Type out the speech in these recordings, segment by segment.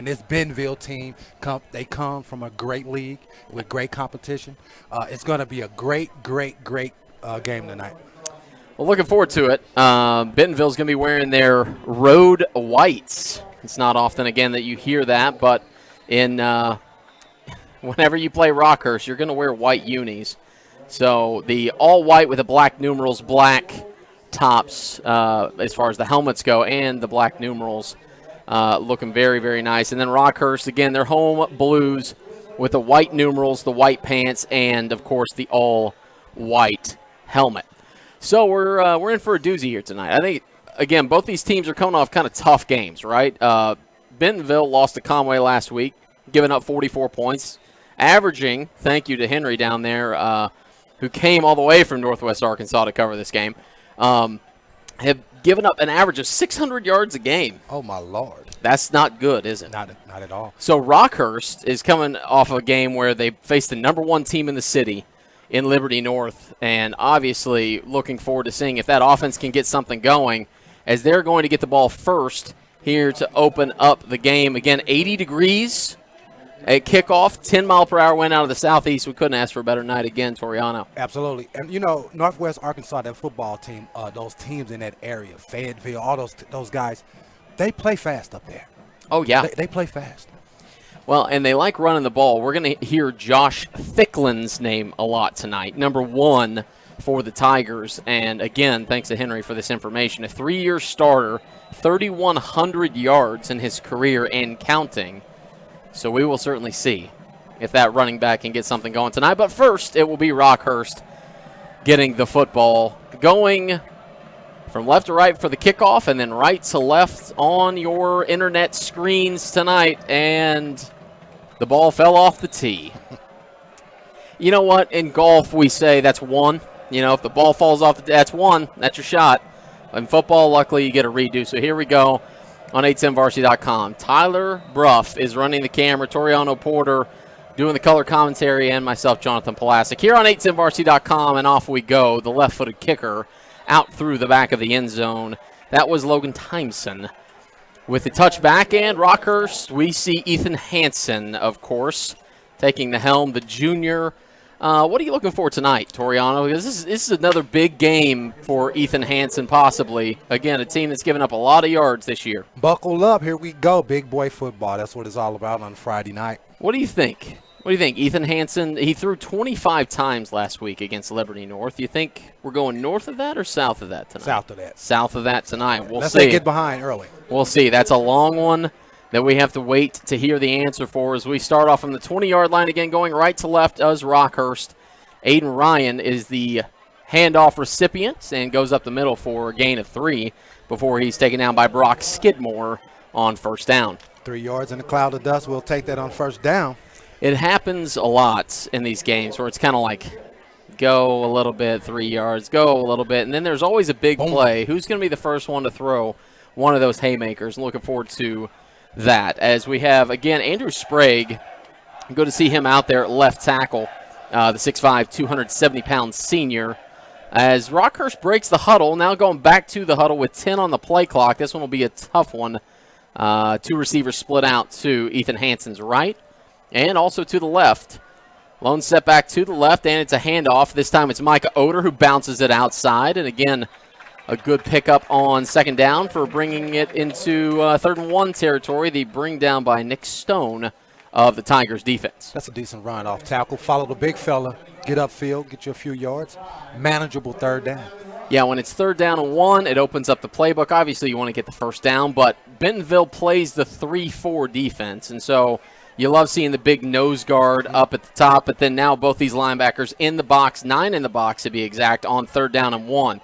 And this Bentonville team, they come from a great league with great competition. It's going to be a great game tonight. Well, looking forward to it. Bentonville's going to be wearing their road whites. It's not often, again, that you hear that, but whenever you play Rockhurst, you're going to wear white unis. So the all white with the black numerals, black tops as far as the helmets go, and the black numerals looking very, very nice. And then Rockhurst, again, their home blues with the white numerals, the white pants, and, of course, the all white helmet. So we're in for a doozy here tonight. I think, again, both these teams are coming off kind of tough games, right? Bentonville lost to Conway last week, giving up 44 points, averaging, thank you to Henry down there, who came all the way from Northwest Arkansas to cover this game, have given up an average of 600 yards a game. Oh, my Lord. That's not good, is it? Not at all. So Rockhurst is coming off a game where they faced the number one team in the city in Liberty North, and obviously looking forward to seeing if that offense can get something going, as they're going to get the ball first here to open up the game. Again, 80 degrees at kickoff, 10-mile-per-hour wind out of the southeast. We couldn't ask for a better night again, Toriano. Absolutely. And, Northwest Arkansas, that football team, those teams in that area, Fayetteville, all those guys, they play fast up there. Oh, yeah. They play fast. Well, and they like running the ball. We're going to hear Josh Thicklin's name a lot tonight, number one for the Tigers. And, again, thanks to Henry for this information. A 3-year starter, 3,100 yards in his career and counting. So we will certainly see if that running back can get something going tonight. But first, it will be Rockhurst getting the football going from left to right for the kickoff and then right to left on your internet screens tonight. And the ball fell off the tee. You know what? In golf, we say that's one. If the ball falls off the tee, that's one. That's your shot. In football, luckily, you get a redo. So here we go on 810varsity.com. Tyler Bruff is running the camera. Toriano Porter doing the color commentary, and myself, Jonathan Pulaski. Here on 810varsity.com, and off we go. The left-footed kicker out through the back of the end zone. That was Logan Timeson. With the touchback, and Rockhurst, we see Ethan Hansen, of course, taking the helm, the junior. What are you looking for tonight, Toriano? Because this is another big game for Ethan Hansen, possibly. Again, a team that's given up a lot of yards this year. Buckle up. Here we go. Big boy football. That's what it's all about on Friday night. What do you think? Ethan Hansen, he threw 25 times last week against Liberty North. You think we're going north of that or south of that tonight? South of that. South of that tonight. We'll Let's see. get behind early. We'll see. That's a long one that we have to wait to hear the answer for as we start off from the 20-yard line again, going right to left as Rockhurst. Aiden Ryan is the handoff recipient and goes up the middle for a gain of 3 before he's taken down by Brock Skidmore on first down. 3 yards in a cloud of dust. We'll take that on first down. It happens a lot in these games where it's kind of like go a little bit, 3 yards, go a little bit, and then there's always a big play. Who's going to be the first one to throw one of those haymakers? Looking forward to that as we have, again, Andrew Sprague. Good to see him out there at left tackle. The 6'5", 270-pound senior. As Rockhurst breaks the huddle, now going back to the huddle with 10 on the play clock. This one will be a tough one. 2 receivers split out to Ethan Hansen's right and also to the left. Lone setback to the left, and it's a handoff. This time it's Micah Oder who bounces it outside. And again, a good pickup on second down for bringing it into 3rd and 1 territory. The bring down by Nick Stone of the Tigers defense. That's a decent run off tackle. Follow the big fella. Get upfield. Get you a few yards. Manageable 3rd down. Yeah, when it's 3rd down and 1, it opens up the playbook. Obviously, you want to get the first down, but Bentonville plays the 3-4 defense, and so you love seeing the big nose guard up at the top, but then now both these linebackers in the box, 9 in the box to be exact, on 3rd down and 1.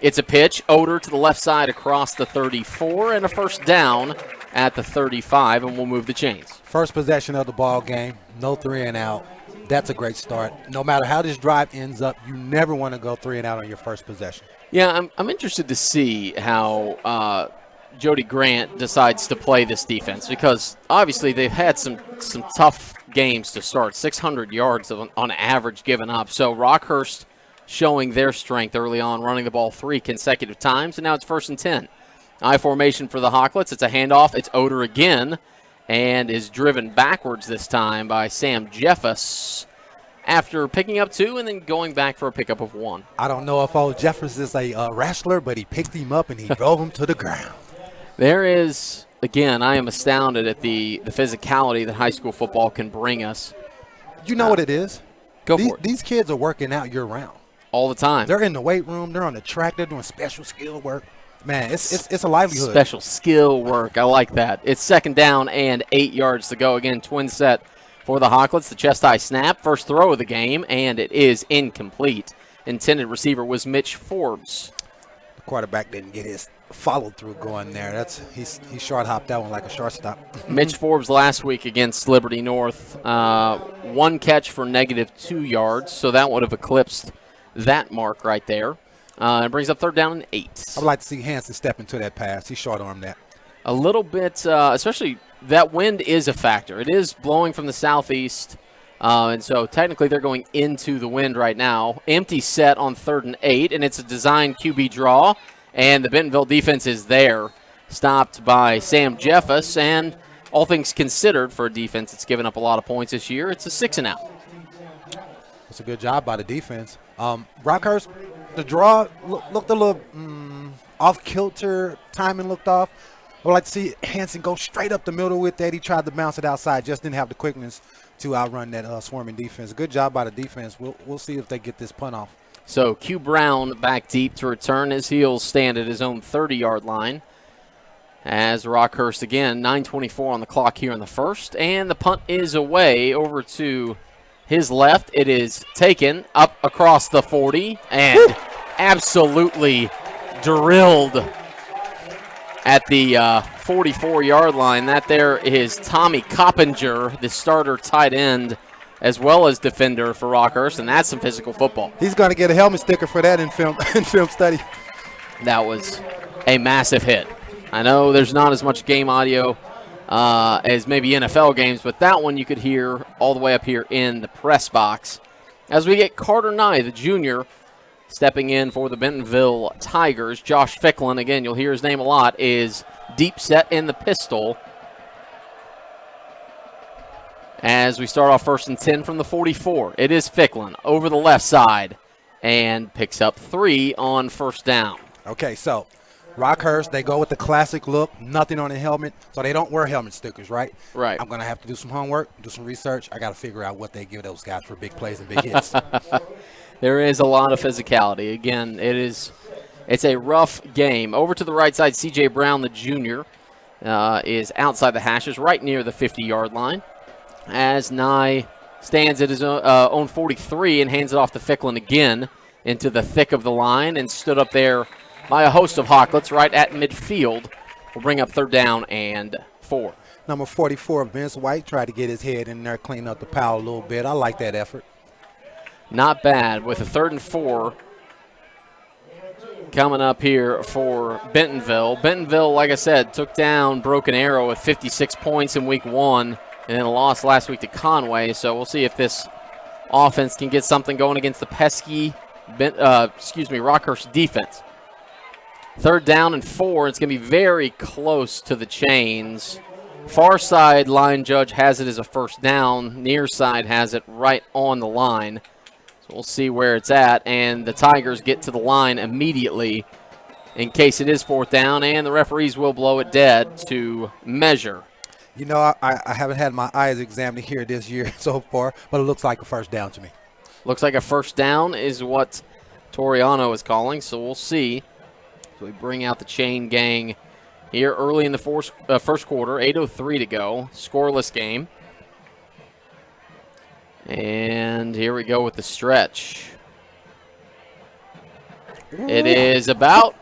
It's a pitch. Oder to the left side across the 34, and a first down at the 35, and we'll move the chains. First possession of the ball game, no 3 and out. That's a great start. No matter how this drive ends up, you never want to go 3 and out on your first possession. Yeah, I'm interested to see how Jody Grant decides to play this defense, because obviously they've had some tough games to start. 600 yards on average given up. So Rockhurst showing their strength early on, running the ball 3 consecutive times, and now it's 1st and 10. I formation for the Hawklets. It's a handoff. It's Oder again. and is driven backwards this time by Sam Jeffus after picking up 2 and then going back for a pickup of 1. I don't know if old Jeffers is a wrestler, but he picked him up and he drove him to the ground. There is, again, I am astounded at the physicality that high school football can bring us. You know what it is? Go for it. These kids are working out year-round. All the time. They're in the weight room. They're on the track. They're doing special skill work. Man, it's a livelihood. Special skill work. I like that. It's 2nd down and 8 yards to go. Again, twin set for the Hawklets. The chest-high snap, first throw of the game, and it is incomplete. Intended receiver was Mitch Forbes. The quarterback didn't get his follow-through going there. He short-hopped that one like a shortstop. Mitch Forbes last week against Liberty North, 1 catch for -2 yards, so that would have eclipsed that mark right there. It brings up 3rd down and 8. I would like to see Hansen step into that pass. He short-armed that. A little bit, especially that wind is a factor. It is blowing from the southeast, and so technically they're going into the wind right now. Empty set on 3rd and 8, and it's a design QB draw, and the Bentonville defense is there, stopped by Sam Jeffus, and all things considered for a defense that's given up a lot of points this year, it's a 6-and-out. It's a good job by the defense. Rockhurst, the draw looked a little off-kilter. Timing looked off. I would like to see Hansen go straight up the middle with that. He tried to bounce it outside, just didn't have the quickness to outrun that swarming defense. Good job by the defense. We'll see if they get this punt off. So Q Brown back deep to return. His heels stand at his own 30-yard line. As Rockhurst, again, 9:24 on the clock here in the first. And the punt is away over to his left. It is taken up across the 40 and absolutely drilled at the 44-yard line. That there is Tommy Coppinger, the starter tight end, as well as defender for Rockhurst, and that's some physical football. He's going to get a helmet sticker for that in film study. That was a massive hit. I know there's not as much game audio as maybe NFL games, but that one you could hear all the way up here in the press box. As we get Carter Nye, the junior, stepping in for the Bentonville Tigers. Josh Ficklin, again, you'll hear his name a lot, is deep set in the pistol. As we start off 1st and 10 from the 44. It is Ficklin over the left side and picks up 3 on 1st down. Okay, so Rockhurst, they go with the classic look, nothing on the helmet, so they don't wear helmet stickers, right? Right. I'm going to have to do some homework, do some research. I got to figure out what they give those guys for big plays and big hits. There is a lot of physicality. Again, it's a rough game. Over to the right side, C.J. Brown, the junior, is outside the hashes, right near the 50-yard line. As Nye stands at his own 43 and hands it off to Ficklin again into the thick of the line and stood up there by a host of Hawklets right at midfield. Will bring up 3rd down and 4. Number 44, Vince White, tried to get his head in there, clean up the pile a little bit. I like that effort. Not bad with a 3rd and 4 coming up here for Bentonville. Bentonville, like I said, took down Broken Arrow with 56 points in week 1 and then lost last week to Conway. So we'll see if this offense can get something going against the pesky Rockhurst defense. 3rd down and 4. It's going to be very close to the chains. Far side line judge has it as a 1st down. Near side has it right on the line. So we'll see where it's at. And the Tigers get to the line immediately in case it is 4th down. And the referees will blow it dead to measure. You know, I haven't had my eyes examined here this year so far, but it looks like a 1st down to me. Looks like a 1st down is what Toriano is calling, so we'll see. So we bring out the chain gang here early in the first quarter, 8:03 to go, scoreless game. And here we go with the stretch. It is about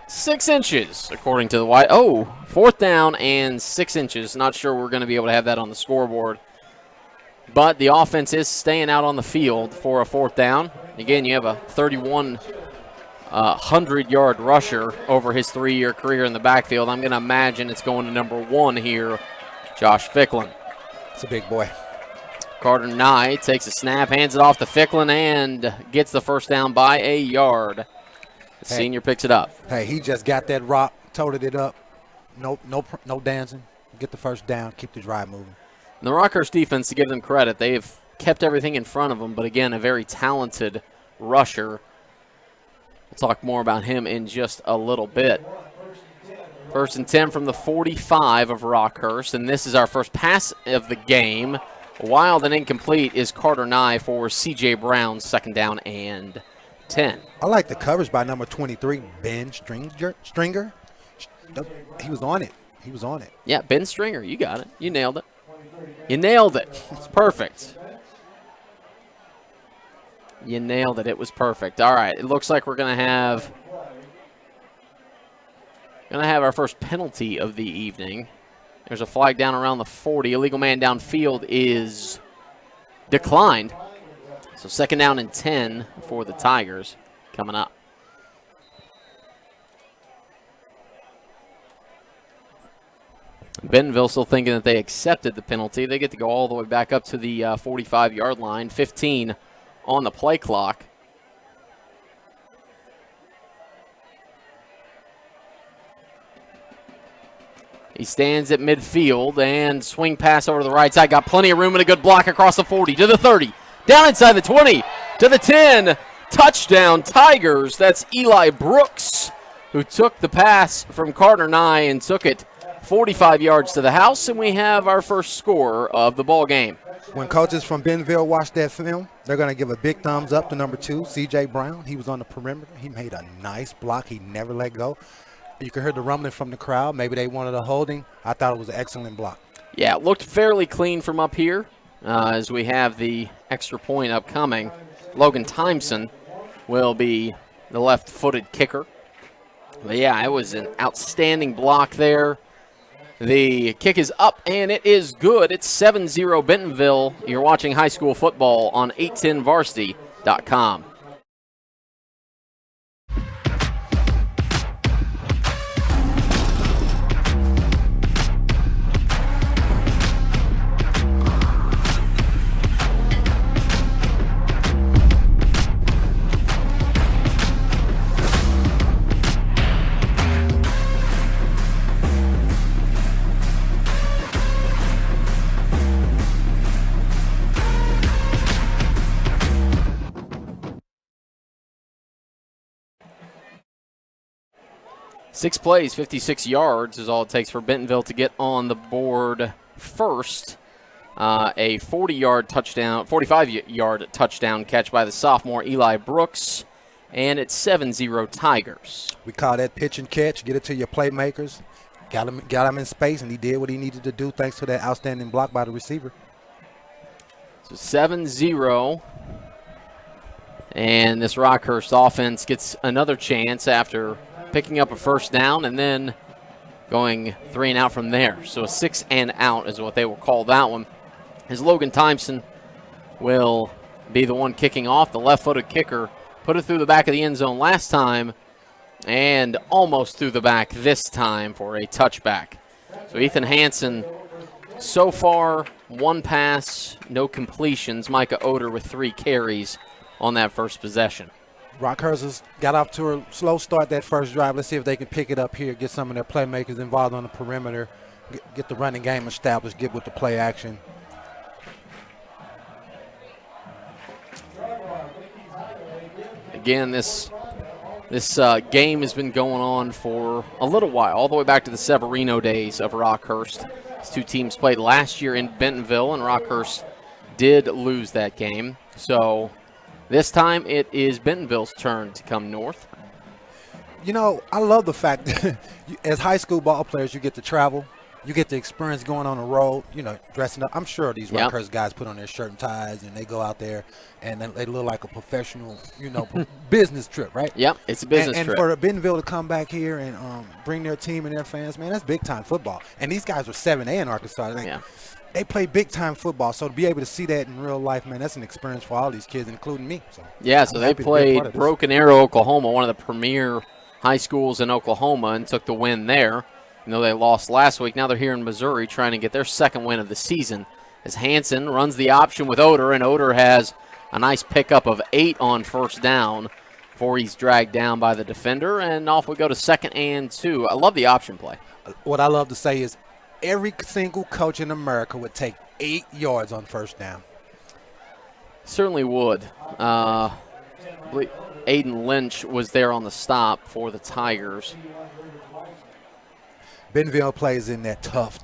6 inches, according to the white. Oh, 4th down and 6 inches. Not sure we're going to be able to have that on the scoreboard. But the offense is staying out on the field for a 4th down. Again, you have a 3,100-yard rusher over his 3-year career in the backfield. I'm going to imagine it's going to number 1 here, Josh Ficklin. It's a big boy. Carter Nye takes a snap, hands it off to Ficklin, and gets the 1st down by a yard. The senior picks it up. Hey, he just got that rock, toted it up. No dancing. get the first down, keep the drive moving. And the Rockhurst defense, to give them credit, they've kept everything in front of them, but again, a very talented rusher. We'll talk more about him in just a little bit. 1st and 10 from the 45 of Rockhurst, and this is our first pass of the game. Wild and incomplete is Carter Nye for C.J. Brown's 2nd down and 10. I like the coverage by number 23, Ben Stringer. He was on it. He was on it. Yeah, Ben Stringer, you got it. You nailed it. You nailed it. It's perfect. You nailed it. It was perfect. All right, it looks like we're going to have our first penalty of the evening. There's a flag down around the 40. Illegal man downfield is declined. So 2nd down and 10 for the Tigers coming up. Bentonville still thinking that they accepted the penalty. They get to go all the way back up to the 45-yard line. 15 on the play clock. He stands at midfield and swing pass over to the right side. Got plenty of room and a good block across the 40 to the 30. Down inside the 20 to the 10. Touchdown Tigers. That's Eli Brooks who took the pass from Carter Nye and took it 45 yards to the house, and we have our first score of the ball game. When coaches from Bentonville watch that film, they're going to give a big thumbs up to number 2, C.J. Brown. He was on the perimeter. He made a nice block. He never let go. You could hear the rumbling from the crowd. Maybe they wanted a holding. I thought it was an excellent block. Yeah, it looked fairly clean from up here as we have the extra point upcoming. Logan Timeson will be the left-footed kicker. But, yeah, it was an outstanding block there. The kick is up, and it is good. It's 7-0 Bentonville. You're watching high school football on 810varsity.com. Six plays, 56 yards is all it takes for Bentonville to get on the board first. A 45-yard touchdown catch by the sophomore Eli Brooks, and it's 7-0 Tigers. We call that pitch and catch. Get it to your playmakers. Got him in space, and he did what he needed to do thanks to that outstanding block by the receiver. So 7-0. And this Rockhurst offense gets another chance after picking up a first down and then going 3 and out from there. So a 6 and out is what they will call that one. As Logan Timeson will be the one kicking off. The left-footed kicker put it through the back of the end zone last time and almost through the back this time for a touchback. So Ethan Hansen, so far, 1 pass, no completions. Micah Oder with 3 carries on that first possession. Rockhurst has got off to a slow start that first drive. Let's see if they can pick it up here, get some of their playmakers involved on the perimeter, get the running game established, get with the play action. Again, this game has been going on for a little while, all the way back to the Severino days of Rockhurst. These two teams played last year in Bentonville, and Rockhurst did lose that game. So this time it is Bentonville's turn to come north. You know, I love the fact that as high school ball players, you get to travel. You get the experience going on the road, you know, dressing up. I'm sure these Rockhurst guys put on their shirt and ties, and they go out there, and they look like a professional, you know, business trip, right? Yep, it's a business trip. And for Bentonville to come back here and bring their team and their fans, man, that's big-time football. And these guys were 7A in Arkansas. They play big-time football, so to be able to see that in real life, man, that's an experience for all these kids, including me. So they played Broken Arrow, Oklahoma, one of the premier high schools in Oklahoma, and took the win there. You know, they lost last week. Now they're here in Missouri trying to get their second win of the season. As Hansen runs the option with Oder, and Oder has a nice pickup of 8 on first down before he's dragged down by the defender, and off we go to 2nd and 2. I love the option play. What I love to say is every single coach in America would take 8 yards on first down. Certainly would. I believe Aiden Lynch was there on the stop for the Tigers. Bentonville plays in that tough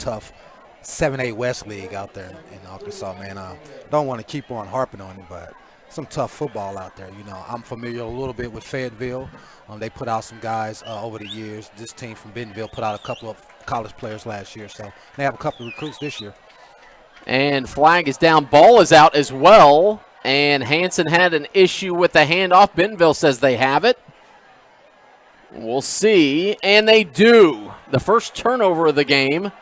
7A West League out there in Arkansas, man. Don't want to keep on harping on it, but some tough football out there. You know, I'm familiar a little bit with Fayetteville. They put out some guys over the years. This team from Bentonville put out a couple of college players last year, so they have a couple of recruits this year. And flag is down. Ball is out as well. And Hansen had an issue with the handoff. Bentonville says they have it. We'll see. And they do. The first turnover of the game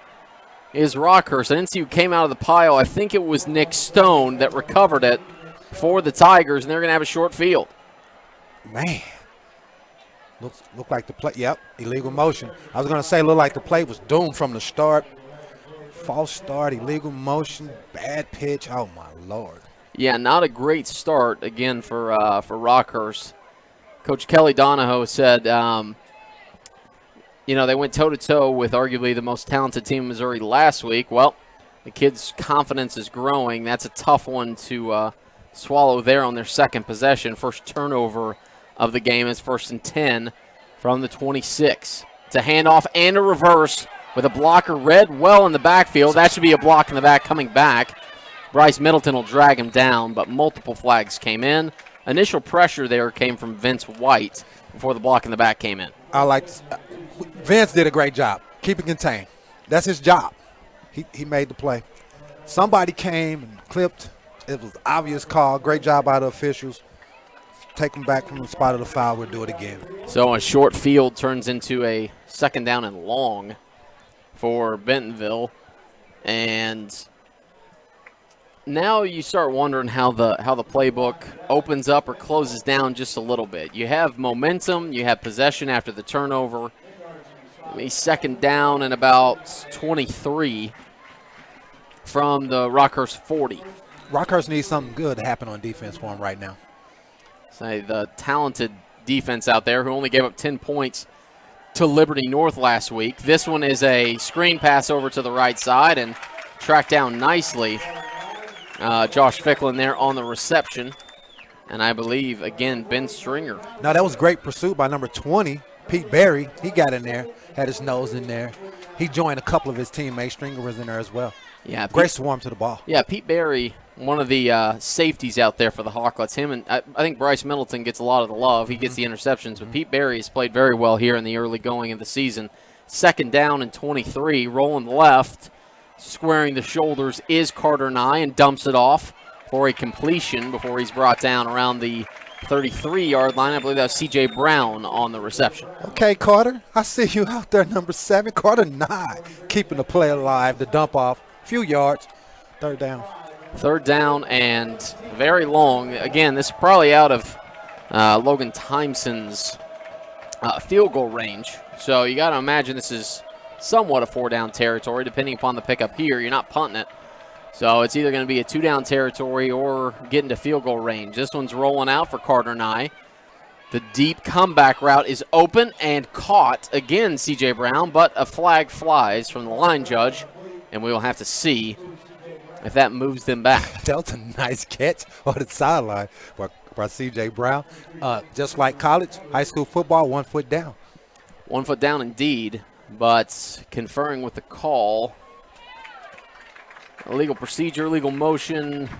is Rockhurst. I didn't see who came out of the pile. I think it was Nick Stone that recovered it for the Tigers, and they're going to have a short field. Man. Look like the play. Yep, illegal motion. I was going to say look like the play was doomed from the start. False start, illegal motion, bad pitch. Oh, my Lord. Yeah, not a great start, again, for Rockhurst. Coach Kelly Donahoe said, they went toe-to-toe with arguably the most talented team in Missouri last week. Well, the kids' confidence is growing. That's a tough one to swallow there on their second possession. First turnover of the game is 1st and 10 from the 26. It's a handoff and a reverse with a blocker read well in the backfield. That should be a block in the back coming back. Bryce Middleton will drag him down, but multiple flags came in. Initial pressure there came from Vince White before the block in the back came in. Vince did a great job. Keep it contained. That's his job. He made the play. Somebody came and clipped. It was an obvious call. Great job by the officials. Take him back from the spot of the foul. We'll do it again. So a short field turns into a second down and long for Bentonville. And now you start wondering how the playbook opens up or closes down just a little bit. You have momentum. You have possession after the turnover. Second down and about 23 from the Rockhurst 40. Rockhurst needs something good to happen on defense for him right now. Say the talented defense out there who only gave up 10 points to Liberty North last week. This one is a screen pass over to the right side and tracked down nicely. Josh Ficklin there on the reception. And I believe, again, Ben Stringer. Now, that was great pursuit by number 20, Pete Berry. He got in there, had his nose in there. He joined a couple of his teammates. Stringer was in there as well. Yeah, great swarm to the ball. Yeah, Pete Berry, one of the safeties out there for the Hawklets. Him and I think Bryce Middleton gets a lot of the love. He gets the interceptions, but Pete Berry has played very well here in the early going of the season. Second down and 23, rolling left, squaring the shoulders is Carter Nye and dumps it off for a completion before he's brought down around the 33-yard line. I believe that was C.J. Brown on the reception. Okay, Carter, I see you out there, number 7. Carter Nye keeping the play alive, the dump off. Few yards, third down. Third down and very long. Again, this is probably out of Logan Timeson's field goal range. So you got to imagine this is somewhat a 4-down territory, depending upon the pickup here. You're not punting it. So it's either going to be a 2-down territory or get into field goal range. This one's rolling out for Carter Nye. The deep comeback route is open and caught. Again, C.J. Brown, but a flag flies from the line judge. And we will have to see if that moves them back. That was a nice catch on the sideline by C.J. Brown. Just like college, high school football, 1 foot down. 1 foot down indeed, but conferring with the call. Illegal procedure, legal motion.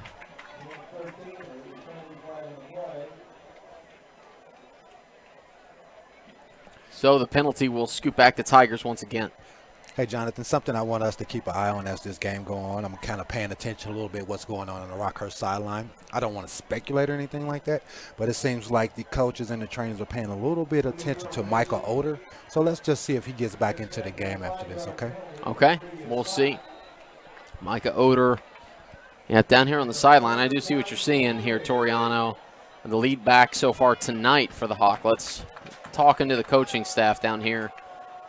So the penalty will scoot back the Tigers once again. Hey, Jonathan, something I want us to keep an eye on as this game goes on. I'm kind of paying attention a little bit what's going on the Rockhurst sideline. I don't want to speculate or anything like that, but it seems like the coaches and the trainers are paying a little bit of attention to Michael Oder. So let's just see if he gets back into the game after this, okay? Okay, we'll see. Micah Oder, down here on the sideline. I do see what you're seeing here, Toriano. The lead back so far tonight for the Hawklets. Talking to the coaching staff down here.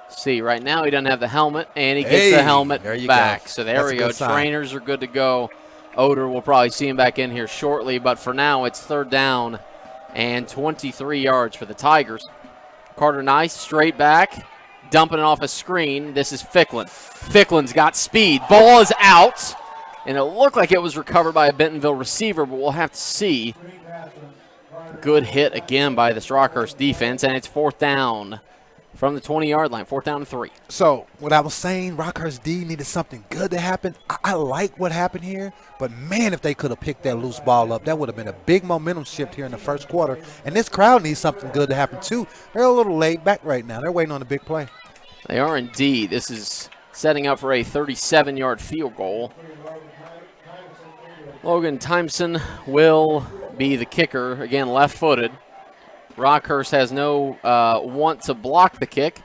See, right now he doesn't have the helmet, and he gets the helmet back. Go. So there we go. Trainers are good to go. Oder, we'll probably see him back in here shortly, but for now it's third down and 23 yards for the Tigers. Carter Nice straight back, dumping it off a screen. This is Ficklin. Ficklin's got speed. Ball is out, and it looked like it was recovered by a Bentonville receiver, but we'll have to see. Good hit again by this Rockhurst defense, and it's 4th down from the 20-yard line, 4th down and 3. So what I was saying, Rockhurst D needed something good to happen. I like what happened here, but man, if they could have picked that loose ball up, that would have been a big momentum shift here in the first quarter. And this crowd needs something good to happen too. They're a little laid back right now. They're waiting on a big play. They are indeed. This is setting up for a 37-yard field goal. Logan Timeson will be the kicker, again left-footed. Rockhurst has no want to block the kick.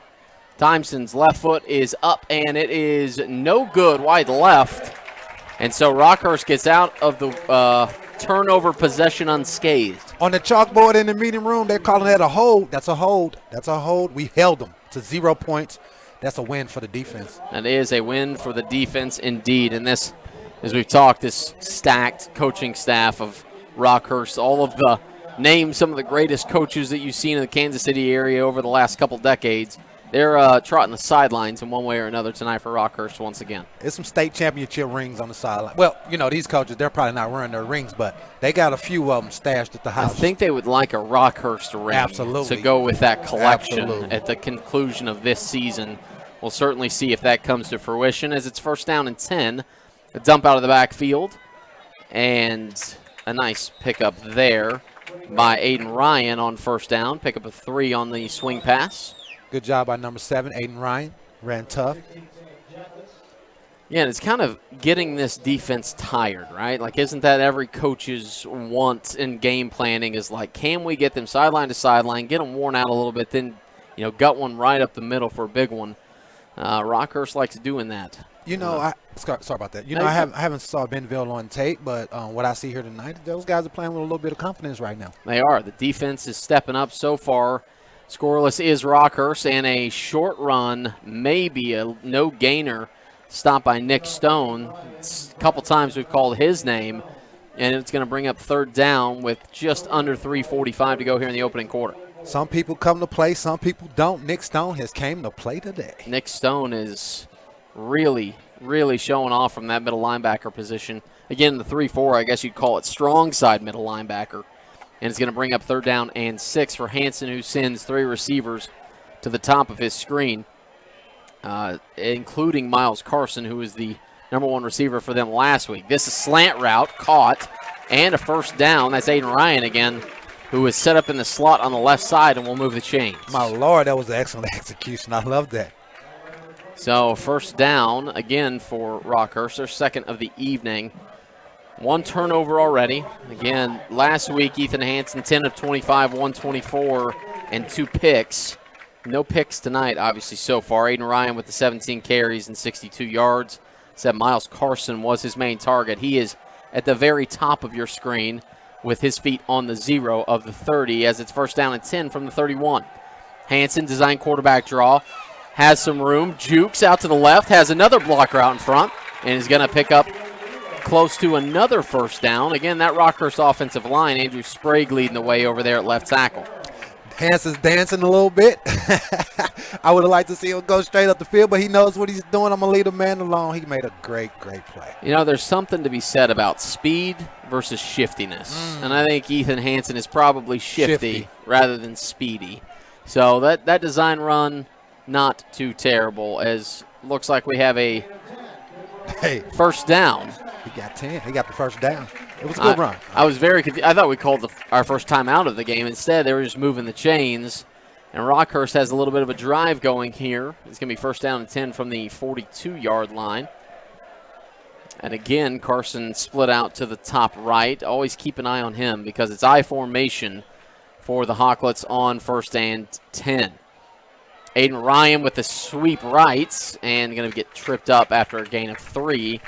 Timeson's left foot is up, and it is no good, wide left. And so Rockhurst gets out of the turnover possession unscathed. On the chalkboard in the meeting room, they're calling that a hold. That's a hold. That's a hold. We held them to 0 points. That's a win for the defense. That is a win for the defense indeed. And this, as we've talked, this stacked coaching staff of Rockhurst, all of the names, some of the greatest coaches that you've seen in the Kansas City area over the last couple decades. They're trotting the sidelines in one way or another tonight for Rockhurst once again. There's some state championship rings on the sideline. Well, you know, these coaches, they're probably not wearing their rings, but they got a few of them stashed at the house. I think they would like a Rockhurst ring Absolutely. to go with that collection Absolutely. at the conclusion of this season. We'll certainly see if that comes to fruition as it's 1st down and 10. A dump out of the backfield, and a nice pickup there by Aiden Ryan on 1st down. Pick up a 3 on the swing pass. Good job by number 7, Aiden Ryan. Ran tough. Yeah, and it's kind of getting this defense tired, right? Like, isn't that every coach's want in game planning is like, can we get them sideline to sideline, get them worn out a little bit, then, you know, gut one right up the middle for a big one. Rockhurst likes doing that. You know, sorry about that. You know, I haven't saw Bentonville on tape, but what I see here tonight, those guys are playing with a little bit of confidence right now. They are. The defense is stepping up so far. Scoreless is Rockhurst, and a short run, maybe a no-gainer, stopped by Nick Stone. A couple times we've called his name, and it's going to bring up 3rd down with just under 3:45 to go here in the opening quarter. Some people come to play, some people don't. Nick Stone has came to play today. Nick Stone is really, really showing off from that middle linebacker position. Again, the 3-4, I guess you'd call it strong side middle linebacker. And it's going to bring up 3rd down and 6 for Hanson, who sends 3 receivers to the top of his screen, including Miles Carson, who was the number 1 receiver for them last week. This is slant route, caught, and a 1st down. That's Aiden Ryan again, who was set up in the slot on the left side and will move the chains. My Lord, that was an excellent execution. I love that. So 1st down again for Rockhurst, their 2nd of the evening. 1 turnover already. Again, last week, Ethan Hansen, 10 of 25, 124, and 2 picks. No picks tonight, obviously, so far. Aiden Ryan with the 17 carries and 62 yards. Said Miles Carson was his main target. He is at the very top of your screen with his feet on the 0 of the 30 as it's 1st down and 10 from the 31. Hansen, design quarterback draw, has some room, jukes out to the left, has another blocker out in front, and is going to pick up close to another 1st down. Again, that Rockhurst offensive line, Andrew Sprague leading the way over there at left tackle. Hanson's dancing a little bit. I would have liked to see him go straight up the field, but he knows what he's doing. I'm going to leave the man alone. He made a great, great play. You know, there's something to be said about speed versus shiftiness. And I think Ethan Hansen is probably shifty rather than speedy. So that design run, not too terrible, as looks like we have a 1st down. He got 10. He got the 1st down. It was a good run. I was very confused. I thought we called our first time out of the game. Instead, they were just moving the chains. And Rockhurst has a little bit of a drive going here. It's going to be 1st down and 10 from the 42-yard line. And again, Carson split out to the top right. Always keep an eye on him because it's I formation for the Hawklets on 1st and 10. Aiden Ryan with the sweep right and going to get tripped up after a gain of 3.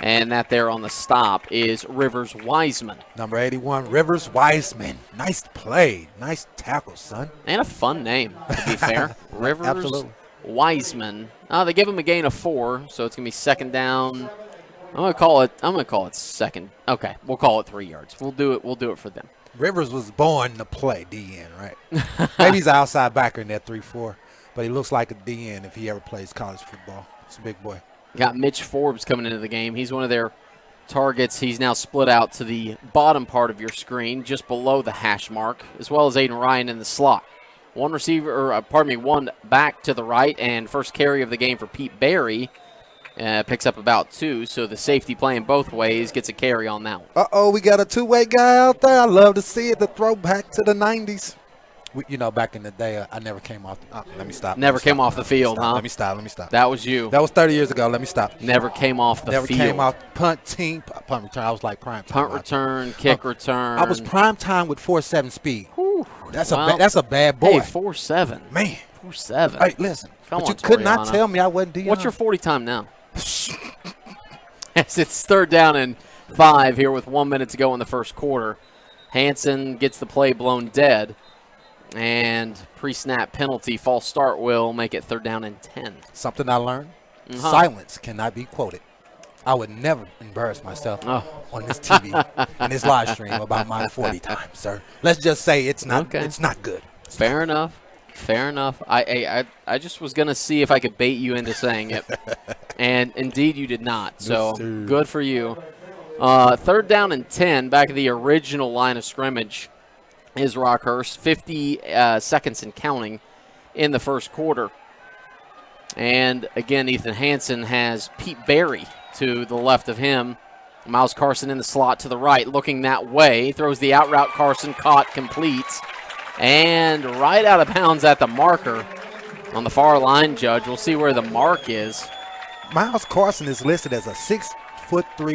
And that there on the stop is Rivers Wiseman. Number 81, Rivers Wiseman. Nice play. Nice tackle, son. And a fun name, to be fair. Rivers Absolutely. Wiseman. They give him a gain of 4, so it's going to be 2nd down. I'm going to call it 2nd. Okay, we'll call it 3 yards. We'll do it for them. Rivers was born to play DN, right? Maybe he's an outside backer in that 3-4. but he looks like a DN if he ever plays college football. It's a big boy. Got Mitch Forbes coming into the game. He's one of their targets. He's now split out to the bottom part of your screen, just below the hash mark, as well as Aiden Ryan in the slot. One back to the right, and first carry of the game for Pete Berry. Picks up about 2, so the safety playing both ways gets a carry on that one. Uh-oh, we got a two-way guy out there. I love to see it, the throwback to the 90s. Back in the day, I never came off. Let me stop. Never came off the field, huh? Let me stop. That was you. That was 30 years ago. Let me stop. Never came off the field. Never came off punt team, punt return. I was like prime time. Punt return, kick return. I was prime time with 4.7 speed. Whew. That's a bad boy. Hey, 4.7. Man. 4.7. Hey, listen. Come but on, you could Toriano. not tell me I wasn't Deion. What's your 40 time now? As it's 3rd down and 5 here with 1 minute to go in the first quarter. Hansen gets the play blown dead. And pre-snap penalty, false start will make it 3rd down and 10. Something I learned, silence cannot be quoted. I would never embarrass myself on this TV and this live stream about my 40 times, sir. Let's just say it's not It's not good. Fair enough. I just was going to see if I could bait you into saying it. And indeed you did not. So good for you. 3rd down and 10, back at the original line of scrimmage is Rockhurst. 50 seconds and counting in the first quarter. And again, Ethan Hansen has Pete Berry to the left of him. Miles Carson in the slot to the right, looking that way. Throws the out route. Carson caught, completes. And right out of bounds at the marker on the far line, Judge. We'll see where the mark is. Miles Carson is listed as a 6'3",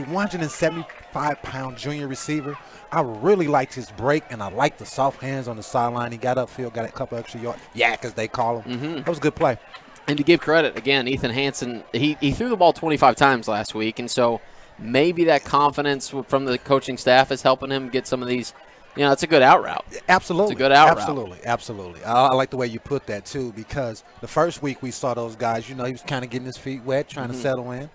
175-pound junior receiver. I really liked his break, and I liked the soft hands on the sideline. He got upfield, got a couple extra yards. Yak, as they call him. That was a good play. And to give credit, again, Ethan Hansen, he threw the ball 25 times last week, and so maybe that confidence from the coaching staff is helping him get some of these. It's a good out route. Absolutely. It's a good out route. Absolutely. I like the way you put that, too, because the first week we saw those guys, he was kind of getting his feet wet, trying to settle in.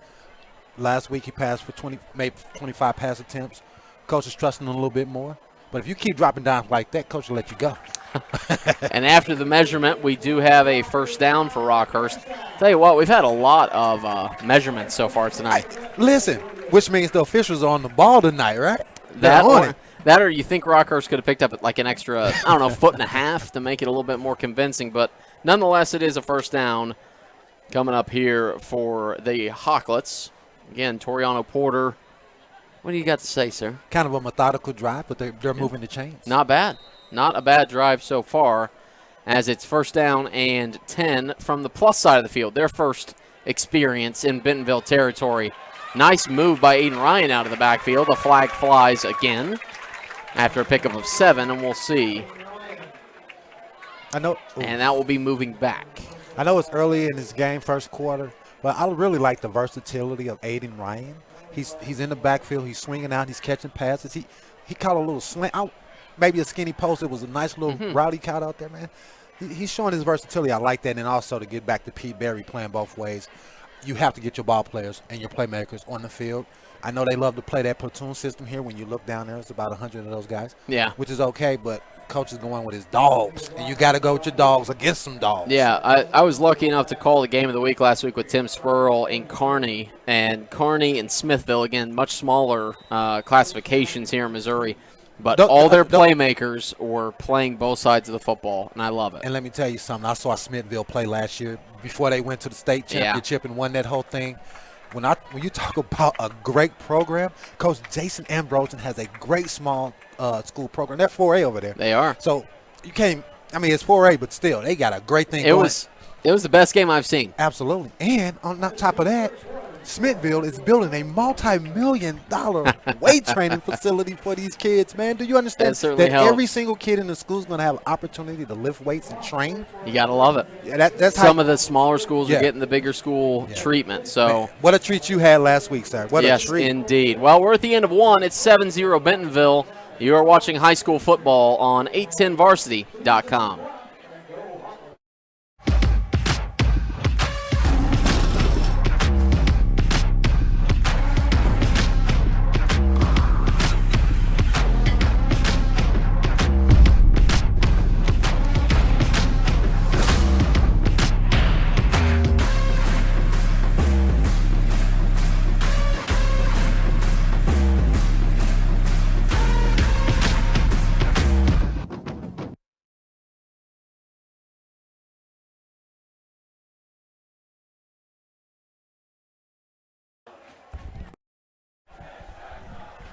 Last week he passed for 25 pass attempts. Coach is trusting him a little bit more. But if you keep dropping down like that, coach will let you go. And after the measurement, we do have a first down for Rockhurst. Tell you what, we've had a lot of measurements so far tonight. Listen, which means the officials are on the ball tonight, right? That or you think Rockhurst could have picked up like an extra, foot and a half to make it a little bit more convincing. But nonetheless, it is a first down coming up here for the Hawklets. Again, Toriano Porter. What do you got to say, sir? Kind of a methodical drive, but they're moving the chains. Not bad. Not a bad drive so far, as it's first down and 10 from the plus side of the field. Their first experience in Bentonville territory. Nice move by Aiden Ryan out of the backfield. The flag flies again after a pickup of 7, and we'll see. And that will be moving back. I know it's early in this game, first quarter, but I really like the versatility of Aiden Ryan. He's in the backfield. He's swinging out. He's catching passes. He caught a little slant out, maybe a skinny post. It was a nice little route he caught out there, man. He's showing his versatility. I like that. And also to get back to Pete Berry playing both ways, you have to get your ball players and your playmakers on the field. I know they love to play that platoon system here. When you look down there, it's about 100 of those guys. Yeah. Which is okay, but coach is going with his dogs, and you got to go with your dogs against some dogs. Yeah, I was lucky enough to call the game of the week last week with Tim Spurl in Kearney, and Smithville, again, much smaller classifications here in Missouri. But all their playmakers were playing both sides of the football, and I love it. And let me tell you something. I saw Smithville play last year before they went to the state championship and won that whole thing. When you talk about a great program, Coach Jason Ambrosen has a great small school program. They're 4A over there. They are. So you can't – it's 4A, but still, they got a great thing going. It was the best game I've seen. Absolutely. And on top of that, Smithville is building a multi-million-dollar weight training facility for these kids, man. Do you understand that every single kid in the school is going to have an opportunity to lift weights and train? You got to love it. Yeah, that's Some of the smaller schools are getting the bigger school treatment. So, man, what a treat you had last week, sir. What a treat. Yes, indeed. Well, we're at the end of one. It's 7-0 Bentonville. You are watching high school football on 810varsity.com.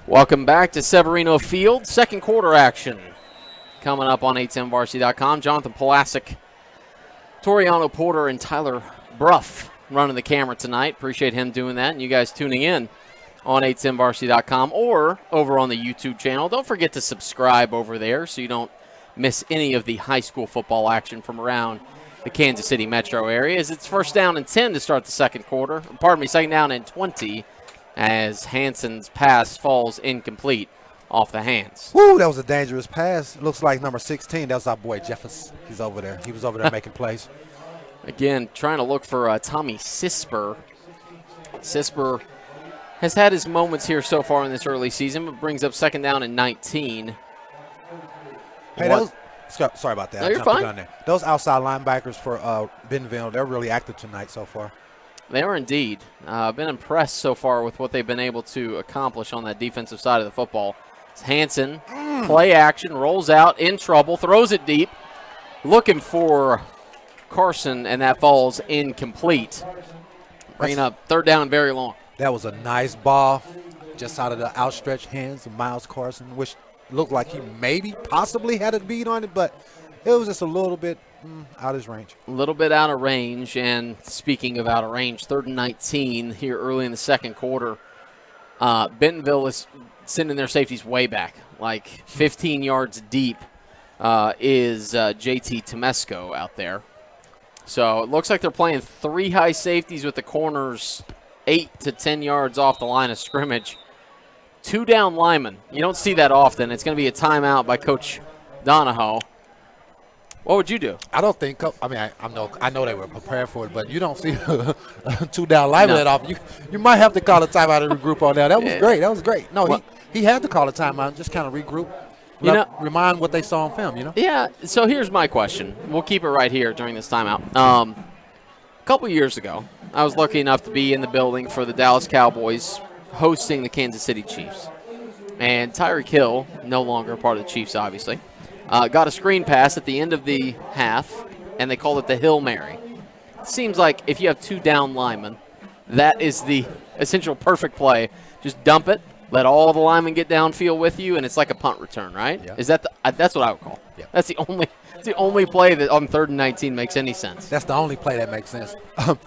Welcome back to Severino Field. Second quarter action coming up on 810varsity.com. Jonathan Pulasic, Toriano Porter, and Tyler Bruff running the camera tonight. Appreciate him doing that, and you guys tuning in on 810varsity.com or over on the YouTube channel. Don't forget to subscribe over there so you don't miss any of the high school football action from around the Kansas City metro area. As it's first down and 10 to start the second quarter. Second down and 20 as Hanson's pass falls incomplete off the hands. Woo, that was a dangerous pass. It looks like number 16. That was our boy Jeffers. He's over there. He was over there making plays. Again, trying to look for Tommy Sisper. Sisper has had his moments here so far in this early season, but brings up second down and 19. Hey, sorry about that. No, you're fine. There. Those outside linebackers for Bentonville, they're really active tonight so far. They are indeed. Been impressed so far with what they've been able to accomplish on that defensive side of the football. It's Hanson, play action, rolls out, in trouble, throws it deep, looking for Carson, and that falls incomplete. Bringing up third down and very long. That was a nice ball just out of the outstretched hands of Miles Carson, which looked like he possibly had a beat on it, but it was just a little bit out of his range. A little bit out of range, and speaking of out of range, third and 19 here early in the second quarter. Bentonville is sending their safeties way back, like 15 yards deep is JT Temesco out there. So it looks like they're playing three high safeties with the corners 8 to 10 yards off the line of scrimmage. Two down linemen. You don't see that often. It's going to be a timeout by Coach Donahoe. What would you do? I don't think. I mean, I know they were prepared for it, but you don't see two down linemen that often. You might have to call a timeout and regroup on that. That was great. That was great. No, well, he had to call a timeout and just kind of regroup. Remind what they saw on film. Yeah. So here's my question. We'll keep it right here during this timeout. A couple years ago, I was lucky enough to be in the building for the Dallas Cowboys hosting the Kansas City Chiefs. And Tyreek Hill, no longer a part of the Chiefs, obviously, got a screen pass at the end of the half, and they called it the Hill Mary. It seems like if you have two down linemen, that is the essential perfect play. Just dump it, let all the linemen get downfield with you, and it's like a punt return, right? Yeah. Is that that's what I would call? Yeah. That's the only play that on third and 19 makes any sense. That's the only play that makes sense.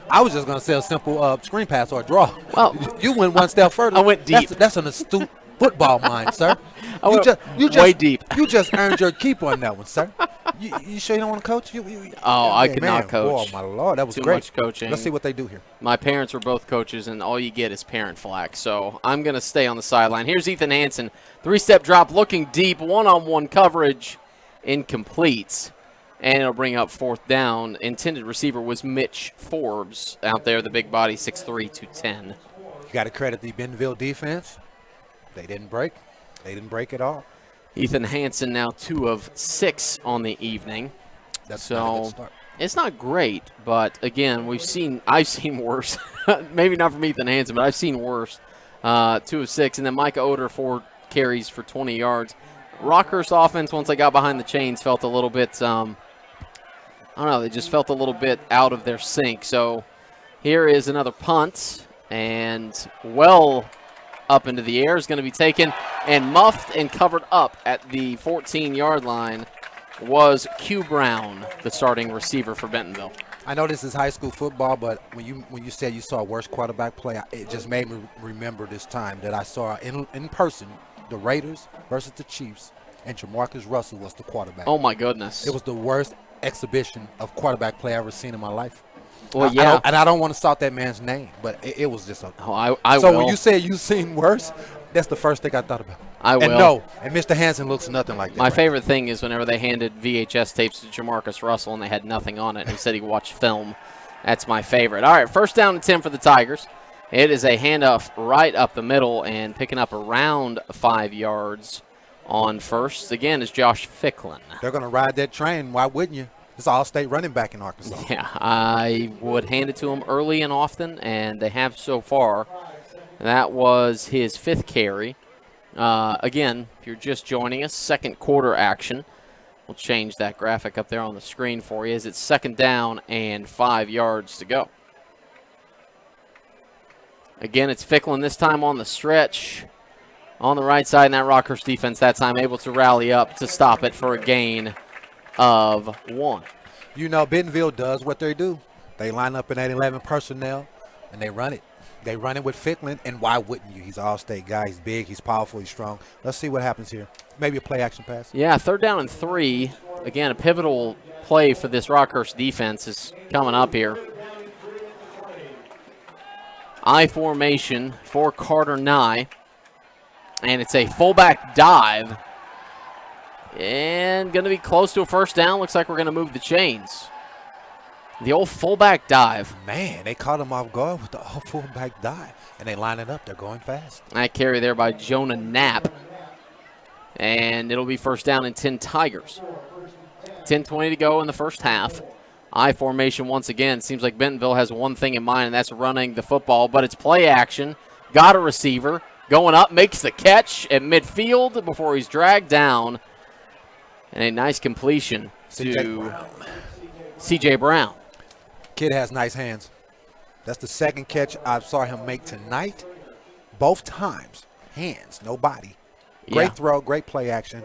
I was just going to say a simple screen pass or a draw. Well, you went one step further. I went deep. That's an astute football mind, sir. Way deep. You just earned your keep on that one, sir. You sure you don't want to coach? I could not coach. Oh, my Lord, that was Too great. much coaching. Let's see what they do here. My parents were both coaches, and all you get is parent flack. So I'm going to stay on the sideline. Here's Ethan Hanson. Three-step drop, looking deep, one-on-one coverage, incomplete. And it'll bring up fourth down. Intended receiver was Mitch Forbes out there, the big body, 6'3", 210. You got to credit the Bentonville defense. They didn't break. They didn't break at all. Ethan Hanson now 2 of 6 on the evening. That's not a good start. It's not great, but again, I've seen worse. Maybe not from Ethan Hanson, but I've seen worse. 2 of 6, and then Micah Oder 4 carries for 20 yards. Rockhurst offense, once they got behind the chains, felt a little bit, I don't know, they just felt a little bit out of their sync. So here is another punt, and well up into the air is going to be taken and muffed and covered up at the 14-yard line was Q Brown, the starting receiver for Bentonville. I know this is high school football, but when you said you saw a worst quarterback play, it just made me remember this time that I saw in person the Raiders versus the Chiefs, and Jamarcus Russell was the quarterback. Oh, my goodness. It was the worst exhibition of quarterback play I've ever seen in my life. Well, yeah. I don't want to start that man's name, but it was just a. Oh, I so will. When you said you've seen worse, that's the first thing I thought about. I will. And no, and Mr. Hanson looks nothing like that. My favorite thing is whenever they handed VHS tapes to Jamarcus Russell and they had nothing on it, and he said he watched film. That's my favorite. All right, first down and 10 for the Tigers. It is a handoff right up the middle and picking up around 5 yards on first. Again, is Josh Ficklin. They're going to ride that train. Why wouldn't you? It's an all-state running back in Arkansas. Yeah, I would hand it to him early and often, and they have so far. That was his 5th carry. Again, if you're just joining us, second quarter action. We'll change that graphic up there on the screen for you as it's second down and 5 yards to go. Again, it's Ficklin this time on the stretch. on the right side, and that Rockhurst defense that time able to rally up to stop it for a gain of 1. You know, Bentonville does what they do. They line up in that 11 personnel, and they run it. They run it with Ficklin, and why wouldn't you? He's an all-state guy. He's big. He's powerful. He's strong. Let's see what happens here. Maybe a play-action pass. Yeah, 3rd down and 3. Again, a pivotal play for this Rockhurst defense is coming up here. I formation for Carter Nye, and it's a fullback dive, and going to be close to a 1st down. Looks like we're going to move the chains. The old fullback dive. Man, they caught him off guard with the old fullback dive, and they line it up. They're going fast. That carry there by Jonah Knapp, and it'll be 1st down and 10 Tigers. 10:20 to go in the first half. I formation once again. Seems like Bentonville has one thing in mind, and that's running the football, but it's play action. Got a receiver. Going up, makes the catch at midfield before he's dragged down. And a nice completion to C.J. Brown. Kid has nice hands. That's the 2nd catch I saw him make tonight. Both times, hands, no body. Great throw, great play action.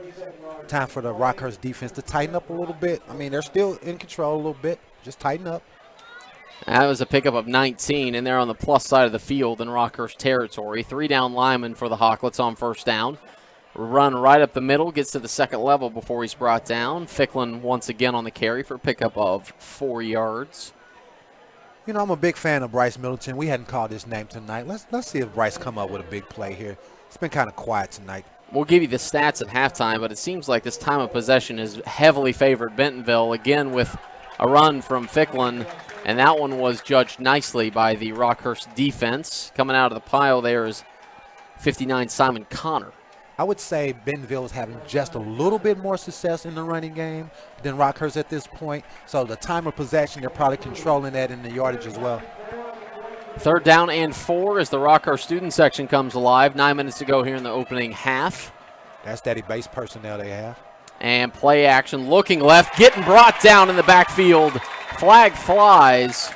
Time for the Rockhurst defense to tighten up a little bit. I mean, they're still in control a little bit. Just tighten up. That was a pickup of 19, and they're on the plus side of the field in Rockhurst territory. 3 down lineman for the Hawklets on 1st down. Run right up the middle, gets to the 2nd level before he's brought down. Ficklin once again on the carry for a pickup of 4 yards. You know, I'm a big fan of Bryce Middleton. We hadn't called his name tonight. Let's see if Bryce come up with a big play here. It's been kind of quiet tonight. We'll give you the stats at halftime, but it seems like this time of possession is heavily favored Bentonville, again with a run from Ficklin, and that one was judged nicely by the Rockhurst defense. Coming out of the pile there is 59 Simon Connor. I would say Bentonville is having just a little bit more success in the running game than Rockhurst at this point. So the time of possession, they're probably controlling that in the yardage as well. 3rd down and 4 as the Rockhurst student section comes alive. 9 minutes to go here in the opening half. That's steady base personnel they have. And play action, looking left, getting brought down in the backfield. Flag flies.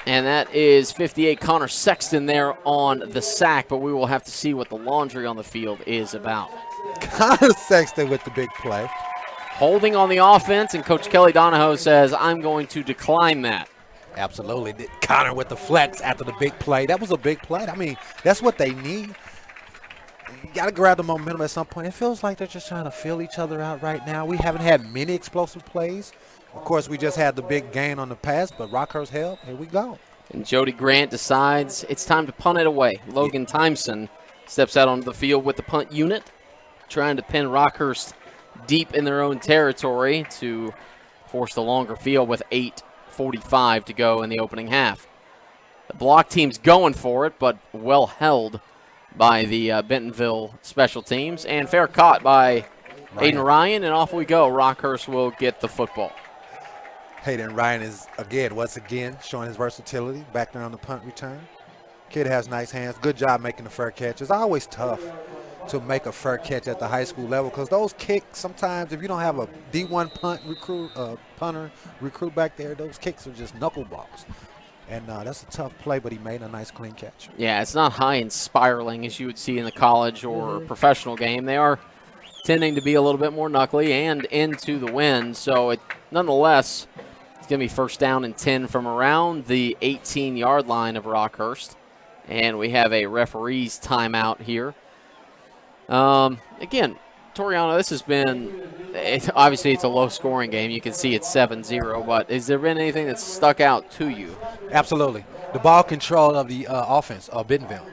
And that is 58 Connor Sexton there on the sack, but we will have to see what the laundry on the field is about. Connor Sexton with the big play. Holding on the offense, and Coach Kelly Donahoe says, I'm going to decline that. Absolutely. Connor with the flex after the big play. That was a big play. I mean, that's what they need. You got to grab the momentum at some point. It feels like they're just trying to feel each other out right now. We haven't had many explosive plays. Of course, we just had the big gain on the pass, but Rockhurst held. Here we go. And Jody Grant decides it's time to punt it away. Logan Timeson steps out onto the field with the punt unit, trying to pin Rockhurst deep in their own territory to force the longer field with 8:45 to go in the opening half. The block team's going for it, but well held by the Bentonville special teams. And fair caught by Hayden Ryan, and off we go. Rockhurst will get the football. Hayden Ryan is, once again, showing his versatility back there on the punt return. Kid has nice hands. Good job making the fair catch. It's always tough to make a fair catch at the high school level because those kicks, sometimes if you don't have a D1 punter recruit back there, those kicks are just knuckleballs. And that's a tough play, but he made a nice clean catch. Yeah, it's not high and spiraling as you would see in the college or professional game. They are tending to be a little bit more knuckly and into the wind. So nonetheless, it's going to be 1st down and 10 from around the 18-yard line of Rockhurst. And we have a referee's timeout here. Again, Toriano, this has been, obviously it's a low-scoring game. You can see it's 7-0, but has there been anything that's stuck out to you? Absolutely. The ball control of the offense of Bentonville.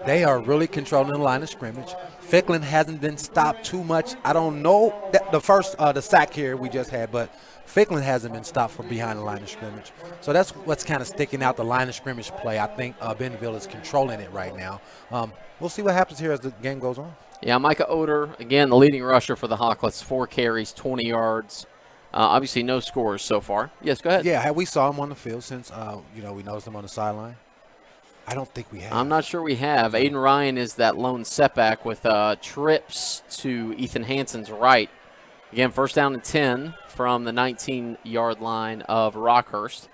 They are really controlling the line of scrimmage. Ficklin hasn't been stopped too much. I don't know the sack here we just had, but Ficklin hasn't been stopped from behind the line of scrimmage. So that's what's kind of sticking out, the line of scrimmage play. I think Bentonville is controlling it right now. We'll see what happens here as the game goes on. Yeah, Micah Oder, again, the leading rusher for the Hawklets, 4 carries, 20 yards. Obviously no scores so far. Yes, go ahead. Yeah, we saw him on the field since, we noticed him on the sideline. I don't think we have. I'm not sure we have. Aiden Ryan is that lone setback with trips to Ethan Hansen's right. Again, 1st down and 10 from the 19-yard line of Rockhurst.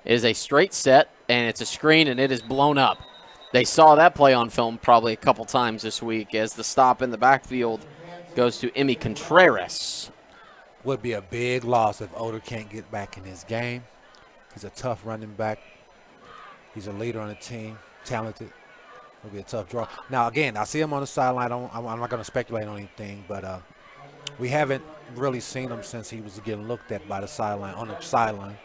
It is a straight set, and it's a screen, and it is blown up. They saw that play on film probably a couple times this week as the stop in the backfield goes to Emmy Contreras. Would be a big loss if Oder can't get back in his game. He's a tough running back. He's a leader on the team, talented. It'll be a tough draw. Now, again, I see him on the sideline. I'm not going to speculate on anything, but we haven't really seen him since he was getting looked at by the sideline, on the sideline.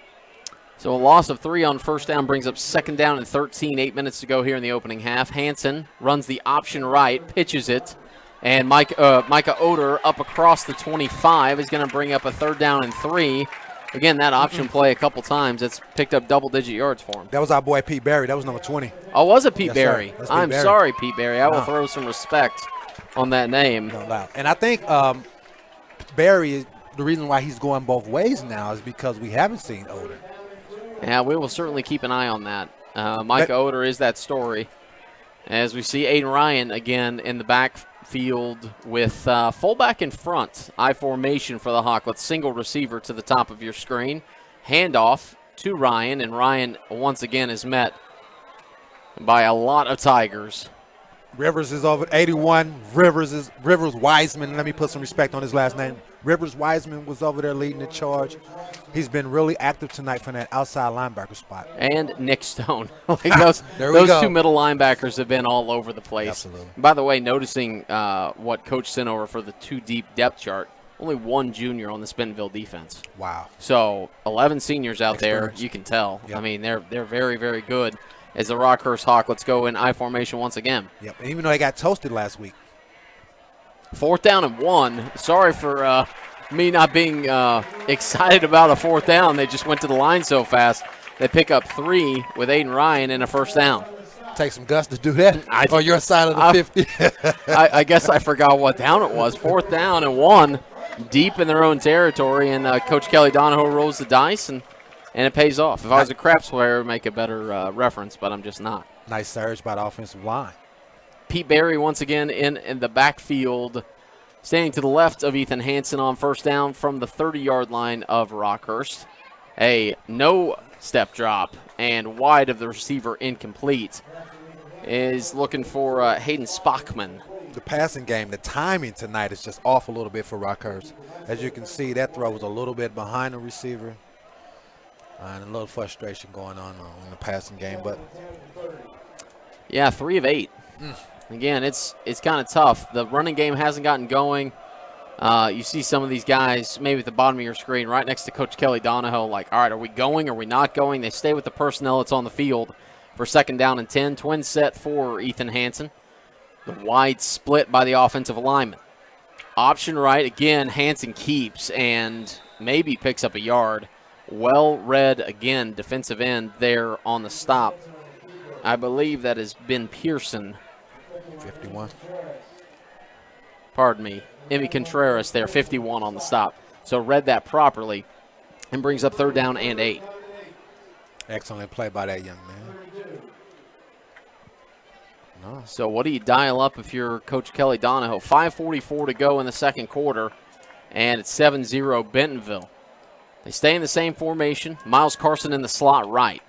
So a loss of 3 on first down brings up second down and 13, 8 minutes to go here in the opening half. Hansen runs the option right, pitches it, and Micah Oder up across the 25 is going to bring up a third down and 3. Again, that option play a couple times. It's picked up double-digit yards for him. That was our boy Pete Berry. That was number 20. Oh, was it Pete Yes, Berry? Pete I'm Berry. sorry, Pete Berry. I will throw some respect on that name. No doubt. And I think Berry, the reason why he's going both ways now is because we haven't seen Oder. Yeah, we will certainly keep an eye on that. Micah Oder is that story. As we see Aiden Ryan again in the backfield with fullback in front. I formation for the Hawklets. Single receiver to the top of your screen. Handoff to Ryan, and Ryan once again is met by a lot of Tigers. Rivers is over 81. Rivers Wiseman. Let me put some respect on his last name. Rivers Wiseman was over there leading the charge. He's been really active tonight from that outside linebacker spot. And Nick Stone. Those two middle linebackers have been all over the place. Absolutely. By the way, noticing what Coach sent over for the 2 deep depth chart, only 1 junior on this Bentonville defense. Wow. So 11 seniors out there, you can tell. Yep. I mean, they're very, very good as the Rockhurst Hawklets go in I formation once again. Yep, and even though they got toasted last week. 4th down and 1. Sorry for me not being excited about a 4th down. They just went to the line so fast. They pick up 3 with Aiden Ryan and a first down. Take some guts to do that on your side of the 50. I guess I forgot what down it was. 4th down and 1, deep in their own territory, and Coach Kelly Donahoe rolls the dice, and it pays off. If I was a craps player, I would make a better reference, but I'm just not. Nice surge by the offensive line. Pete Berry once again in the backfield, standing to the left of Ethan Hansen on first down from the 30-yard line of Rockhurst. A no-step drop and wide of the receiver, incomplete. Is looking for Hayden Spockman. The passing game, the timing tonight is just off a little bit for Rockhurst. As you can see, that throw was a little bit behind the receiver. And a little frustration going on in the passing game. But yeah, 3 of 8. Again, it's kind of tough. The running game hasn't gotten going. You see some of these guys maybe at the bottom of your screen right next to Coach Kelly Donahoe, like, all right, are we going? Are we not going? They stay with the personnel that's on the field for 2nd down and 10. Twin set for Ethan Hansen. The wide split by the offensive lineman. Option right, again, Hansen keeps and maybe picks up a yard. Well read, again, defensive end there on the stop. I believe that has been Pearson. 51. Pardon me. Emmy Contreras there, 51 on the stop. So read that properly and brings up 3rd down and 8. Excellent play by that young man. No. So what do you dial up if you're Coach Kelly Donahoe? 5:44 to go in the second quarter, and it's 7-0 Bentonville. They stay in the same formation. Miles Carson in the slot right.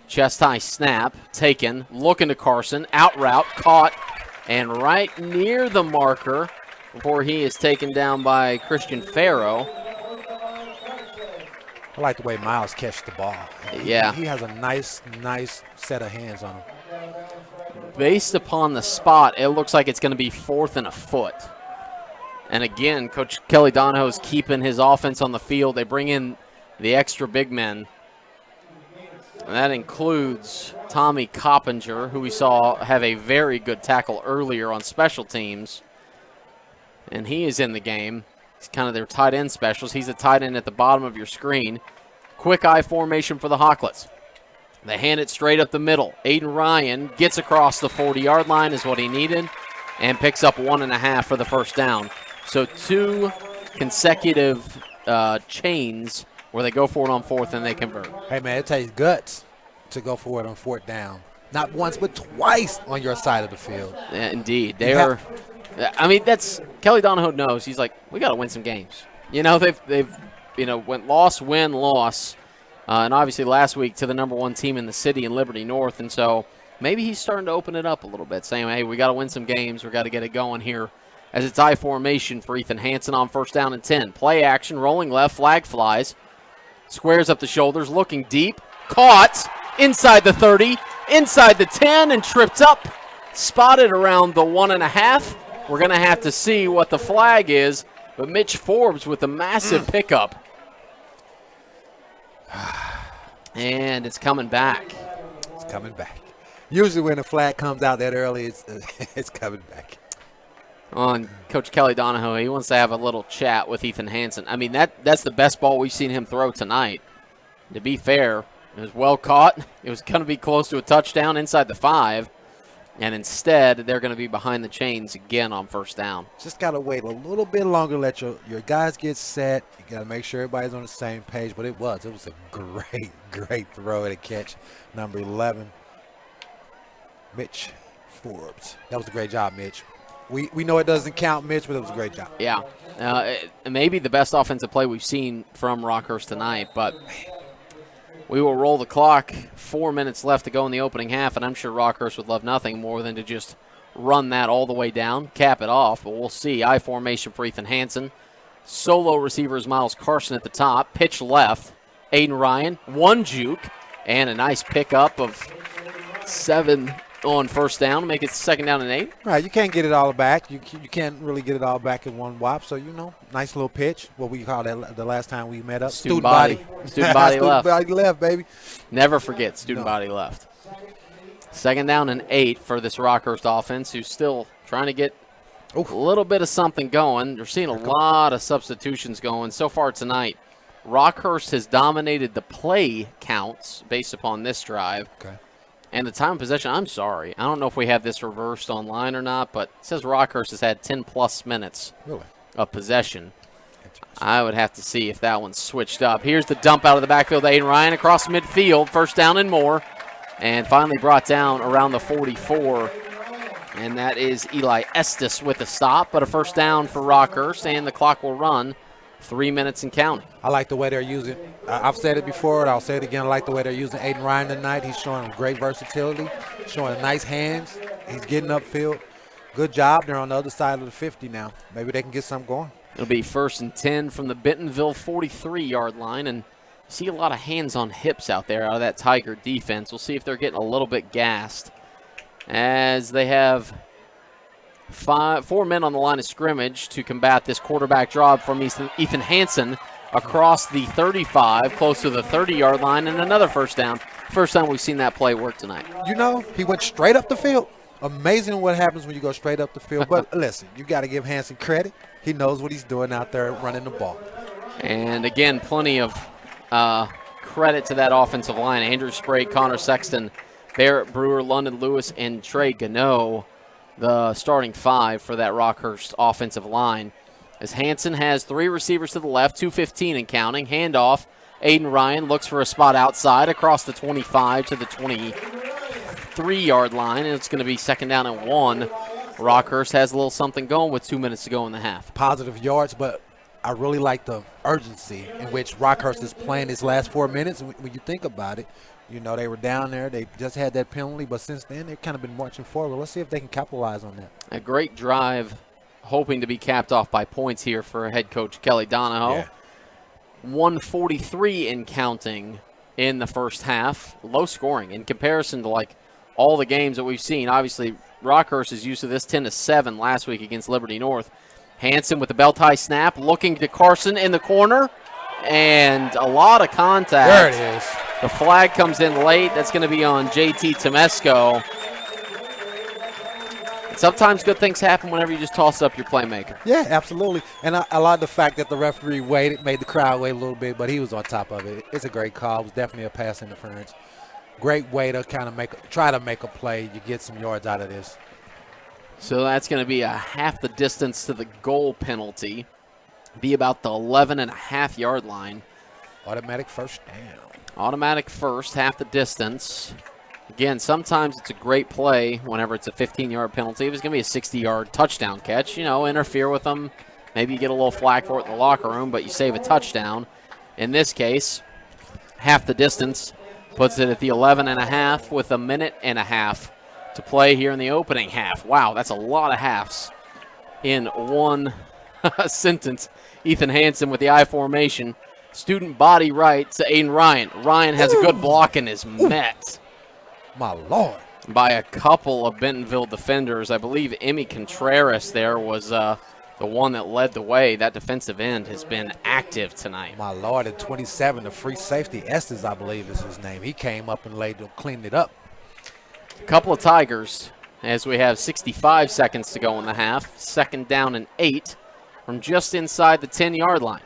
Chest high snap, taken, looking to Carson, out route, caught, and right near the marker before he is taken down by Christian Farrow. I like the way Miles catches the ball. Yeah. He has a nice set of hands on him. Based upon the spot, it looks like it's going to be 4th and a foot. And again, Coach Kelly Donahoe is keeping his offense on the field. They bring in the extra big men. And that includes Tommy Coppinger, who we saw have a very good tackle earlier on special teams. And he is in the game. He's kind of their tight end specialist. He's the tight end at the bottom of your screen. Quick eye formation for the Hawklets. They hand it straight up the middle. Aiden Ryan gets across the 40-yard line is what he needed and picks up 1.5 for the first down. So 2 consecutive chains where they go for it on 4th and they convert. Hey, man, it takes guts to go for it on 4th down. Not once, but twice on your side of the field. Yeah, indeed. That's Kelly Donahoe knows. He's like, we got to win some games. You know, they've went loss, win, loss. And obviously last week to the number 1 team in the city in Liberty North. And so maybe he's starting to open it up a little bit, saying, hey, we got to win some games. We got to get it going here as it's I formation for Ethan Hansen on 1st down and 10. Play action, rolling left, flag flies. Squares up the shoulders, looking deep. Caught inside the 30, inside the 10, and tripped up. Spotted around the 1.5. We're going to have to see what the flag is, but Mitch Forbes with a massive pickup. And it's coming back. It's coming back. Usually when a flag comes out that early, it's coming back. On Coach Kelly Donahoe, he wants to have a little chat with Ethan Hansen. I mean, that's the best ball we've seen him throw tonight. To be fair, it was well caught. It was going to be close to a touchdown inside the 5. And instead, they're going to be behind the chains again on 1st down. Just got to wait a little bit longer, let your guys get set. You got to make sure everybody's on the same page. But it was a great throw and a catch. Number 11, Mitch Forbes. That was a great job, Mitch. We know it doesn't count, Mitch, but it was a great job. Yeah. Maybe the best offensive play we've seen from Rockhurst tonight, but we will roll the clock. 4 minutes left to go in the opening half, and I'm sure Rockhurst would love nothing more than to just run that all the way down, cap it off, but we'll see. I formation for Ethan Hansen. Solo receivers Miles Carson at the top. Pitch left. Aiden Ryan, 1 juke, and a nice pickup of 7 on 1st down to make it 2nd down and 8. Right, you can't get it all back. You can't really get it all back in one whop. So, nice little pitch. What we call that the last time we met up. Student body. Student body left. Student body left, baby. Never forget student body left. 2nd down and 8 for this Rockhurst offense, who's still trying to get a little bit of something going. They're seeing a lot of substitutions going. So far tonight, Rockhurst has dominated the play counts based upon this drive. Okay. And the time of possession, I'm sorry. I don't know if we have this reversed online or not, but it says Rockhurst has had 10-plus minutes of possession. I would have to see if that one's switched up. Here's the dump out of the backfield. Aiden Ryan across midfield, 1st down and more. And finally brought down around the 44. And that is Eli Estes with a stop, but a 1st down for Rockhurst, and the clock will run 3 minutes and counting. I like the way they're using. I've said it before, and I'll say it again. I like the way they're using Aiden Ryan tonight. He's showing great versatility, showing nice hands. He's getting upfield. Good job. They're on the other side of the 50 now. Maybe they can get something going. It'll be 1st and 10 from the Bentonville 43-yard line, and see a lot of hands on hips out there out of that Tiger defense. We'll see if they're getting a little bit gassed as they have 4 men on the line of scrimmage to combat this quarterback draw from Ethan Hansen across the 35, close to the 30-yard line, and another 1st down. First time we've seen that play work tonight. He went straight up the field. Amazing what happens when you go straight up the field. But listen, you got to give Hansen credit. He knows what he's doing out there running the ball. And again, plenty of credit to that offensive line. Andrew Sprague, Connor Sexton, Barrett Brewer, London Lewis, and Trey Gano, the starting 5 for that Rockhurst offensive line. As Hansen has 3 receivers to the left, 2:15 and counting. Handoff. Aiden Ryan looks for a spot outside across the 25 to the 23-yard line, and it's going to be 2nd down and 1. Rockhurst has a little something going with 2 minutes to go in the half. Positive yards, but I really like the urgency in which Rockhurst is playing his last 4 minutes. When you think about it, they were down there. They just had that penalty, but since then they've kind of been marching forward. Let's see if they can capitalize on that. A great drive, hoping to be capped off by points here for head coach Kelly Donahoe. Yeah. 143 and counting in the first half. Low scoring in comparison to all the games that we've seen. Obviously, Rockhurst is used to this 10-7 last week against Liberty North. Hansen with the belt tie snap, looking to Carson in the corner, and a lot of contact. There it is. The flag comes in late. That's going to be on JT Temesco. Sometimes good things happen whenever you just toss up your playmaker. Yeah, absolutely. And I like the fact that the referee waited, made the crowd wait a little bit, but he was on top of it. It's a great call. It was definitely a pass interference. Great way to kind of try to make a play. You get some yards out of this. So that's going to be a half the distance to the goal penalty. Be about the 11.5-yard line. Automatic 1st down. Automatic first, half the distance. Again, sometimes it's a great play whenever it's a 15-yard penalty. If it's going to be a 60-yard touchdown catch, interfere with them. Maybe you get a little flack for it in the locker room, but you save a touchdown. In this case, half the distance. Puts it at the 11.5 with a minute and a half to play here in the opening half. Wow, that's a lot of halves in one sentence. Ethan Hansen with the I formation. Student body right to Aiden Ryan. Ryan has a good block and is met. My Lord. By a couple of Bentonville defenders. I believe Emmy Contreras there was the one that led the way. That defensive end has been active tonight. My Lord, at 27, the free safety, Estes, I believe is his name. He came up and cleaned it up. A couple of Tigers as we have 65 seconds to go in the half. 2nd down and 8 from just inside the 10-yard line.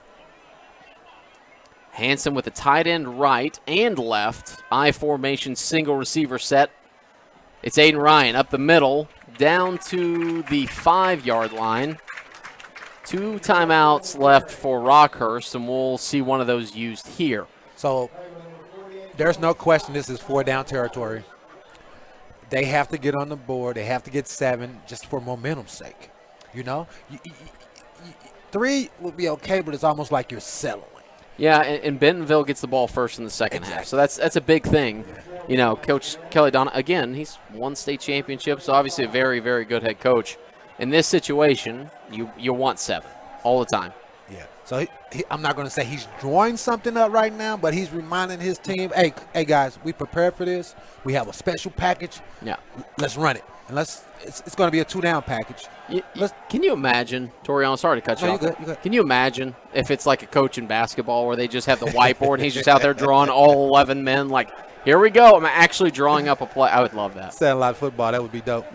Hansen with a tight end right and left. I formation single receiver set. It's Aiden Ryan up the middle, down to the 5-yard line. 2 timeouts left for Rockhurst, and we'll see one of those used here. So there's no question this is 4-down territory. They have to get on the board. They have to get 7 just for momentum's sake. You know? 3 will be okay, but it's almost like you're settling. Yeah, and Bentonville gets the ball first in the second half, so that's a big thing. You know, Coach Kelly Donna, again, he's won state championships, so obviously a very, very good head coach. In this situation, you want 7 all the time. Yeah. So I'm not going to say he's drawing something up right now, but he's reminding his team, hey guys, we prepared for this. We have a special package. Yeah. Let's run it. And it's going to be a 2-down package. Can you imagine, Toriano, sorry to cut you off. You're good. Can you imagine if it's like a coach in basketball where they just have the whiteboard and he's just out there drawing all 11 men like, here we go. I'm actually drawing up a play. I would love that. Satellite football, that would be dope.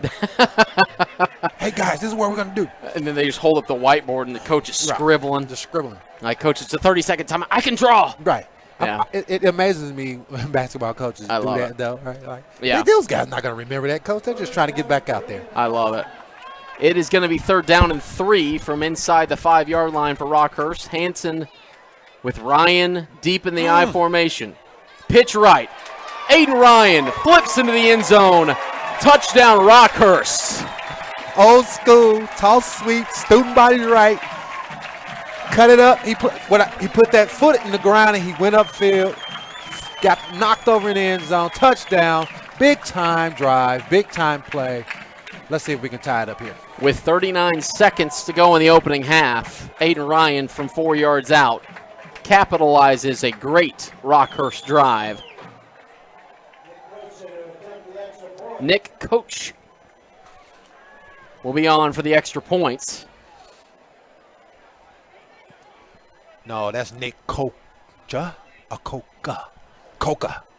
Hey, guys, this is what we're going to do. And then they just hold up the whiteboard and the coach is scribbling. Just scribbling. Like, coach, it's a 30-second time. I can draw. Right. Yeah. It amazes me when basketball coaches do that, it. though. Right? Like, yeah. Those guys are not going to remember that, coach. They're just trying to get back out there. I love it. It is going to be 3rd down and 3 from inside the 5-yard line for Rockhurst. Hansen with Ryan deep in the I formation. Pitch right. Aiden Ryan flips into the end zone. Touchdown, Rockhurst. Old school, toss sweep, student body right. Cut it up. He put that foot in the ground and he went upfield. Got knocked over in the end zone. Touchdown. Big time drive. Big time play. Let's see if we can tie it up here. With 39 seconds to go in the opening half, Aiden Ryan from 4 yards out capitalizes a great Rockhurst drive. Nick Coach will be on for the extra points. No, that's Nick Coca. Coca.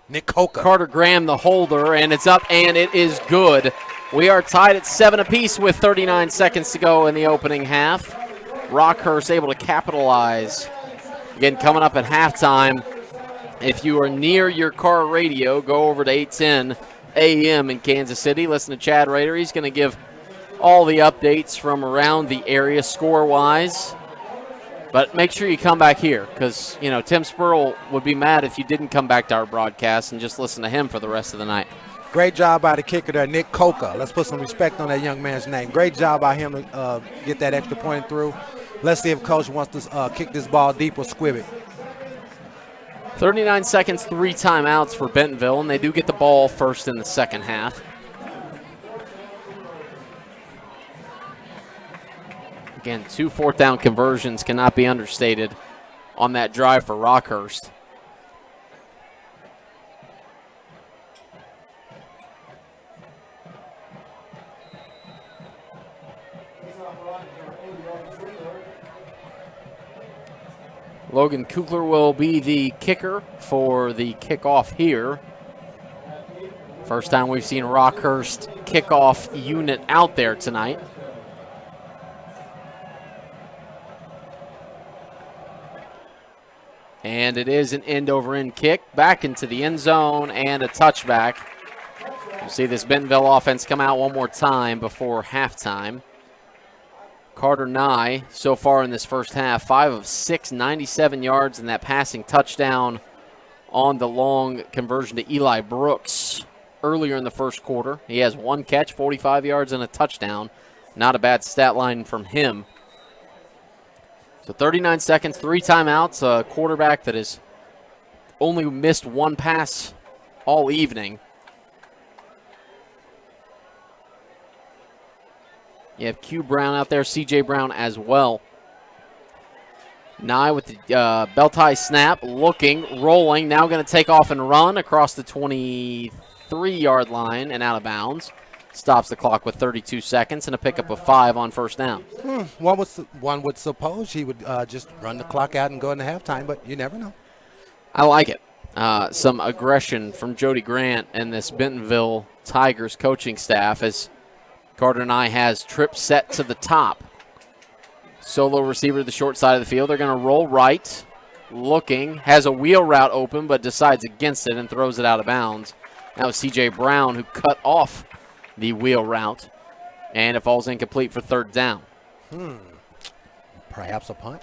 Nick Coca. Carter Graham, the holder, and it's up, and it is good. We are tied at 7 apiece with 39 seconds to go in the opening half. Rockhurst able to capitalize. Again, coming up at halftime. If you are near your car radio, go over to 810 AM in Kansas City. Listen to Chad Rader. He's going to give all the updates from around the area score-wise. But make sure you come back here because, you know, Tim Spurl would be mad if you didn't come back to our broadcast and just listen to him for the rest of the night. Great job by the kicker there, Nick Coca. Let's put some respect on that young man's name. Great job by him to get that extra point through. Let's see if Coach wants to kick this ball deep or squib it. 39 seconds, 3 timeouts for Bentonville, and they do get the ball first in the second half. Again, 2 fourth-down conversions cannot be understated on that drive for Rockhurst. Logan Kugler will be the kicker for the kickoff here. First time we've seen Rockhurst kickoff unit out there tonight. And it is an end-over-end kick back into the end zone and a touchback. You'll see this Bentonville offense come out one more time before halftime. Carter Nye, so far in this first half, 5 of 6, 97 yards, and that passing touchdown on the long conversion to Eli Brooks earlier in the first quarter. He has 1 catch, 45 yards, and a touchdown. Not a bad stat line from him. So 39 seconds, 3 timeouts, a quarterback that has only missed 1 pass all evening. You have Q Brown out there, C.J. Brown as well. Nye with the belt tie snap, looking, rolling, now going to take off and run across the 23-yard line and out of bounds. Stops the clock with 32 seconds and a pickup of 5 on first down. One would suppose he would just run the clock out and go into halftime, but you never know. I like it. Some aggression from Jody Grant and this Bentonville Tigers coaching staff as Carter Nye has trip set to the top. Solo receiver to the short side of the field. They're going to roll right, looking, has a wheel route open, but decides against it and throws it out of bounds. That was C.J. Brown who cut off the wheel route, and it falls incomplete for third down. Perhaps a punt?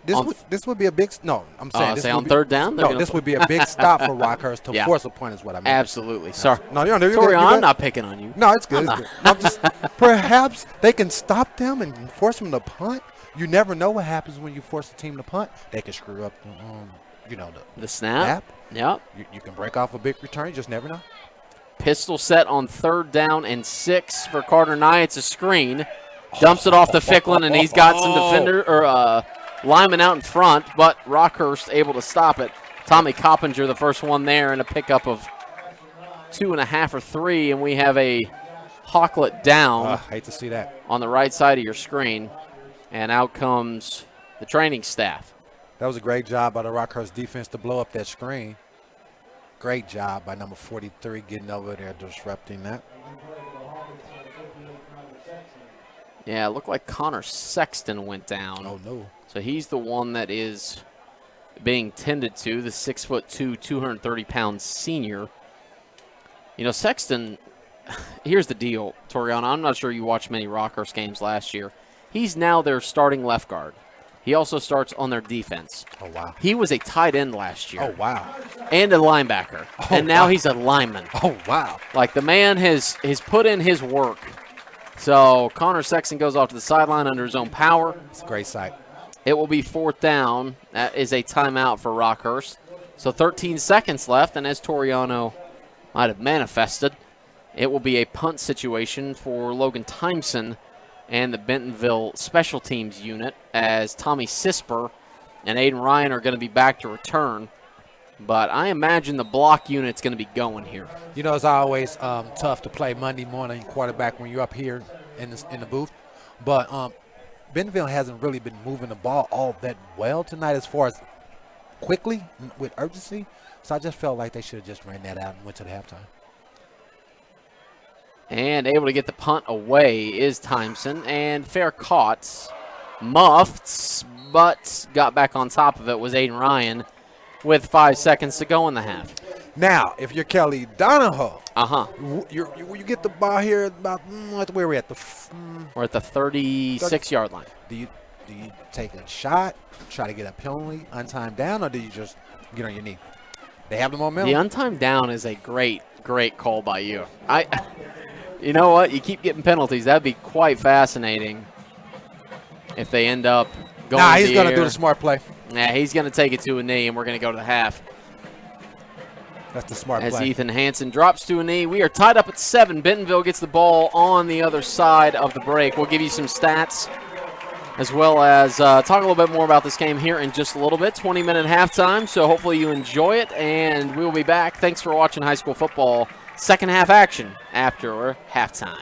This would be a big – no, I'm saying this on third down? No, this would be a big stop for Rockhurst to force a punt is what I mean. Absolutely. Sorry. No, Sorry, I'm not picking on you. No, it's good. It's good. I'm just – perhaps they can stop them and force them to punt. You never know what happens when you force a team to punt. They can screw up the snap. Yep. You can break off a big return. You just never know. Pistol set on third down and 6 for Carter Nye. It's a screen. Dumps it off to Ficklin, and he's got some defender or lineman out in front, but Rockhurst able to stop it. Tommy Coppinger, the first one there, and a pickup of 2.5 or 3, and we have a Hawklet down. Hate to see that. On the right side of your screen, and out comes the training staff. That was a great job by the Rockhurst defense to blow up that screen. Great job by number 43 getting over there, disrupting that. Yeah, it looked like Connor Sexton went down. Oh, no. So he's the one that is being tended to, the 6'2", 230-pound senior. You know, Sexton, here's the deal, Toriano. I'm not sure you watched many Rockhurst games last year. He's now their starting left guard. He also starts on their defense. Oh, wow. He was a tight end last year. Oh, wow. And a linebacker. And now he's a lineman. Oh, wow. Like, the man has put in his work. So Connor Sexton goes off to the sideline under his own power. It's a great sight. It will be fourth down. That is a timeout for Rockhurst. So 13 seconds left, and as Toriano might have manifested, it will be a punt situation for Logan Timeson and the Bentonville special teams unit as Tommy Sisper and Aiden Ryan are going to be back to return. But I imagine the block unit's going to be going here. You know, it's always tough to play Monday morning quarterback when you're up here in the booth. But Bentonville hasn't really been moving the ball all that well tonight as far as quickly with urgency. So I just felt like they should have just ran that out and went to the halftime. And able to get the punt away is Timeson. And fair caught. Muffed, but got back on top of it was Aiden Ryan with 5 seconds to go in the half. Now, if you're Kelly Donahoe, you get the ball here about where we're at we're at the 36-yard line. Do you take a shot, try to get a penalty, untimed down, or do you just get on your knee? They have the momentum. The untimed down is a great call by you. You know what? You keep getting penalties. That'd be quite fascinating if they end up going. Nah, he's going to do the smart play. Yeah, he's going to take it to a knee, and we're going to go to the half. That's the smart play. As Ethan Hansen drops to a knee. We are tied up at 7. Bentonville gets the ball on the other side of the break. We'll give you some stats as well as talk a little bit more about this game here in just a little bit. 20-minute halftime, so hopefully you enjoy it, and we will be back. Thanks for watching high school football second half action after halftime.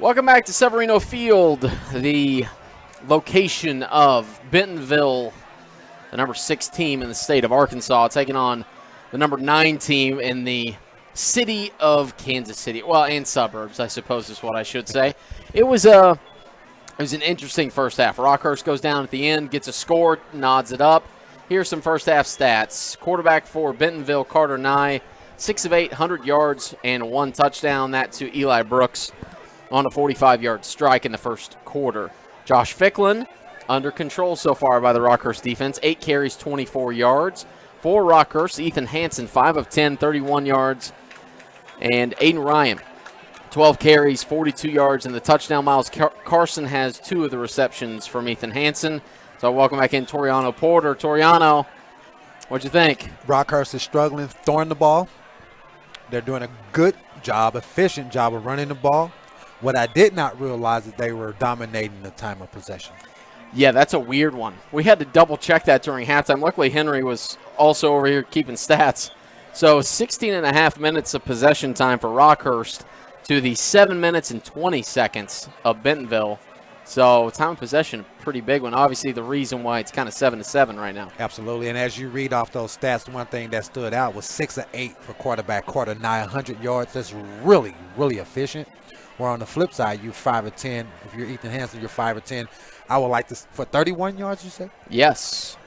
Welcome back to Severino Field, the location of Bentonville, the number 6 team in the state of Arkansas, taking on the number 9 team in the city of Kansas City. Well, and suburbs, I suppose is what I should say. It was an interesting first half. Rockhurst goes down at the end, gets a score, nods it up. Here's some first half stats. Quarterback for Bentonville, Carter Nye, 6 of 8, 100 yards and 1 touchdown. That to Eli Brooks on a 45-yard strike in the first quarter. Josh Ficklin under control so far by the Rockhurst defense. 8 carries, 24 yards. For Rockhurst, Ethan Hansen, 5 of 10, 31 yards. And Aiden Ryan, 12 carries, 42 yards, and the touchdown. Miles Carson has 2 of the receptions from Ethan Hansen. So welcome back in Toriano Porter. Toriano, what'd you think? Rockhurst is struggling throwing the ball. They're doing a good job, efficient job of running the ball. What I did not realize is they were dominating the time of possession. Yeah, that's a weird one. We had to double-check that during halftime. Luckily, Henry was also over here keeping stats. So 16 and a half minutes of possession time for Rockhurst to the 7 minutes and 20 seconds of Bentonville. So time of possession, pretty big one. Obviously, the reason why it's kind of 7-7 right now. Absolutely, and as you read off those stats, one thing that stood out was 6 of 8 for quarterback Carter Nye, 100 yards. That's really, really efficient. Where on the flip side, you 5 of 10. If you're Ethan Hansen, you're 5 of 10. I would like this for 31 yards, you said? Yes.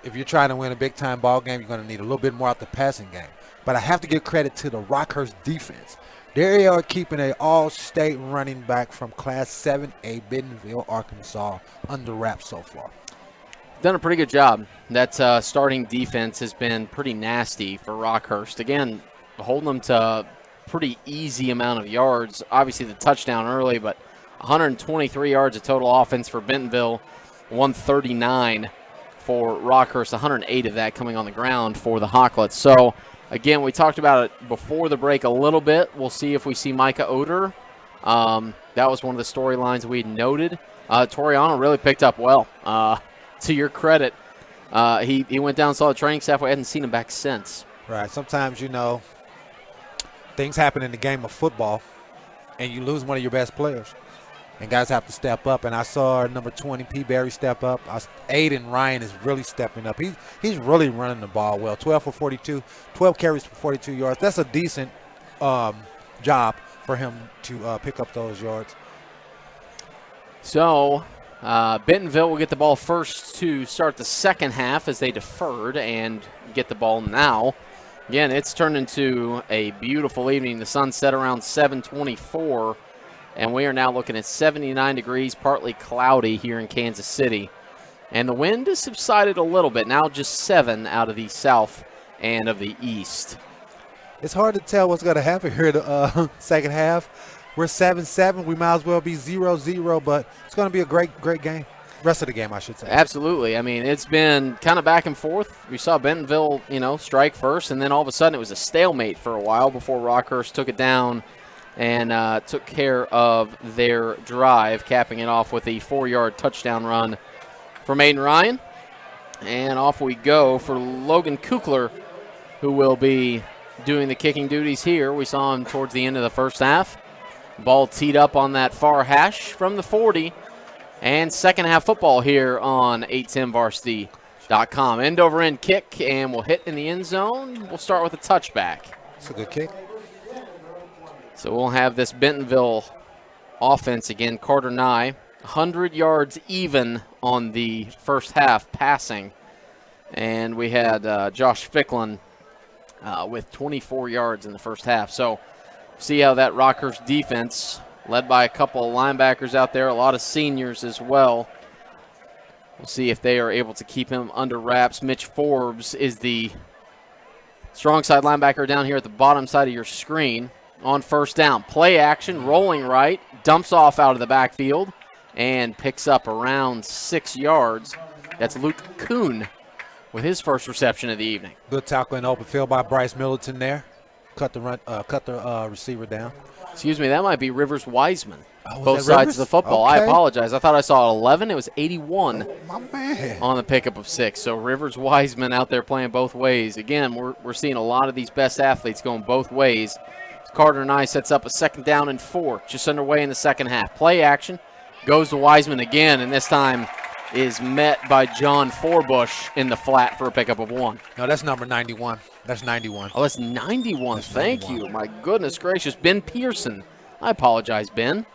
If you're trying to win a big-time ball game, you're going to need a little bit more out the passing game. But I have to give credit to the Rockhurst defense. They are keeping an all-state running back from Class 7A Bentonville, Arkansas, under wraps so far. Done a pretty good job. That starting defense has been pretty nasty for Rockhurst. Again, holding them to pretty easy amount of yards. Obviously the touchdown early, but 123 yards of total offense for Bentonville, 139 for Rockhurst, 108 of that coming on the ground for the Hawklets. So, again, we talked about it before the break a little bit. We'll see if we see Micah Oder. That was one of the storylines we had noted. Toriano really picked up well. To your credit, he went down, saw the training staff. We hadn't seen him back since. Right. Sometimes, things happen in the game of football, and you lose one of your best players. And guys have to step up. And I saw number 20, P. Barry, step up. Aiden Ryan is really stepping up. He's really running the ball well. 12 for 42, 12 carries for 42 yards. That's a decent job for him to pick up those yards. So Bentonville will get the ball first to start the second half as they deferred and get the ball now. Again, it's turned into a beautiful evening. The sun set around 7:24, and we are now looking at 79 degrees, partly cloudy here in Kansas City. And the wind has subsided a little bit, now just 7 out of the south and of the east. It's hard to tell what's going to happen here in the second half. We're 7-7. We might as well be 0-0, but it's going to be a great game. Rest of the game, I should say. Absolutely. I mean, it's been kind of back and forth. We saw Bentonville, strike first, and then all of a sudden it was a stalemate for a while before Rockhurst took it down and took care of their drive, capping it off with a 4-yard touchdown run from Aiden Ryan. And off we go for Logan Kukler, who will be doing the kicking duties here. We saw him towards the end of the first half. Ball teed up on that far hash from the 40. And second half football here on 810varsity.com. End over end kick, and we'll hit in the end zone. We'll start with a touchback. It's a good kick. So we'll have this Bentonville offense again. Carter Nye, 100 yards even on the first half passing. And we had Josh Ficklin with 24 yards in the first half. So see how that Rockhurst defense, led by a couple of linebackers out there, a lot of seniors as well. We'll see if they are able to keep him under wraps. Mitch Forbes is the strong side linebacker down here at the bottom side of your screen. On first down, play action, rolling right, dumps off out of the backfield, and picks up around 6 yards. That's Luke Kuhn with his first reception of the evening. Good tackle in open field by Bryce Middleton there. Cut the receiver down. Excuse me, that might be Rivers Wiseman. Oh, both sides of the football. Okay. I apologize. I thought I saw 11. It was 81 My man. on the pickup of 6. So Rivers Wiseman out there playing both ways. Again, we're seeing a lot of these best athletes going both ways. Carter Nye sets up a 2nd down and 4, just underway in the second half. Play action, goes to Wiseman again, and this time is met by John Forbush in the flat for a pickup of 1. No, that's number 91. That's 91. Oh, that's 91. That's Thank 91. you. My goodness gracious. Ben Pearson. I apologize, Ben.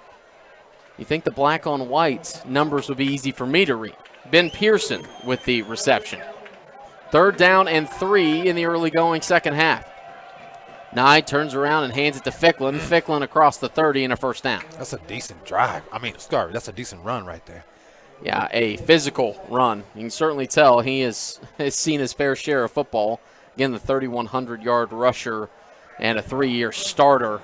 You think the black on white numbers would be easy for me to read. Ben Pearson with the reception. 3rd down and 3 in the early going second half. Nye turns around and hands it to Ficklin. Ficklin across the 30 and a 1st down. That's a decent drive. That's a decent run right there. Yeah, a physical run. You can certainly tell he has seen his fair share of football. Again, the 3,100-yard rusher and a 3-year starter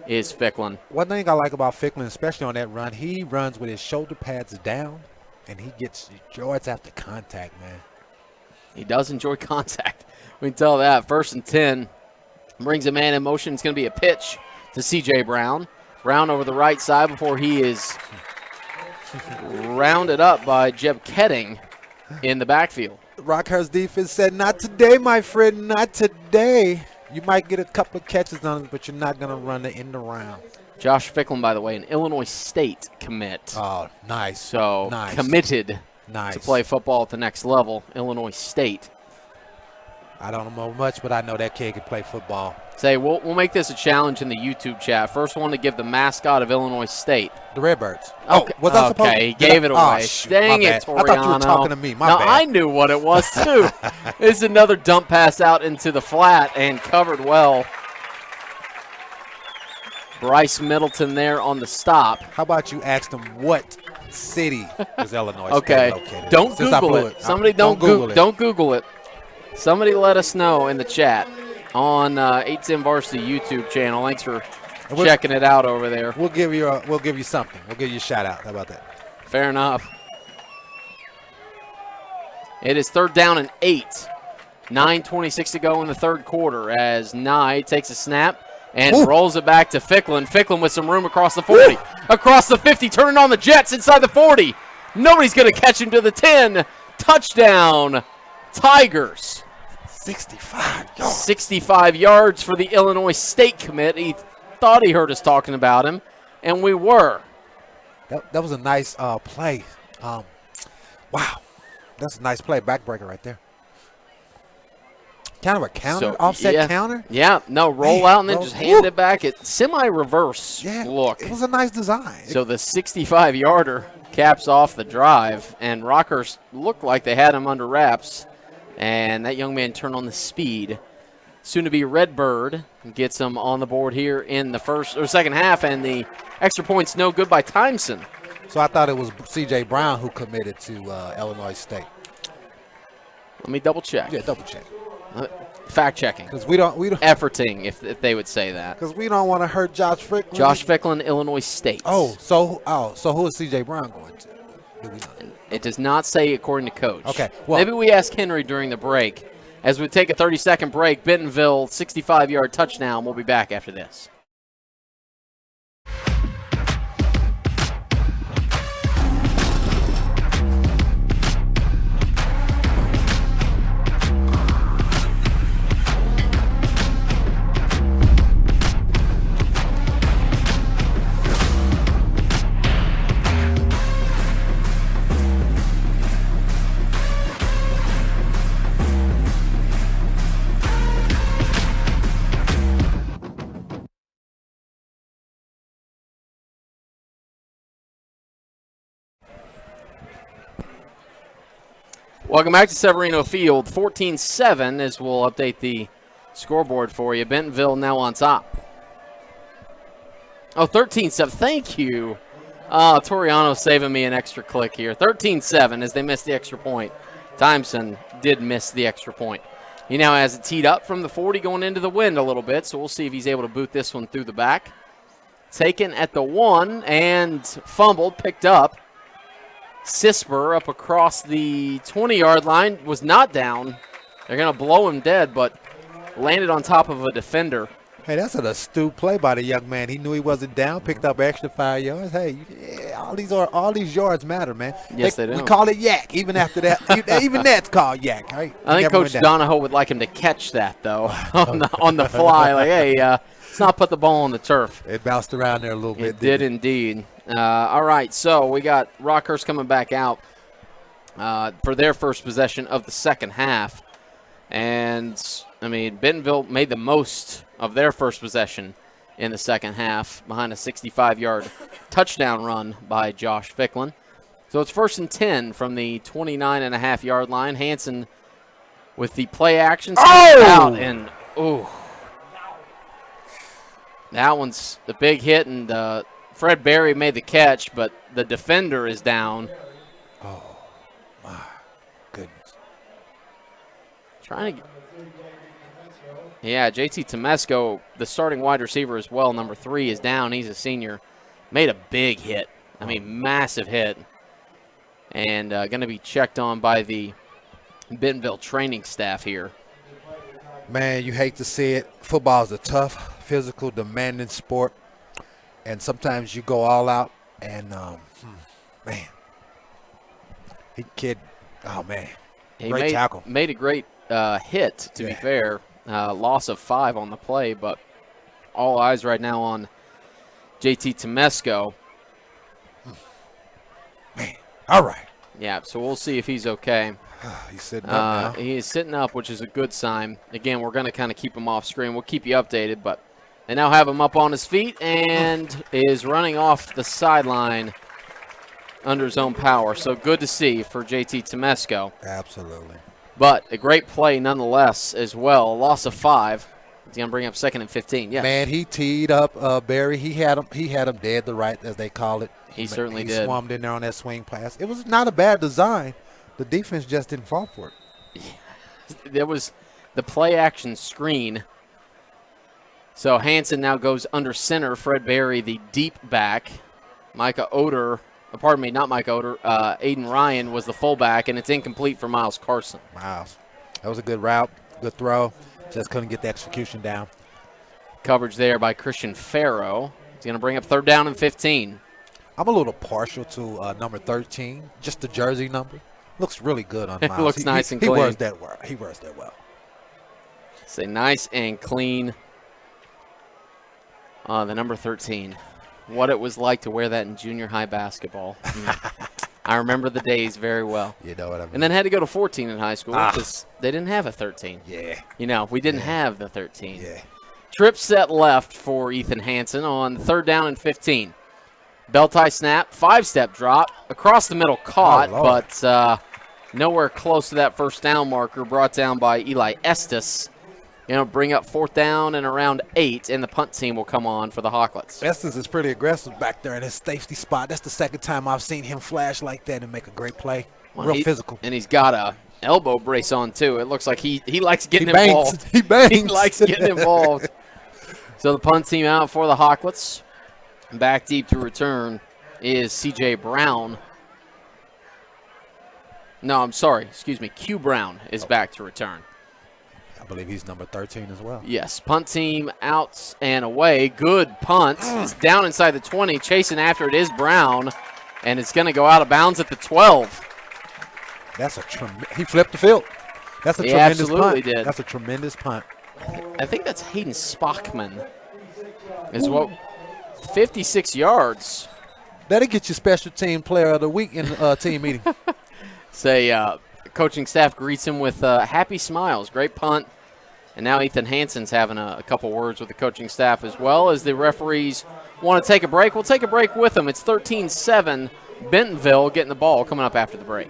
is Ficklin. One thing I like about Ficklin, especially on that run, he runs with his shoulder pads down, and he gets yards after contact, man. He does enjoy contact. We can tell that. 1st and 10. Brings a man in motion. It's going to be a pitch to C.J. Brown. Brown over the right side before he is rounded up by Jeb Ketting in the backfield. Rockhurst defense said, not today, my friend, not today. You might get a couple of catches on it, but you're not going to run it in the round. Josh Ficklin, by the way, an Illinois State commit. Oh, nice. So nice. Committed nice. to play football at the next level, Illinois State. I don't know much, but I know that kid can play football. Say, we'll make this a challenge in the YouTube chat. First one to give the mascot of Illinois State. The Redbirds. Okay, was I supposed he gave it away. Dang it, Toriano. I thought you were talking to me. My now, bad. I knew what it was, too. This is another dump pass out into the flat and covered well. Bryce Middleton there on the stop. How about you ask them what city is Illinois Okay, State located? don't Since I Google blew it. Somebody don't Google it. Don't Google it. Somebody let us know in the chat on 810 Varsity YouTube channel. Thanks for checking it out over there. We'll give you something. We'll give you a shout out. How about that? Fair enough. It is 3rd down and 8. 9:26 to go in the 3rd quarter as Nye takes a snap and rolls it back to Ficklin. Ficklin with some room across the 40. Across the 50, turning on the Jets inside the 40. Nobody's going to catch him to the 10. Touchdown, Tigers. 65 yards. 65 yards for the Illinois State commit. He thought he heard us talking about him, and we were. That was a nice play. Wow. That's a nice play. Backbreaker right there. Kind of a counter, offset counter? Yeah, no, roll out and then just hand it back. It semi-reverse look. It was a nice design. So the 65-yarder caps off the drive, and Rockhurst looked like they had him under wraps. And that young man turned on the speed. Soon to be Redbird gets him on the board here in the second half, and the extra point's no good by Timeson. So I thought it was C.J. Brown who committed to Illinois State. Let me double check. Yeah, double check. Fact checking. Because we don't efforting, if they would say that. Because we don't want to hurt Josh Ficklin. Josh Ficklin, Illinois State. So who is C.J. Brown going to? Do we know? It does not say according to coach. Okay. Well, maybe we ask Henry during the break. As we take a 30-second break, Bentonville 65-yard touchdown. We'll be back after this. Welcome back to Severino Field. 14-7 as we'll update the scoreboard for you. Bentonville now on top. Oh, 13-7. Thank you. Toriano saving me an extra click here. 13-7 as they missed the extra point. Timeson did miss the extra point. He now has it teed up from the 40 going into the wind a little bit, so we'll see if he's able to boot this one through the back. Taken at the 1 and fumbled, picked up. Sisper up across the 20-yard line, was not down. They're going to blow him dead, but landed on top of a defender. Hey, that's an astute play by the young man. He knew he wasn't down, picked up extra 5 yards. Hey, yeah, all these yards matter, man. Yes, they do. We call it yak. Even after that, even that's called yak. Right? I think Coach Donahoe would like him to catch that though on the fly. Like, hey, let's not put the ball on the turf. It bounced around there a little bit. It did indeed. All right, so we got Rockhurst coming back out for their first possession of the second half. And, I mean, Bentonville made the most of their first possession in the second half behind a 65-yard touchdown run by Josh Ficklin. So it's 1st and 10 from the 29.5-yard line. Hansen with the play action. Out and, that one's the big hit, and Fred Berry made the catch, but the defender is down. Oh, my goodness. Trying to JT Temesco, the starting wide receiver as well, number 3, is down. He's a senior. Made a big hit. I mean, massive hit. And going to be checked on by the Bentonville training staff here. Man, you hate to see it. Football is a tough, physical, demanding sport. And sometimes you go all out. And, man, great tackle. Made a great hit, to be fair. Loss of 5 on the play, but all eyes right now on JT Temesco. Man, all right. Yeah, so we'll see if he's okay. He's sitting up now. He is sitting up, which is a good sign. Again, we're going to kind of keep him off screen. We'll keep you updated, but they now have him up on his feet and is running off the sideline under his own power. So good to see for JT Temesco. Absolutely. But a great play nonetheless as well. A loss of 5. He's going to bring up 2nd and 15. Yeah. Man, he teed up Barry. He had him dead to right, as they call it. He certainly did. He swarmed in there on that swing pass. It was not a bad design. The defense just didn't fall for it. There was the play action screen. So Hansen now goes under center. Fred Berry, the deep back. Aiden Ryan was the fullback, and it's incomplete for Miles Carson. Miles. That was a good route, good throw. Just couldn't get the execution down. Coverage there by Christian Farrow. He's going to bring up 3rd down and 15. I'm a little partial to number 13, just the jersey number. Looks really good on Miles. It looks nice and clean. He wears that well. He wears that well. Say nice and clean. The number 13. What it was like to wear that in junior high basketball. I remember the days very well. You know what I mean. And then had to go to 14 in high school because they didn't have a 13. Yeah. We didn't have the 13. Yeah. Trip set left for Ethan Hansen on 3rd down and 15. Belt tie snap, 5-step drop, across the middle caught, but nowhere close to that 1st down marker, brought down by Eli Estes. Bring up 4th down and around 8, and the punt team will come on for the Hawklets. Estes is pretty aggressive back there in his safety spot. That's the 2nd time I've seen him flash like that and make a great play. Real physical. And he's got a elbow brace on, too. It looks like he likes getting involved. He bangs. He likes getting involved. So the punt team out for the Hawklets. Back deep to return is C.J. Brown. No, I'm sorry. Excuse me. Q Brown is back to return. I believe he's number 13 as well. Yes, punt team out and away. Good punt. It's down inside the 20. Chasing after it is Brown, and it's going to go out of bounds at the 12. He flipped the field. That's a tremendous punt. Absolutely did. That's a tremendous punt. I think that's Hayden Spockman. 56 yards. That'll get you special team player of the week in team meeting. Coaching staff greets him with happy smiles. Great punt. And now Ethan Hansen's having a couple words with the coaching staff as well as the referees want to take a break. We'll take a break with them. It's 13-7. Bentonville getting the ball coming up after the break.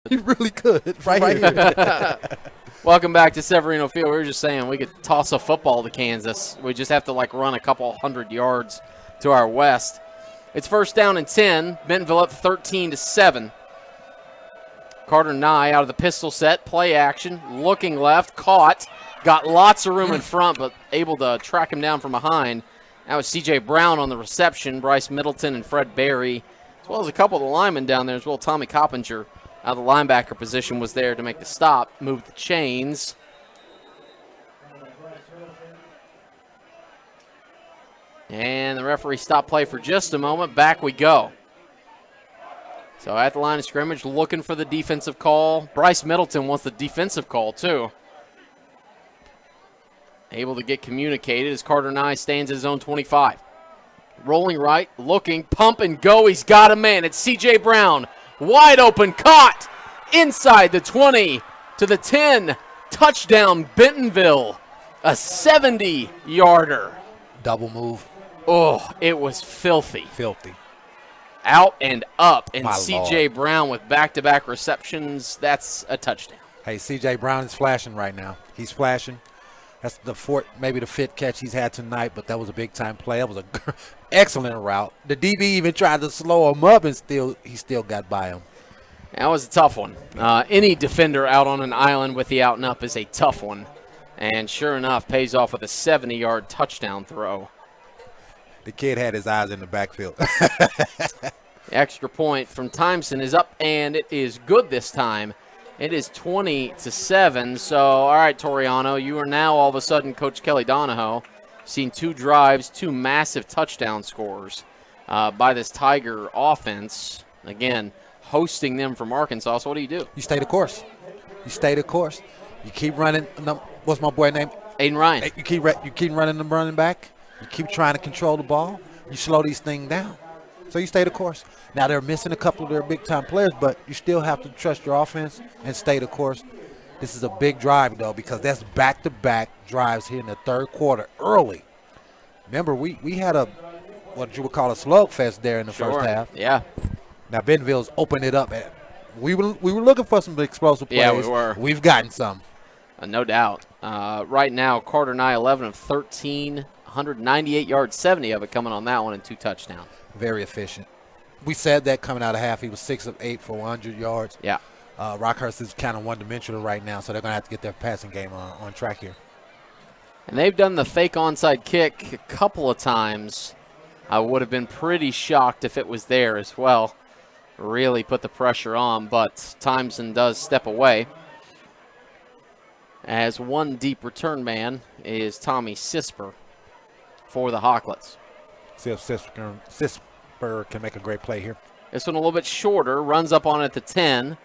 He really could, right here. Welcome back to Severino Field. We were just saying we could toss a football to Kansas. We just have to run a couple hundred yards to our west. It's first down and 10. Bentonville up 13-7. Carter Nye out of the pistol set, play action, looking left, caught, got lots of room in front, but able to track him down from behind. That was C.J. Brown on the reception, Bryce Middleton and Fred Berry, as well as a couple of the linemen down there as well. Tommy Coppinger out of the linebacker position was there to make the stop, move the chains. And the referee stopped play for just a moment. Back we go. So at the line of scrimmage, looking for the defensive call. Bryce Middleton wants the defensive call, too. Able to get communicated as Carter Nye stands at his own 25. Rolling right, looking, pump and go. He's got a man. It's C.J. Brown. Wide open, caught. Inside the 20 to the 10. Touchdown, Bentonville. A 70-yarder. Double move. Oh, it was filthy. Filthy. Out and up, and My C.J. Lord. Brown with back-to-back receptions. That's a touchdown. Hey, C.J. Brown is flashing right now. He's flashing. That's the fourth, maybe the fifth catch he's had tonight, but that was a big-time play. That was an excellent route. The DB even tried to slow him up, and he still got by him. That was a tough one. Any defender out on an island with the out and up is a tough one, and sure enough, pays off with a 70-yard touchdown throw. The kid had his eyes in the backfield. The extra point from Timeson is up, and it is good this time. It is 20-7. So, all right, Toriano, you are now all of a sudden Coach Kelly Donahoe. Seen 2 drives, 2 massive touchdown scores by this Tiger offense. Again, hosting them from Arkansas. So what do? You stay the course. You stay the course. You keep running. What's my boy name? Aiden Ryan. You keep running the running back. You keep trying to control the ball. You slow these things down. So you stay the course. Now they're missing a couple of their big-time players, but you still have to trust your offense and stay the course. This is a big drive, though, because that's back-to-back drives here in the third quarter early. Remember, we had what you would call a slugfest there in the first half. Yeah. Now Bentonville's opened it up. We were looking for some explosive plays. Yeah, we were. We've gotten some. No doubt. Right now, Carter Nye 11 of 13, 198 yards, 70 of it coming on that one, and 2 touchdowns. Very efficient. We said that coming out of half. He was 6 of 8 for 100 yards. Yeah. Rockhurst is kind of one-dimensional right now, so they're going to have to get their passing game on track here. And they've done the fake onside kick a couple of times. I would have been pretty shocked if it was there as well. Really put the pressure on, but Timeson does step away. As one deep return man is Tommy Sisper for the Hawklets. See if Sisper can make a great play here. This one a little bit shorter, runs up on it at the 10,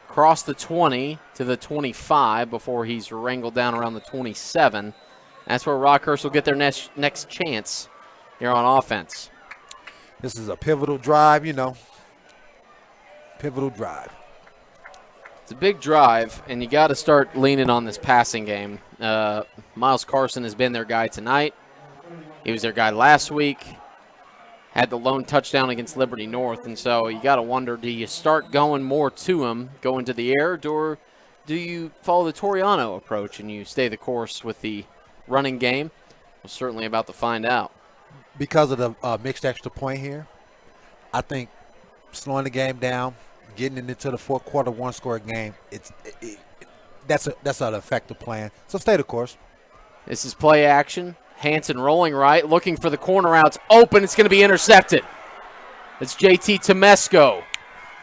across the 20 to the 25 before he's wrangled down around the 27. That's where Rockhurst will get their next chance here on offense. This is a pivotal drive, Pivotal drive. It's a big drive, and you got to start leaning on this passing game. Miles Carson has been their guy tonight. He was their guy last week. Had the lone touchdown against Liberty North, and so you got to wonder, do you start going more to him, go into the air, or do you follow the Toriano approach and you stay the course with the running game? We're certainly about to find out. Because of the mixed extra point here, I think slowing the game down, getting it into the fourth quarter one-score game, that's an effective plan. So stay the course. This is play action. Hanson rolling right, looking for the corner out. It's open. It's going to be intercepted. It's JT Temesco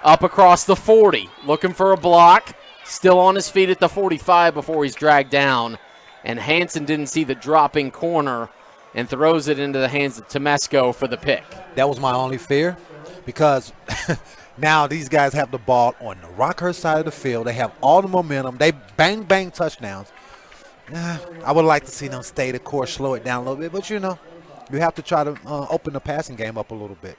up across the 40, looking for a block. Still on his feet at the 45 before he's dragged down. And Hanson didn't see the dropping corner and throws it into the hands of Temesco for the pick. That was my only fear because now these guys have the ball on the Rockhurst side of the field. They have all the momentum. They bang touchdowns. I would like to see them stay the course, slow it down a little bit, but you have to try to open the passing game up a little bit.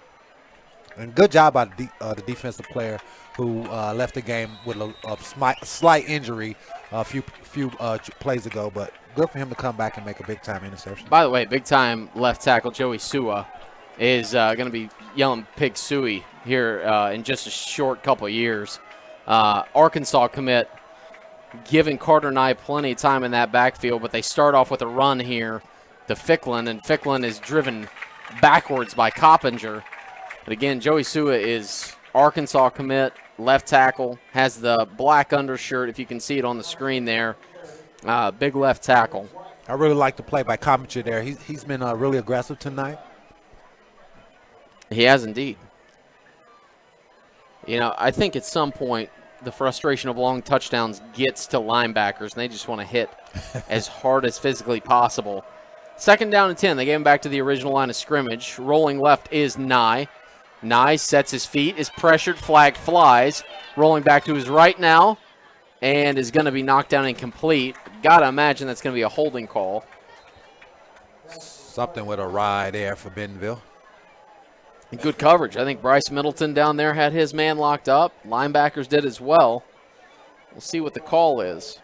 And good job by the defensive player who left the game with a slight injury a few plays ago, but good for him to come back and make a big-time interception. By the way, big-time left tackle Joey Sua is going to be yelling Pig Suey here in just a short couple of years. Arkansas commit giving Carter Nye plenty of time in that backfield, but they start off with a run here to Ficklin, and Ficklin is driven backwards by Coppinger. But again, Joey Sua is Arkansas commit, left tackle, has the black undershirt, if you can see it on the screen there. Big left tackle. I really like the play by Coppinger there. He's been really aggressive tonight. He has indeed. You know, I think at some point the frustration of long touchdowns gets to linebackers, and they just want to hit as hard as physically possible. 2nd down and 10. They gave him back to the original line of scrimmage. Rolling left is Nye. Nye sets his feet, is pressured, flag flies. Rolling back to his right now, and is going to be knocked down incomplete. Got to imagine that's going to be a holding call. Something with a ride there for Bentonville. Good coverage. I think Bryce Middleton down there had his man locked up. Linebackers did as well. We'll see what the call is.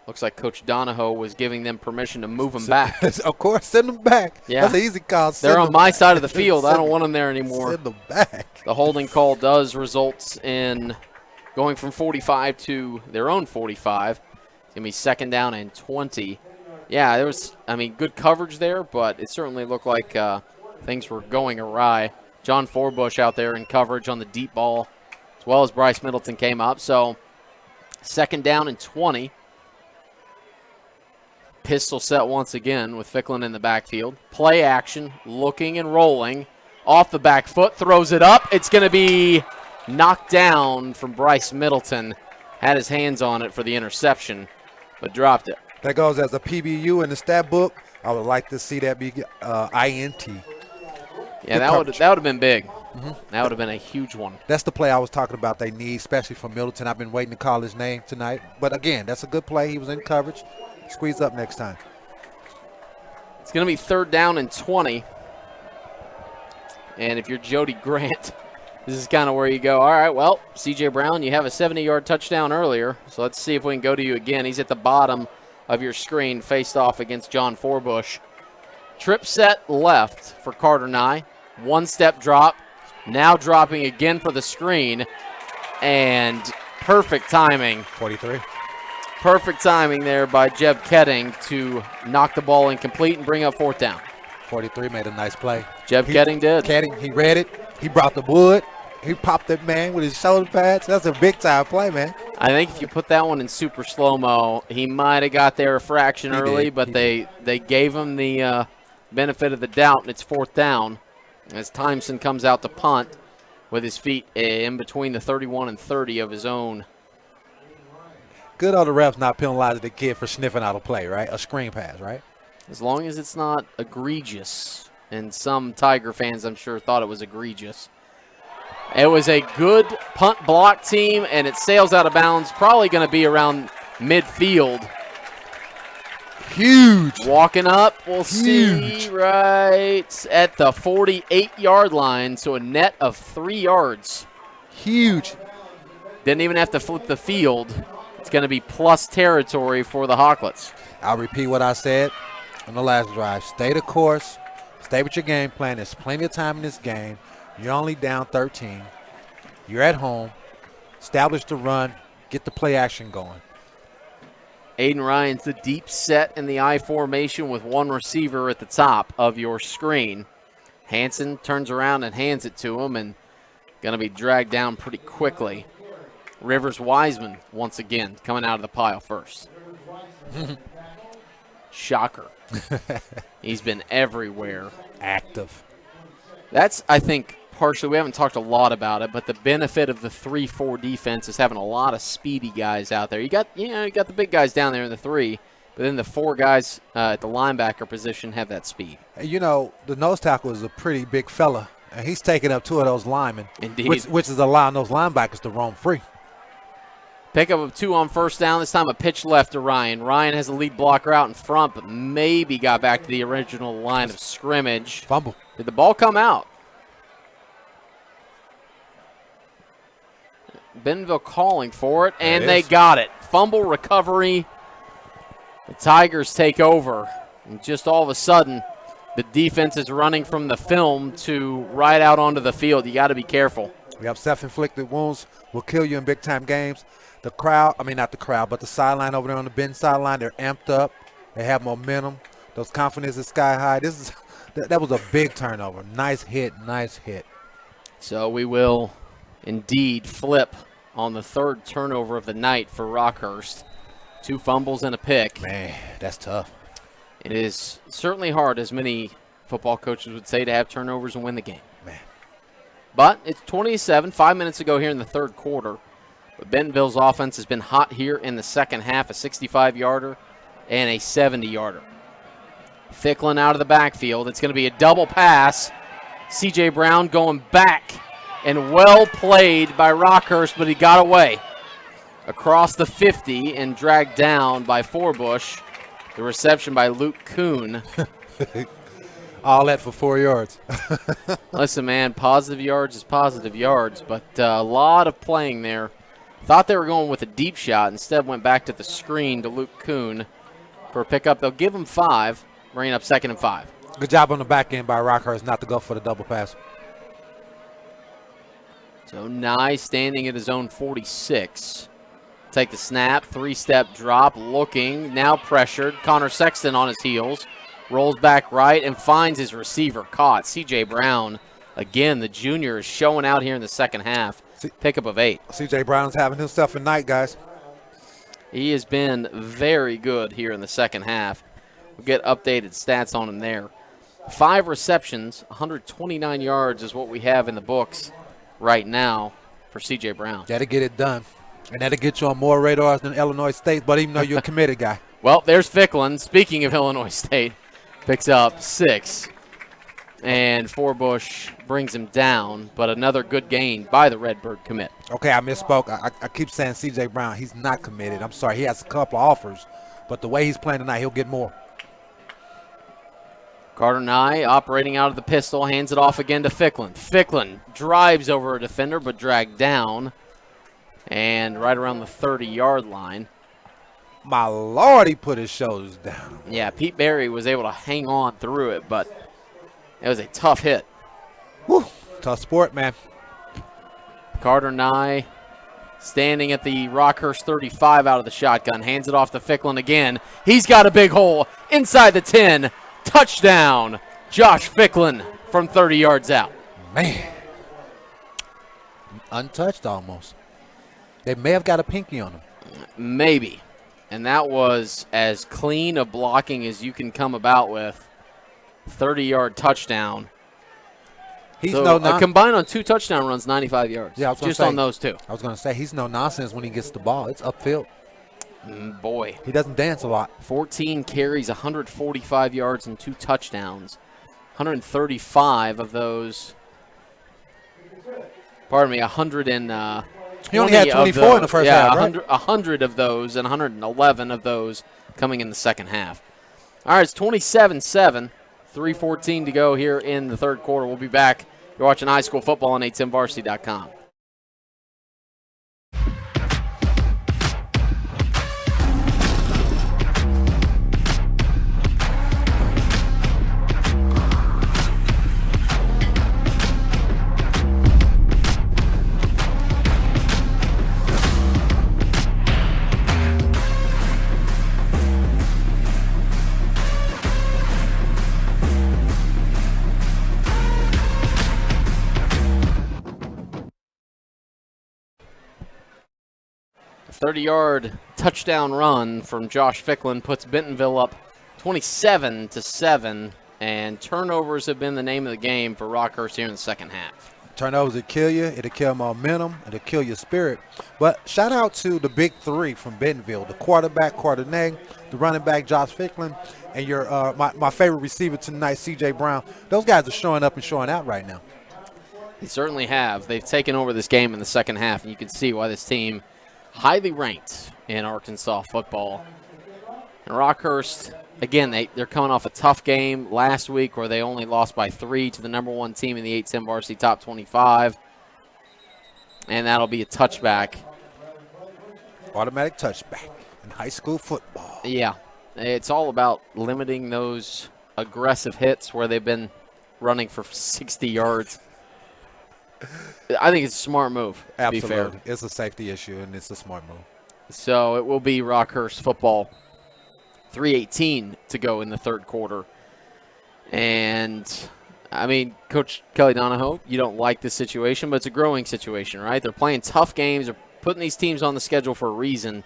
Looks like Coach Donahoe was giving them permission to move him back. Of course, send them back. Yeah. That's an easy call. They're on my side of the field. I don't want them there anymore. Send them back. The holding call does result in going from 45 to their own 45. It's going to be 2nd down and 20. Yeah, there was, good coverage there, but it certainly looked like things were going awry. John Forbush out there in coverage on the deep ball, as well as Bryce Middleton came up. So 2nd down and 20. Pistol set once again with Ficklin in the backfield. Play action, looking and rolling. Off the back foot, throws it up. It's going to be knocked down from Bryce Middleton. Had his hands on it for the interception, but dropped it. That goes as a PBU in the stat book. I would like to see that be INT. Yeah, that would have been big. Mm-hmm. That would have been a huge one. That's the play I was talking about they need, especially from Middleton. I've been waiting to call his name tonight. But, again, that's a good play. He was in coverage. Squeeze up next time. It's going to be 3rd down and 20. And if you're Jody Grant, this is kind of where you go, all right, well, C.J. Brown, you have a 70-yard touchdown earlier, so let's see if we can go to you again. He's at the bottom of your screen, faced off against John Forbush. Trip set left for Carter Nye. 1-step drop, now dropping again for the screen, and perfect timing. 43. Perfect timing there by Jeb Ketting to knock the ball incomplete and bring up 4th down. 43 made a nice play. Jeb Ketting did. Ketting, he read it. He brought the wood. He popped that man with his shoulder pads. That's a big-time play, man. I think if you put that one in super slow-mo, he might have got there a fraction early, but they gave him the benefit of the doubt, and it's 4th down as Timeson comes out to punt with his feet in between the 31 and 30 of his own. Good on the refs not penalizing the kid for sniffing out a play, right? A screen pass, right? As long as it's not egregious. And some Tiger fans, I'm sure, thought it was egregious. It was a good punt block team, and it sails out of bounds. Probably going to be around midfield. Huge. Walking up, we'll see right at the 48-yard line, so a net of 3 yards. Huge. Didn't even have to flip the field. It's going to be plus territory for the Hawklets. I'll repeat what I said on the last drive. Stay the course. Stay with your game plan. There's plenty of time in this game. You're only down 13. You're at home. Establish the run. Get the play action going. Aiden Ryan's the deep set in the I formation with one receiver at the top of your screen. Hansen turns around and hands it to him and going to be dragged down pretty quickly. Rivers Wiseman, once again, coming out of the pile first. Shocker. He's been everywhere. Active. That's, I think, partially, we haven't talked a lot about it, but the benefit of the 3-4 defense is having a lot of speedy guys out there. You got the big guys down there in the 3, but then the 4 guys at the linebacker position have that speed. You know, the nose tackle is a pretty big fella, and he's taking up 2 of those linemen. Indeed. Which is allowing those linebackers to roam free. Pickup of 2 on first down. This time a pitch left to Ryan. Ryan has a lead blocker out in front, but maybe got back to the original line of scrimmage. Fumble. Did the ball come out? Bentonville calling for it, and they got it. Fumble recovery. The Tigers take over. And just all of a sudden, The defense is running from the film to right out onto the field. You got to be careful. We have self-inflicted wounds will kill you in big-time games. The crowd, I mean not the crowd, but the sideline over there on the Benton sideline, they're amped up. They have momentum. Those confidence is sky high. That was a big turnover. Nice hit, nice hit. So we will indeed flip on the third turnover of the night for Rockhurst. 2 fumbles and a pick. Man, that's tough. It is certainly hard, as many football coaches would say, to have turnovers and win the game. Man. But it's 27, 5 minutes ago here in the third quarter. But Bentonville's offense has been hot here in the second half, a 65-yarder and a 70-yarder. Ficklin out of the backfield. It's going to be a double pass. C.J. Brown going back, and well played by Rockhurst, but he got away. Across the 50 and dragged down by Forbush. The reception by Luke Kuhn. All that for 4 yards. Listen, man, positive yards is positive yards, but a lot of playing there. Thought they were going with a deep shot. Instead went back to the screen to Luke Kuhn for a pickup. They'll give him 5, bringing up 2nd and 5. Good job on the back end by Rockhurst not to go for the double pass. So Nye standing at his own 46. Take the snap, 3-step drop, looking, now pressured. Connor Sexton on his heels. Rolls back right and finds his receiver caught. C.J. Brown, again, the junior, is showing out here in the second half. Pickup of 8. C.J. Brown's having himself a night, guys. He has been very good here in the second half. We'll get updated stats on him there. 5 receptions, 129 yards is what we have in the books right now for C.J. Brown. That'll get it done. And that'll get you on more radars than Illinois State, but even though you're a committed guy. Well, there's Ficklin. Speaking of Illinois State, picks up 6. And Forbush brings him down, but another good gain by the Redbird commit. Okay, I misspoke. I keep saying C.J. Brown. He's not committed. I'm sorry. He has a couple of offers, but the way he's playing tonight, he'll get more. Carter Nye operating out of the pistol, hands it off again to Ficklin. Ficklin drives over a defender, but dragged down. And right around the 30-yard line. My Lord, he put his shoulders down. Yeah, Pete Berry was able to hang on through it, but it was a tough hit. Whew, tough sport, man. Carter Nye standing at the Rockhurst 35 out of the shotgun. Hands it off to Ficklin again. He's got a big hole inside the 10. Touchdown, Josh Ficklin from 30 yards out. Man. Untouched almost. They may have got a pinky on him. Maybe. And that was as clean a blocking as you can come about with. 30-yard touchdown. He's combined on 2 touchdown runs, 95 yards. Yeah, I was just on those 2. I was going to say, he's no nonsense when he gets the ball. It's upfield. Boy. He doesn't dance a lot. 14 carries, 145 yards, and 2 touchdowns. 135 of those. Pardon me, 100 and. He only had 24 in the first half, right? 100 of those and 111 of those coming in the second half. All right, it's 27-7, 3:14 to go here in the third quarter. We'll be back. You're watching high school football on 810varsity.com. A 30-yard touchdown run from Josh Ficklin puts Bentonville up 27-7, and turnovers have been the name of the game for Rockhurst here in the second half. Turnovers will kill you. It'll kill momentum. It'll kill your spirit. But shout out to the big 3 from Bentonville, the quarterback, Quarterneck, the running back, Josh Ficklin, and your my favorite receiver tonight, C.J. Brown. Those guys are showing up and showing out right now. They certainly have. They've taken over this game in the second half, and you can see why this team highly ranked in Arkansas football. And Rockhurst, again, they're coming off a tough game last week where they only lost by 3 to the number 1 team in the 810 varsity top 25. And that'll be a touchback. Automatic touchback in high school football. Yeah, it's all about limiting those aggressive hits where they've been running for 60 yards. I think it's a smart move, to Absolutely. be fair. It's a safety issue, and it's a smart move. So it will be Rockhurst football. 3:18 to go in the third quarter. And, I mean, Coach Kelly Donahoe, you don't like this situation, but it's a growing situation, right? They're playing tough games. They're putting these teams on the schedule for a reason.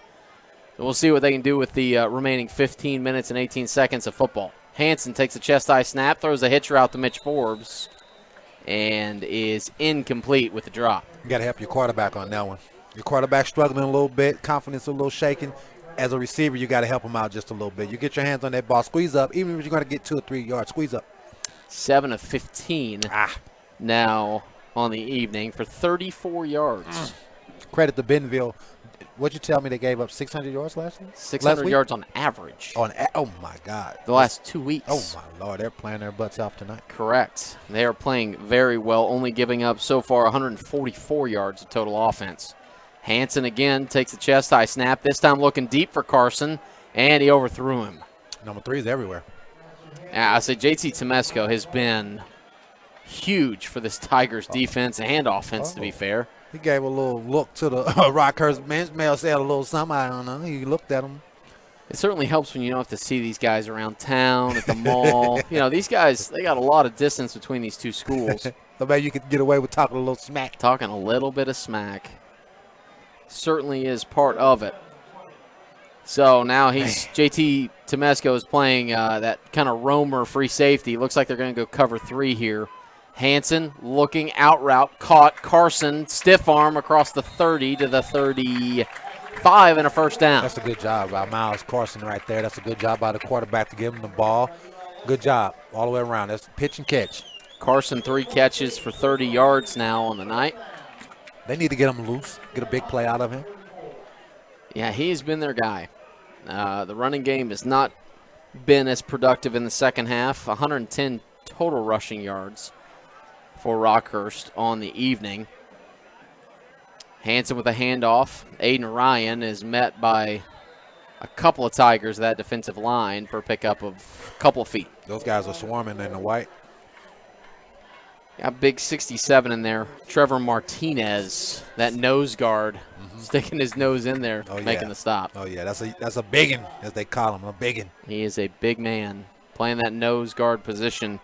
We'll see what they can do with the remaining 15 minutes and 18 seconds of football. Hansen takes a chest-high snap, throws a hitch route to Mitch Forbes, and is incomplete with the drop. You got to help your quarterback on that one. Your quarterback struggling a little bit, confidence a little shaken. As a receiver, you got to help him out just a little bit. You get your hands on that ball, squeeze up. Even if you're going to get 2 or 3 yards, squeeze up. 7 of 15 now on the evening for 34 yards. Credit to Bentonville. What'd you tell me they gave up 600 yards last week? 600 yards on average. Oh, my God. The last 2 weeks. Oh, my Lord. They're playing their butts off tonight. Correct. They are playing very well, only giving up so far 144 yards of total offense. Hansen again takes a chest-high snap, this time looking deep for Carson, and he overthrew him. Number 3 is everywhere. I say JT Temesco has been huge for this Tigers defense and offense, to be fair. He gave a little look to the Rockhurst bench. May have said a little something. I don't know. He looked at him. It certainly helps when you don't have to see these guys around town, at the mall. You know, these guys, they got a lot of distance between these two schools. So maybe you could get away with talking a little smack. Talking a little bit of smack. Certainly is part of it. So now JT Temesco is playing that kind of roamer free safety. Looks like they're going to go cover 3 here. Hansen looking out route, caught Carson, stiff arm across the 30 to the 35 and a first down. That's a good job by Miles Carson right there. That's a good job by the quarterback to give him the ball. Good job all the way around. That's pitch and catch. Carson 3 catches for 30 yards now on the night. They need to get him loose, get a big play out of him. Yeah, he's been their guy. The running game has not been as productive in the second half. 110 total rushing yards for Rockhurst on the evening. Hansen with a handoff. Aiden Ryan is met by a couple of Tigers, that defensive line, for a pickup of a couple of feet. Those guys are swarming in the white. Got big 67 in there. Trevor Martinez, that nose guard, sticking his nose in there, making the stop. Oh, yeah, that's a biggin, as they call him, a biggin. He is a big man playing that nose guard position.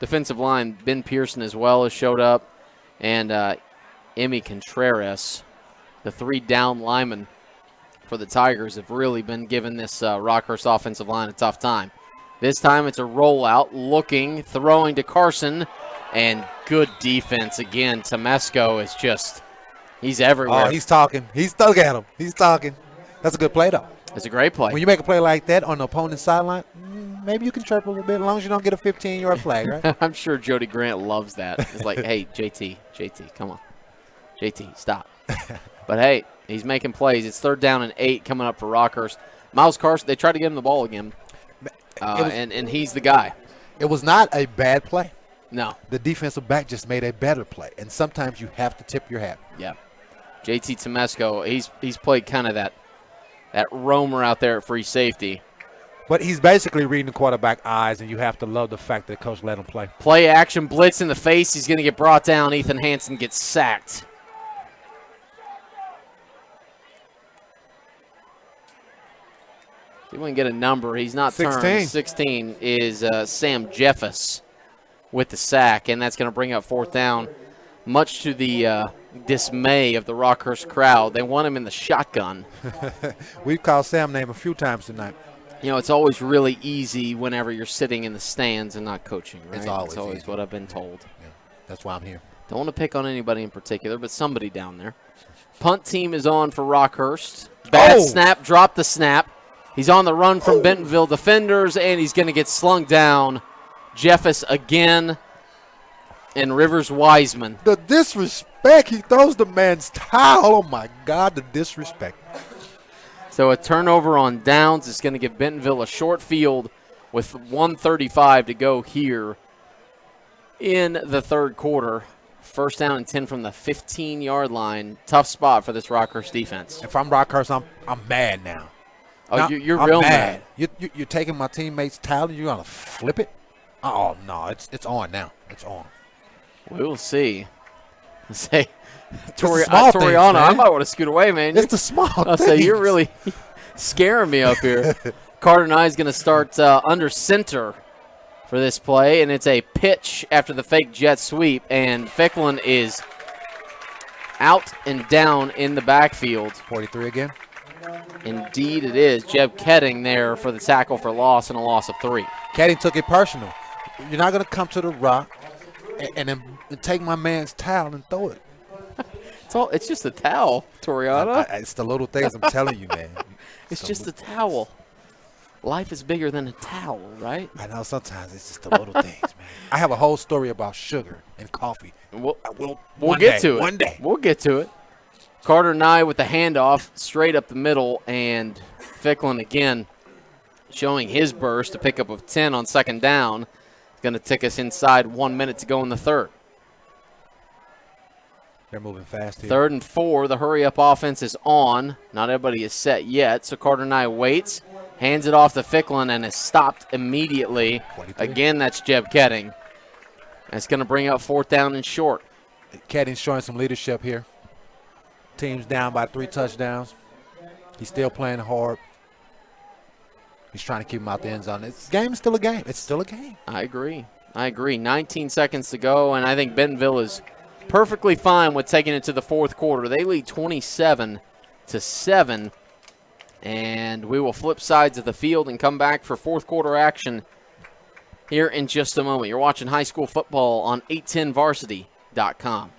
Defensive line, Ben Pearson as well has showed up, and Emmy Contreras, the 3 down linemen for the Tigers, have really been giving this Rockhurst offensive line a tough time. This time it's a rollout, looking, throwing to Carson, and good defense again. Temesco is just, he's everywhere. Oh, he's talking. He's stuck at him. He's talking. That's a good play, though. It's a great play. When you make a play like that on the opponent's sideline, maybe you can chirp a little bit as long as you don't get a 15-yard flag, right? I'm sure Jody Grant loves that. It's like, hey, JT, come on. JT, stop. But, hey, he's making plays. It's 3rd down and 8 coming up for Rockhurst. Miles Carson, they tried to give him the ball again, and he's the guy. It was not a bad play. No. The defensive back just made a better play, and sometimes you have to tip your hat. Yeah. JT Temesco, he's played kind of that roamer out there at free safety. But he's basically reading the quarterback eyes, and you have to love the fact that coach let him play. Play action, blitz in the face. He's going to get brought down. Ethan Hansen gets sacked. He wouldn't get a number. He's not 16. turned. 16 is Sam Jeffus with the sack, and that's going to bring up 4th down, much to the dismay of the Rockhurst crowd. They want him in the shotgun. We've called Sam name a few times tonight. You know, it's always really easy whenever you're sitting in the stands and not coaching, right? It's always easy. What I've been told. Yeah, that's why I'm here. Don't want to pick on anybody in particular, but somebody down there. Punt team is on for Rockhurst. Bad snap, dropped the snap. He's on the run from Bentonville defenders, and he's going to get slung down. Jeffus again, and Rivers Wiseman. The disrespect. He throws the man's towel. Oh, my God, the disrespect. So a turnover on downs is going to give Bentonville a short field with 1:35 to go here in the third quarter. 1st down and 10 from the 15-yard line. Tough spot for this Rockhurst defense. If I'm Rockhurst, I'm mad now. Oh, Now, you're I'm real mad. You're taking my teammate's towel and you're gonna flip it? Oh no, it's on now. It's on. We will see. Say, the small things, Toriano, I man. might want to scoot away, man. It's the small I'll things. say you're really scaring me up here. Carter Nye is going to start under center for this play, and it's a pitch after the fake jet sweep, and Ficklin is out and down in the backfield. 43 again. Indeed it is. Jeb Ketting there for the tackle for loss and a loss of 3. Ketting took it personal. You're not going to come to the rock and then take my man's towel and throw it. It's just a towel, Toriano. It's the little things I'm telling you, man. It's just a towel. Life is bigger than a towel, right? I know sometimes it's just the little things, man. I have a whole story about sugar and coffee. We'll One get day, to it. One day. We'll get to it. Carter Nye with the handoff straight up the middle, and Ficklin again showing his burst to pick up of 10 on second down. It's going to take us inside 1 minute to go in the third. They're moving fast here. 3rd and 4. The hurry-up offense is on. Not everybody is set yet, so Carter Nye waits, hands it off to Ficklin, and is stopped immediately. 43. Again, that's Jeb Ketting. That's going to bring up 4th down and short. Ketting's showing some leadership here. Team's down by 3 touchdowns. He's still playing hard. He's trying to keep him out the end zone. This game is still a game. It's still a game. I agree. 19 seconds to go, and I think Bentonville is perfectly fine with taking it to the fourth quarter. They lead 27-7, and we will flip sides of the field and come back for fourth quarter action here in just a moment. You're watching high school football on 810varsity.com.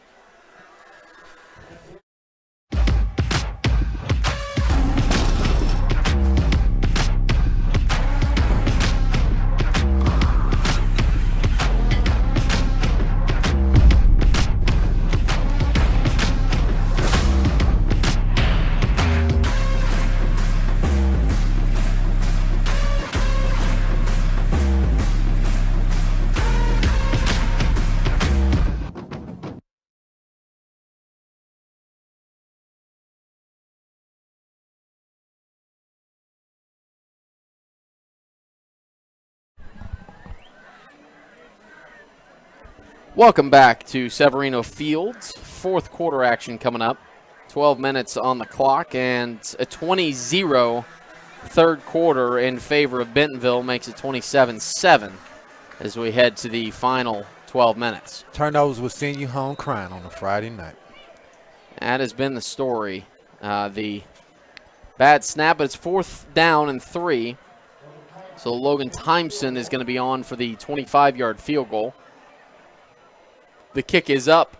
Welcome back to Severino Fields. Fourth quarter action coming up. 12 minutes on the clock, and a 20-0 third quarter in favor of Bentonville makes it 27-7 as we head to the final 12 minutes. Turnovers will send you home crying on a Friday night. That has been the story. The bad snap, but it's 4th down and 3. So Logan Timeson is going to be on for the 25-yard field goal. The kick is up,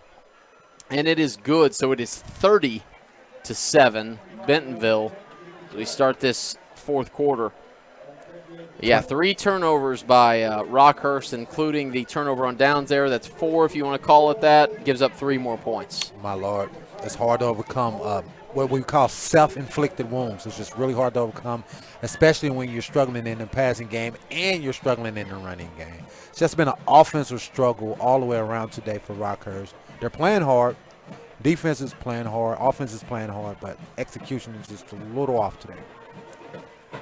and it is good, so it is 30-7, Bentonville, as we start this fourth quarter. Yeah, 3 turnovers by Rockhurst, including the turnover on downs there. That's 4, if you want to call it that. Gives up 3 more points. My Lord, it's hard to overcome what we call self-inflicted wounds. It's just really hard to overcome, especially when you're struggling in the passing game and you're struggling in the running game. It's just been an offensive struggle all the way around today for Rockhurst. They're playing hard. Defense is playing hard. Offense is playing hard, but execution is just a little off today.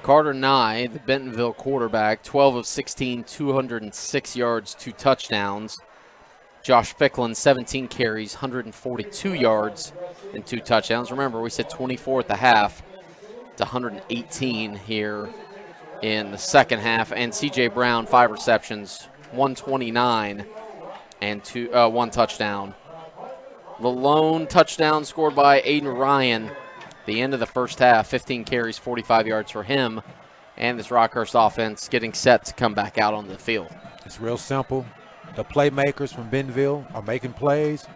Carter Nye, the Bentonville quarterback, 12 of 16, 206 yards, 2 touchdowns. Josh Ficklin, 17 carries, 142 yards, and 2 touchdowns. Remember, we said 24 at the half. It's 118 here in the second half. And C.J. Brown, 5 receptions, 129, and 1 touchdown. The lone touchdown scored by Aiden Ryan. The end of the first half, 15 carries, 45 yards for him. And this Rockhurst offense getting set to come back out on the field. It's real simple. The playmakers from Bentonville are making plays,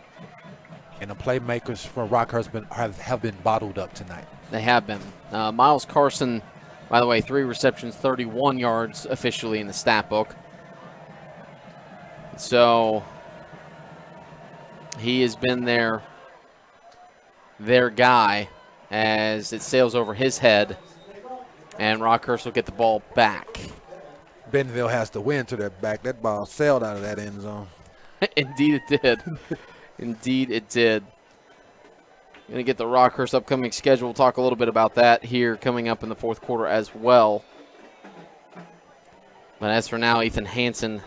and the playmakers from Rockhurst have been bottled up tonight. They have been. Miles Carson, by the way, 3 receptions, 31 yards officially in the stat book. So he has been their guy as it sails over his head, and Rockhurst will get the ball back. Bentonville has to win to their back. That ball sailed out of that end zone. Indeed it did. Indeed it did. Going to get the Rockhurst upcoming schedule. We'll talk a little bit about that here coming up in the fourth quarter as well. But as for now, Ethan Hansen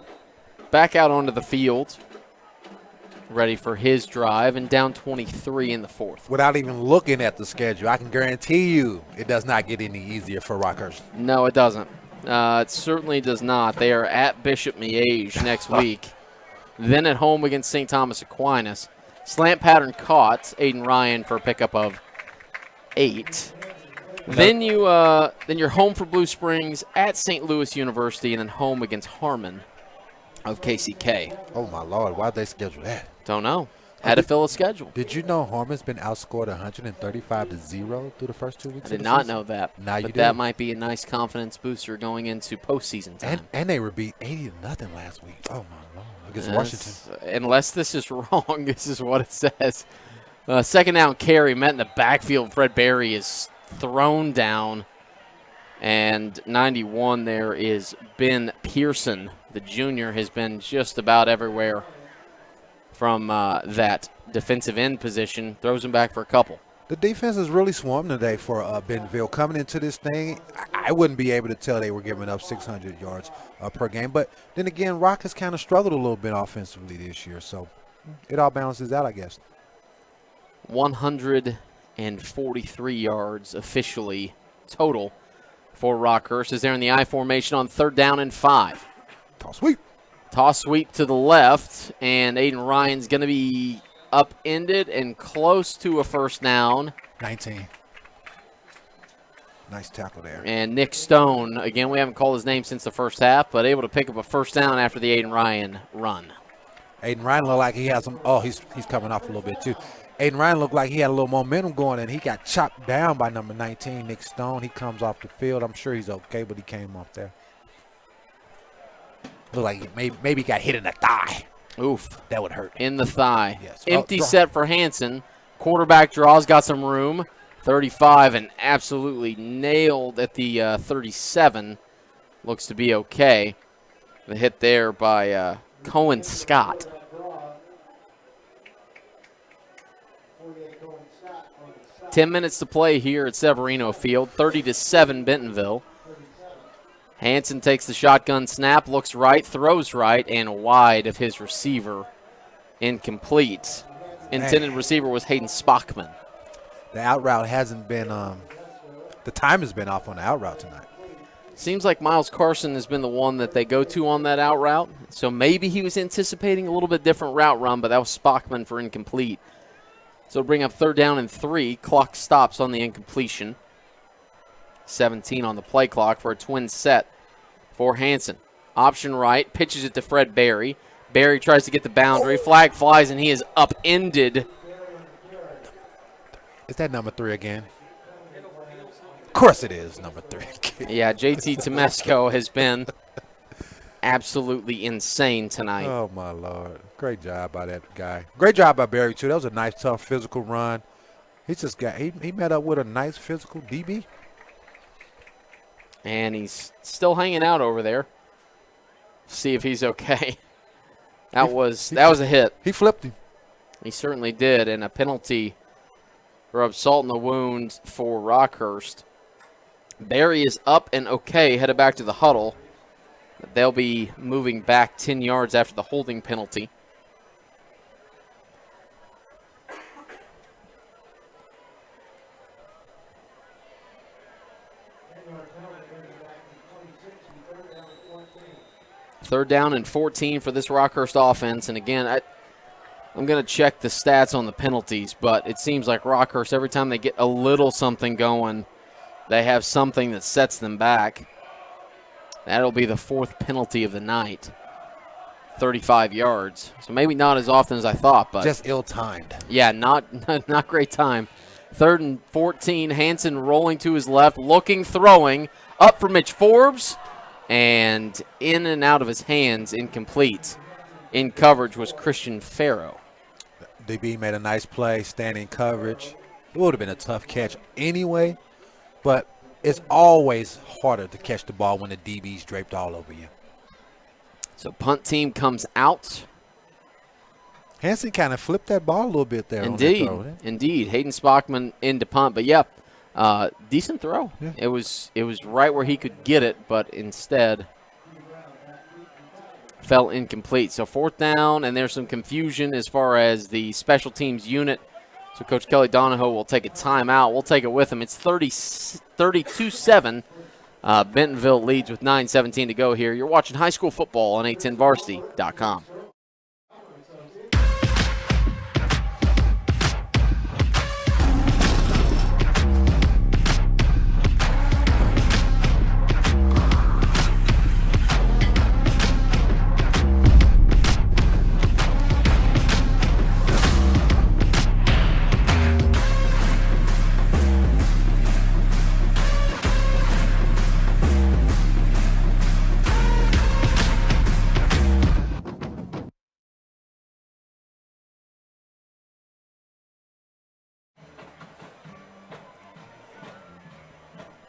back out onto the field, ready for his drive, and down 23 in the fourth. Without even looking at the schedule, I can guarantee you it does not get any easier for Rockhurst. No, it doesn't. It certainly does not. They are at Bishop Miege next week, then at home against St. Thomas Aquinas. Slant pattern caught, Aiden Ryan for a pickup of 8. Then you're home for Blue Springs, at St. Louis University, and then home against Harmon of KCK. Oh, my Lord. Why'd they schedule that? Don't know. Had to fill a schedule. Did you know Harmon's been outscored 135-0 through the first 2 weeks? I did not know that. Now you do. That might be a nice confidence booster going into postseason time. And they were beat 80-0 last week. Oh, my Lord. Against Washington. Unless this is wrong, this is what it says. Second down carry met in the backfield. Fred Berry is thrown down. And 91 there is Ben Pearson. The junior has been just about everywhere from that defensive end position. Throws him back for a couple. The defense is really swarming today for Bentonville. Coming into this thing, I wouldn't be able to tell they were giving up 600 yards per game. But then again, Rock has kind of struggled a little bit offensively this year. So it all balances out, I guess. 143 yards officially total for Rockhurst as they're in the I formation on 3rd down and 5. Toss sweep. Toss sweep to the left, and Aiden Ryan's going to be upended and close to a first down. 19. Nice tackle there. And Nick Stone, again, we haven't called his name since the first half, but able to pick up a first down after the Aiden Ryan run. Aiden Ryan looked like he has some – oh, he's coming off a little bit too. Aiden Ryan looked like he had a little momentum going, and he got chopped down by number 19, Nick Stone. He comes off the field. I'm sure he's okay, but he came off there. Looked like he maybe got hit in the thigh. Oof. That would hurt. In the thigh. Yes. Empty set for Hansen. Quarterback draws, got some room. 35 and absolutely nailed at the 37. Looks to be okay. The hit there by Cohen Scott. Ten minutes to play here at Severino Field. 30-7 Bentonville. Hansen takes the shotgun snap, looks right, throws right, and wide of his receiver. Incomplete. Intended receiver was Hayden Spockman. The out route hasn't been the time has been off on the out route tonight. Seems like Miles Carson has been the one that they go to on that out route. So maybe he was anticipating a little bit different route run, but that was Spockman for incomplete. So bring up 3rd down and 3. Clock stops on the incompletion. 17 on the play clock for a twin set for Hansen. Option right, pitches it to Fred Berry. Berry tries to get the boundary. Flag flies, and he is upended. Is that number 3 again? Of course it is number 3. Yeah, JT Temesco has been absolutely insane tonight. Oh, my Lord. Great job by that guy. Great job by Berry, too. That was a nice, tough, physical run. He met up with a nice physical DB. And he's still hanging out over there. See if he's okay. That was a hit. He flipped him. He certainly did, and a penalty rubs salt in the wound for Rockhurst. Barry is up and okay, headed back to the huddle. They'll be moving back 10 yards after the holding penalty. Third down and 14 for this Rockhurst offense. And again, I'm going to check the stats on the penalties, but it seems like Rockhurst, every time they get a little something going, they have something that sets them back. That'll be the 4th penalty of the night. 35 yards. So maybe not as often as I thought, but just ill-timed. Yeah, not great time. 3rd and 14, Hansen rolling to his left, looking, throwing, up for Mitch Forbes. And in and out of his hands, incomplete. In coverage was Christian Farrow. DB made a nice play, standing coverage. It would have been a tough catch anyway, but it's always harder to catch the ball when the DB's draped all over you. So punt team comes out. Hansen kind of flipped that ball a little bit there. Indeed, on that throw. indeed. Hayden Spockman into punt, but yeah, decent throw. Yeah. It was right where he could get it, but instead fell incomplete. So 4th down, and there's some confusion as far as the special teams unit. So Coach Kelly Donahoe will take a timeout. We'll take it with him. It's 32-7. Bentonville leads with 9:17 to go here. You're watching high school football on A10varsity.com.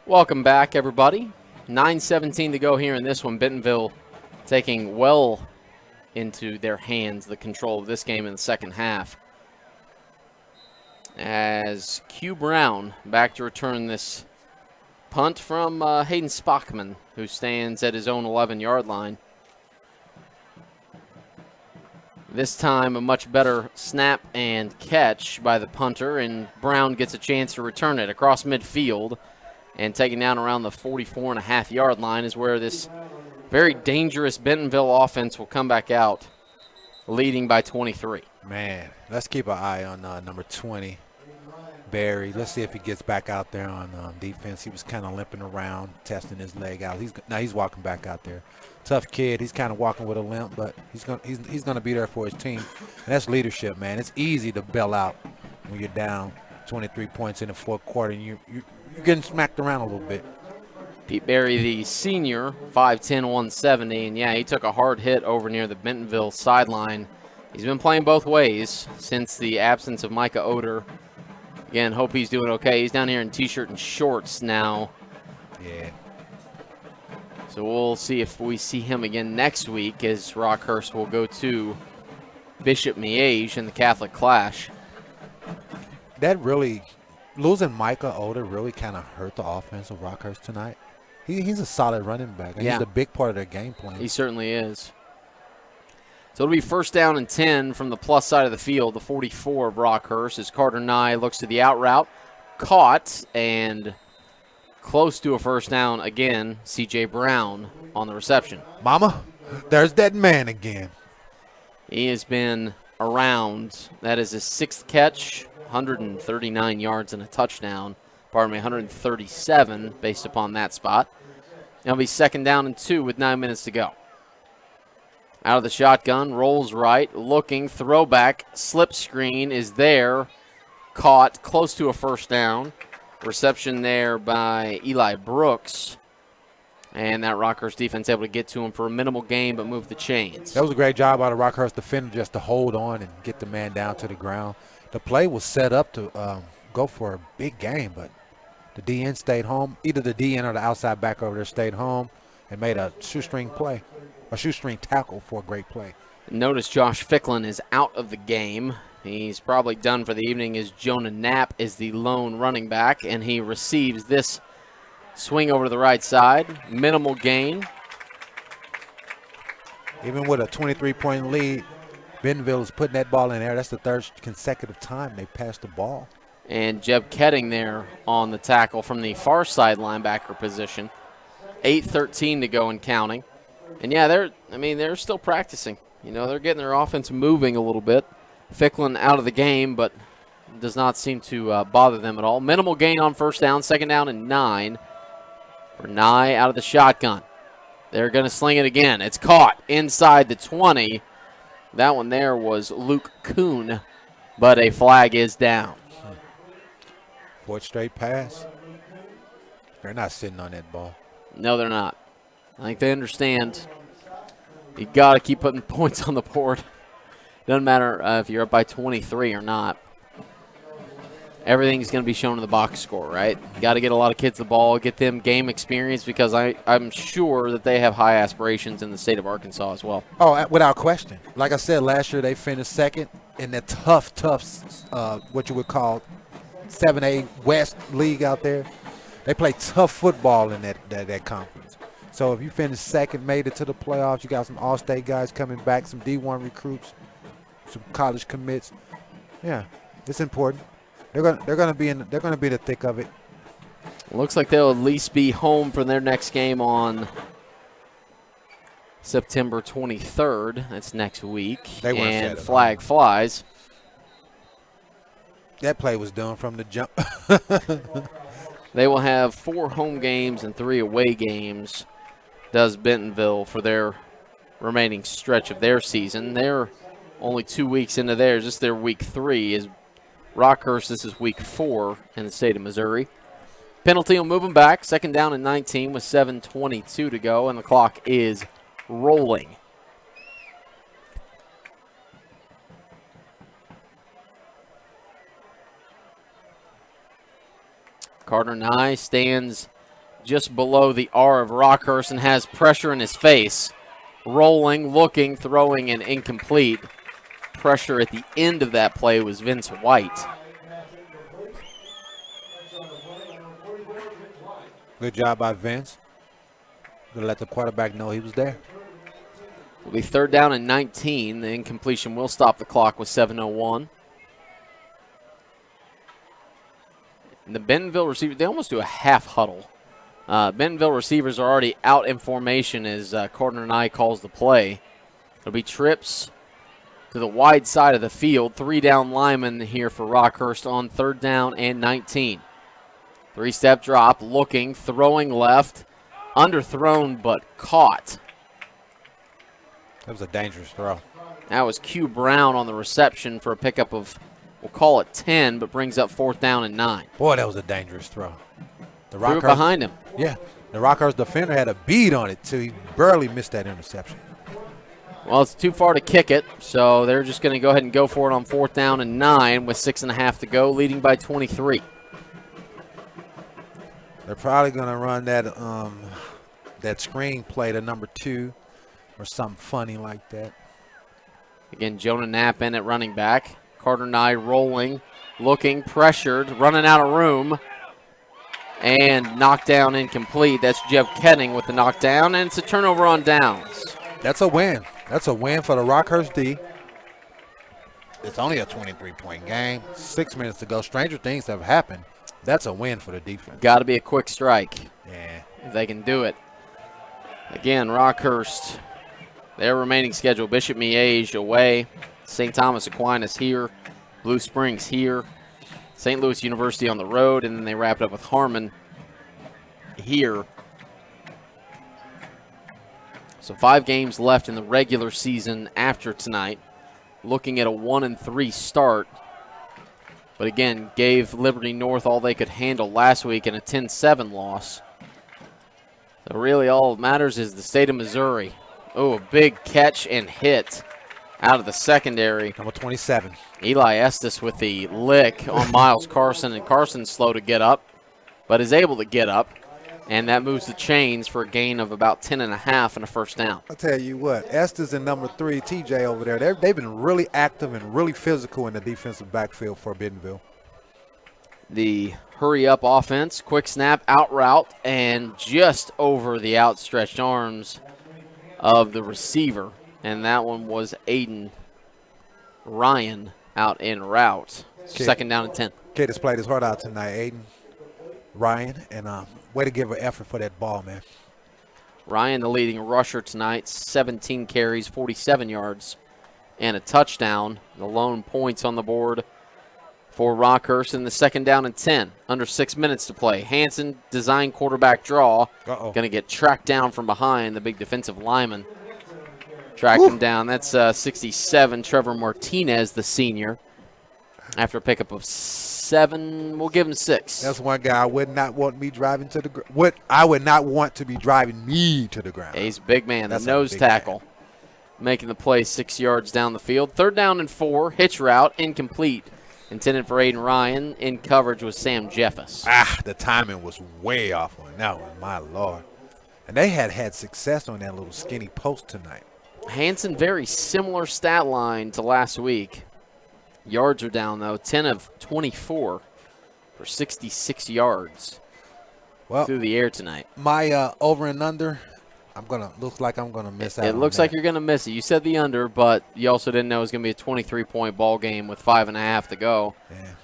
Welcome back, everybody. 9:17 to go here in this one. Bentonville taking well into their hands the control of this game in the second half. As Q Brown back to return this punt from Hayden Spockman, who stands at his own 11-yard line. This time a much better snap and catch by the punter, and Brown gets a chance to return it across midfield. And taken down around the 44.5-yard line is where this very dangerous Bentonville offense will come back out, leading by 23. Man, let's keep an eye on number 20, Barry. Let's see if he gets back out there on defense. He was kind of limping around, testing his leg out. He's walking back out there. Tough kid. He's kind of walking with a limp, but he's gonna be there for his team. And that's leadership, man. It's easy to bail out when you're down 23 points in the fourth quarter and you're getting smacked around a little bit. Pete Berry, the senior, 5'10", 170, and yeah, he took a hard hit over near the Bentonville sideline. He's been playing both ways since the absence of Micah Oder. Again, hope he's doing okay. He's down here in T-shirt and shorts now. Yeah. So we'll see if we see him again next week as Rockhurst will go to Bishop Miege in the Catholic Clash. That really, losing Micah Oder really kind of hurt the offense of Rockhurst tonight. He's a solid running back, and yeah, he's a big part of their game plan. He certainly is. So it'll be 1st down and 10 from the plus side of the field, the 44 of Rockhurst, as Carter Nye looks to the out route. Caught and close to a 1st down again. C.J. Brown on the reception. Mama, there's that man again. He has been around. That is his 6th catch, 139 yards and a touchdown. 137 based upon that spot. It'll be 2nd down and 2 with 9 minutes to go. Out of the shotgun, rolls right, looking, throwback, slip screen is there. Caught, close to a 1st down. Reception there by Eli Brooks. And that Rockhurst defense able to get to him for a minimal gain but move the chains. That was a great job out of Rockhurst defender just to hold on and get the man down to the ground. The play was set up to go for a big game, but the DN stayed home. Either the DN or the outside back over there stayed home and made a shoestring play, a shoestring tackle for a great play. Notice Josh Ficklin is out of the game. He's probably done for the evening as Jonah Knapp is the lone running back, and he receives this swing over to the right side. Minimal gain. Even with a 23-point lead, Bentonville is putting that ball in there. That's the 3rd consecutive time they passed the ball. And Jeb Ketting there on the tackle from the far side linebacker position. 8:13 to go and counting. And yeah, they're still practicing. You know, they're getting their offense moving a little bit. Ficklin out of the game, but does not seem to bother them at all. Minimal gain on 1st down, 2nd down and 9 for Nye out of the shotgun. They're going to sling it again. It's caught inside the 20. That one there was Luke Kuhn, but a flag is down. 4th straight pass. They're not sitting on that ball. No, they're not. I think they understand you got to keep putting points on the board. Doesn't matter if you're up by 23 or not. everything's going to be shown in the box score, right? You got to get a lot of kids the ball, get them game experience, because I'm sure that they have high aspirations in the state of Arkansas as well. Oh, without question. Like I said, last year they finished second in that tough, what you would call 7A West League out there. They play tough football in that conference. So if you finish second, made it to the playoffs, you got some all-state guys coming back, some D1 recruits, some college commits. Yeah, it's important. They're gonna be in the thick of it. Looks like they'll at least be home for their next game on September 23rd. That's next week. And flag flies. That play was done from the jump. They will have 4 home games and 3 away games, does Bentonville, for their remaining stretch of their season. They're only 2 weeks into theirs. This is their week 3. Is Rockhurst, this is week 4 in the state of Missouri. Penalty will move them back. 2nd down and 19 with 7:22 to go, and the clock is rolling. Carter Nye stands just below the R of Rockhurst and has pressure in his face. Rolling, looking, throwing, and incomplete. Pressure at the end of that play was Vince White. Good job by Vince to let the quarterback know he was there. It'll be 3rd down and 19. The incompletion will stop the clock with 7:01. And the Bentonville receivers, they almost do a half huddle. Bentonville receivers are already out in formation as Carter Nye calls the play. It'll be trips to the wide side of the field. 3 down linemen here for Rockhurst on 3rd down and 19. 3-step drop, looking, throwing left, underthrown but caught. That was a dangerous throw. That was Q Brown on the reception for a pickup of, we'll call it 10, but brings up 4th down and 9. Boy, that was a dangerous throw. Threw it behind him. Yeah, the Rockhurst defender had a bead on it, too. He barely missed that interception. Well, it's too far to kick it, so they're just going to go ahead and go for it on 4th down and 9 with 6.5 to go, leading by 23. They're probably going to run that screen play to number 2 or something funny like that. Again, Jonah Knapp in at running back. Carter Nye rolling, looking, pressured, running out of room, and knocked down incomplete. That's Jeff Ketting with the knockdown, and it's a turnover on downs. That's a win. That's a win for the Rockhurst D. It's only a 23-point game. 6 minutes to go. Stranger things have happened. That's a win for the defense. Got to be a quick strike. Yeah. If they can do it. Again, Rockhurst, their remaining schedule, Bishop Miege away, St. Thomas Aquinas here, Blue Springs here, St. Louis University on the road, and then they wrapped up with Harmon here. So 5 games left in the regular season after tonight. Looking at a 1-3 start. But again, gave Liberty North all they could handle last week in a 10-7 loss. So really all that matters is the state of Missouri. Oh, a big catch and hit out of the secondary. Number 27. Eli Estes with the lick on Miles Carson, and Carson's slow to get up, but is able to get up. And that moves the chains for a gain of about 10.5 and a 1st down. I'll tell you what, Estes and number 3, TJ over there, they've been really active and really physical in the defensive backfield for Bentonville. The hurry-up offense, quick snap, out route, and just over the outstretched arms of the receiver. And that one was Aiden Ryan out en route. 2nd down and 10. Kid has played his heart out tonight, Aiden Ryan, and way to give an effort for that ball, man. Ryan, the leading rusher tonight, 17 carries, 47 yards, and a touchdown. The lone points on the board for Rockhurst in the 2nd down and 10. Under 6 minutes to play. Hanson, design quarterback draw. Going to get tracked down from behind. The big defensive lineman tracked him down. That's 67, Trevor Martinez, the senior. After a pickup of 7, we'll give him 6. That's one guy I would not want me driving to the ground. I would not want to be driving me to the ground. Yeah, he's a big man. That's the nose tackle. Making the play 6 yards down the field. 3rd down and 4. Hitch route, incomplete. intended for Aiden Ryan. In coverage was Sam Jeffus. The timing was way off on that one, my Lord. And they had success on that little skinny post tonight. Hansen, very similar stat line to last week. Yards are down, though, 10 of 24 for 66 yards through the air tonight. My over and under, looks like I'm gonna miss out. It looks like you're gonna miss it. You said the under, but you also didn't know it was gonna be a 23-point ball game with 5.5 to go. Yeah.